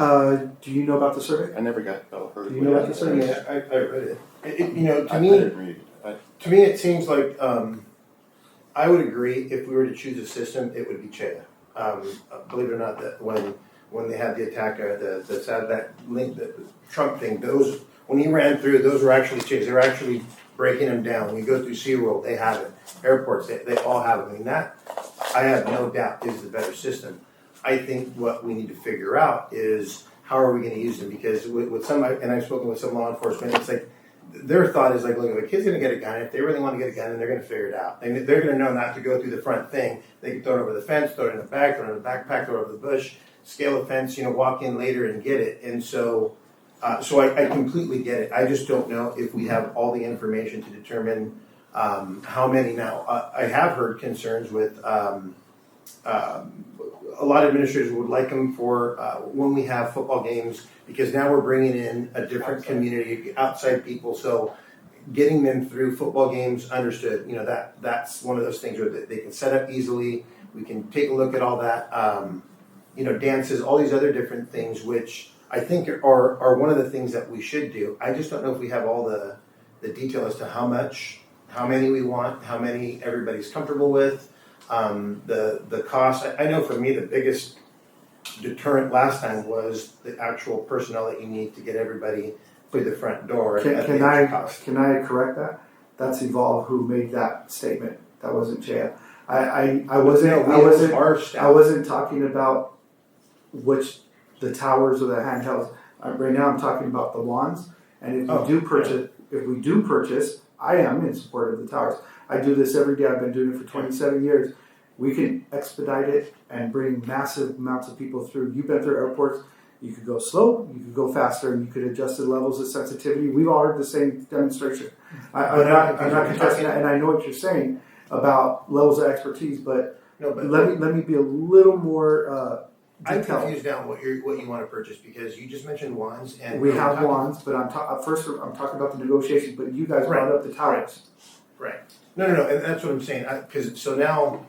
Do you know about the survey? I never got heard. Do you know about the survey? Yeah, I read it. You know, to me, it seems like I would agree if we were to choose a system, it would be CHEA. Believe it or not, that when they had the attack, the Trump thing, those when he ran through, those were actually CHEAs. They were actually breaking them down. When you go through SeaWorld, they have it. Airports, they all have it. I mean, that I have no doubt is the better system. I think what we need to figure out is how are we going to use them, because with some, and I've spoken with some law enforcement, it's like their thought is like, look, if a kid's going to get a gun, if they really want to get a gun, then they're going to figure it out. They're going to know not to go through the front thing. They can throw it over the fence, throw it in the bag, throw it in the backpack, throw it over the bush, scale the fence, walk in later and get it. And so I completely get it. I just don't know if we have all the information to determine how many. Now, I have heard concerns with a lot of administrators would like them for when we have football games, because now we're bringing in a different community, outside people. So getting them through football games, understood. That's one of those things where they can set up easily. We can take a look at all that. Dances, all these other different things, which I think are one of the things that we should do. I just don't know if we have all the detail as to how many we want, how many everybody's comfortable with. The cost. I know for me the biggest deterrent last time was the actual personnel that you need to get everybody through the front door. Can I correct that? That's Evolve who made that statement. That wasn't CHEA. I wasn't talking about the towers or the handhelds. Right now I'm talking about the wands. And if we do purchase, I am in support of the towers. I do this every day. I've been doing it for 27 years. we can expedite it and bring massive amounts of people through. You've been through airports. You could go slow, you could go faster, and you could adjust the levels of sensitivity. We've all heard the same demonstration. I'm not contesting that, and I know what you're saying about levels of expertise, but, let me be a little more I'm detailed. confused now what you want to purchase, because you just mentioned wands and We have wands, but I'm talking about the negotiations, but you guys brought up the towers. Right. No, and that's what I'm saying. So now,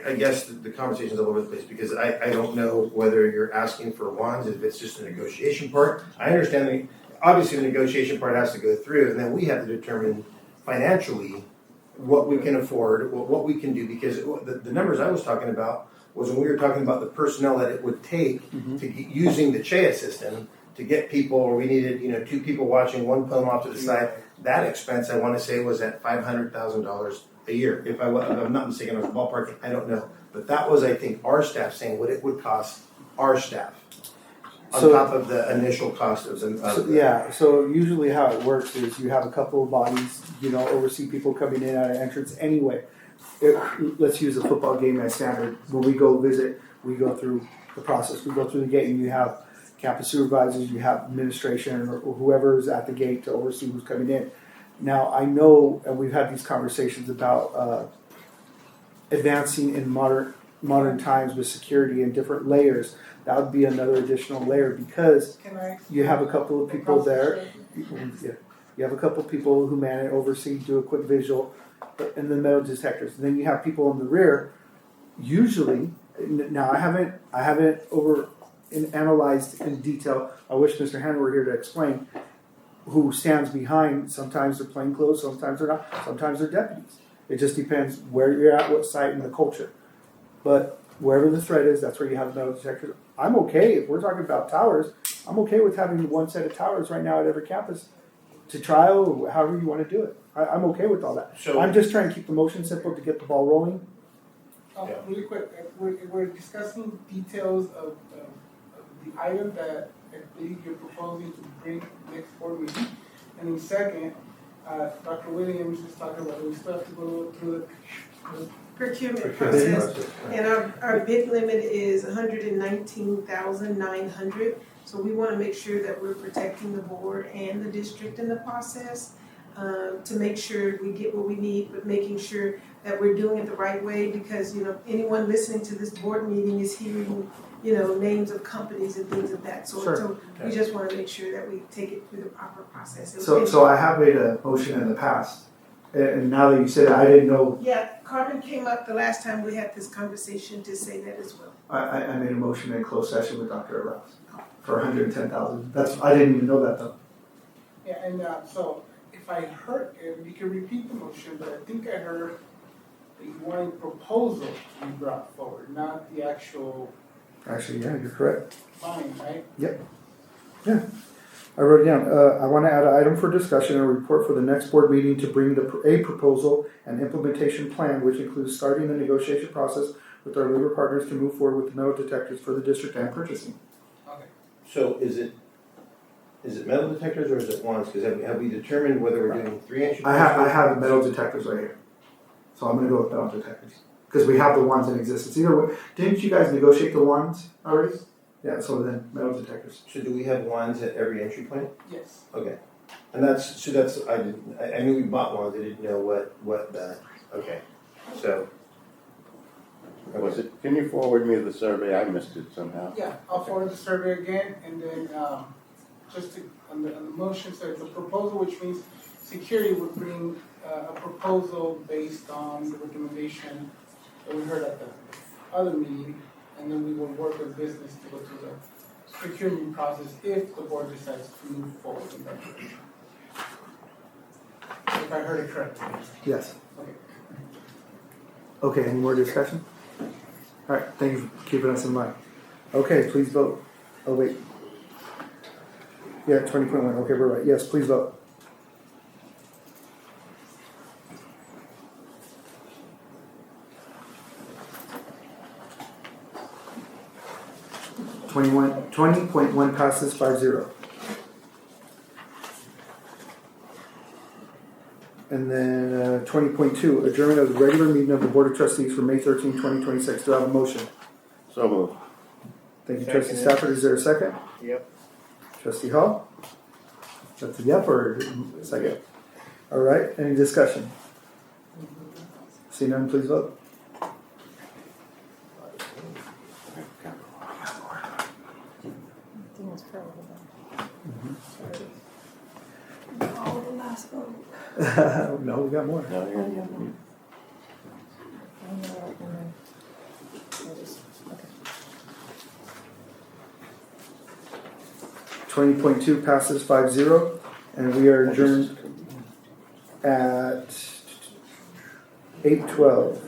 I guess the conversation's all over the place, because I don't know whether you're asking for wands, if it's just a negotiation part. I understand obviously the negotiation part has to go through, and then we have to determine financially what we can afford, what we can do, because the numbers I was talking about was when we were talking about the personnel that it would take to using the CHEA system to get people, or we needed 2 people watching, 1 put them off to the side. That expense, I want to say, was at $500,000 a year. If I'm not mistaken, I was ballparking, I don't know. But that was, I think, our staff saying what it would cost our staff on top of the initial cost of So usually how it works is you have a couple of bodies, oversee people coming in and out of entrance anyway. Let's use a football game as standard. When we go visit, we go through the process. We go through the gate, and you have campus supervisors, you have administration, or whoever is at the gate to oversee who's coming in. Now, I know, and we've had these conversations about advancing in modern times with security and different layers. That would be another additional layer, because you have a couple of people there. You have a couple of people who manage, oversee, do a quick visual, and the metal detectors. And then you have people in the rear. Usually, now I haven't analyzed in detail. I wish Mr. Hanna were here to explain who stands behind. Sometimes they're plainclothes, sometimes they're not, sometimes they're deputies. It just depends where you're at, what site, and the culture. But wherever the threat is, that's where you have the metal detectors. I'm okay, if we're talking about towers, I'm okay with having 1 set of towers right now at every campus to trial, or however you want to do it. I'm okay with all that. So I'm just trying to keep the motion simple to get the ball rolling. Really quick, we're discussing details of the item that I believe you're proposing to bring next board meeting. And then second, Dr. Williams is talking about we still have to go through the procurement process. And our bid limit is $119,900. So we want to make sure that we're protecting the board and the district in the process, to make sure we get what we need, but making sure that we're doing it the right way, because anyone listening to this board meeting is hearing names of companies and things of that sort. Sure. So we just want to make sure that we take it through the proper process. So I have made a motion in the past, and now that you said it, I didn't know. Yeah, Carmen came up the last time we had this conversation to say that as well. I made a motion in closed session with Dr. Rouse for $110,000. I didn't even know that though. Yeah, and so if I heard, and you can repeat the motion, but I think I heard that you wanted proposal to be brought forward, not the actual. Actually, yeah, you're correct. Fine, right? Yep. Yeah. I wrote it down. I want to add an item for discussion and a report for the next board meeting to bring a proposal and implementation plan, which includes starting the negotiation process with our labor partners to move forward with the metal detectors for the district and purchasing. Okay. So is it metal detectors or is it wands? Because have we determined whether we're doing 3-inch? I have metal detectors right here, so I'm going to go with metal detectors because we have the ones in existence. Either way, didn't you guys negotiate the ones already? Yeah, so then metal detectors. So do we have wands at every entry point? Yes. Okay. And I knew we bought ones, I didn't know what the, okay. So. Was it, can you forward me the survey? I missed it somehow. Yeah, I'll forward the survey again, and then just on the motion, so it's a proposal, which means security would bring a proposal based on the recommendation that we heard at the other meeting, and then we will work with business to go through the procurement process if the board decides to move forward in that direction. If I heard it correctly. Yes. Okay. Okay, any more discussion? All right, thank you for keeping us in mind. Okay, please vote. Oh, wait. Yeah, 20.1. Okay, we're right. Yes, please vote. $20.1 passes 5-0. And then 20.2, adjournment of the regular meeting of the Board of Trustees for May 13, 2026. Do I have a motion? So moved. Thank you, Trustee Stafford. Is there a second? Yep. Trustee Hall? That's a yep or a second? All right, any discussion? See none, please vote. Oh, the last vote. No, we got more. No, yeah. 20.2 passes 5-0, and we are adjourned at 8:12.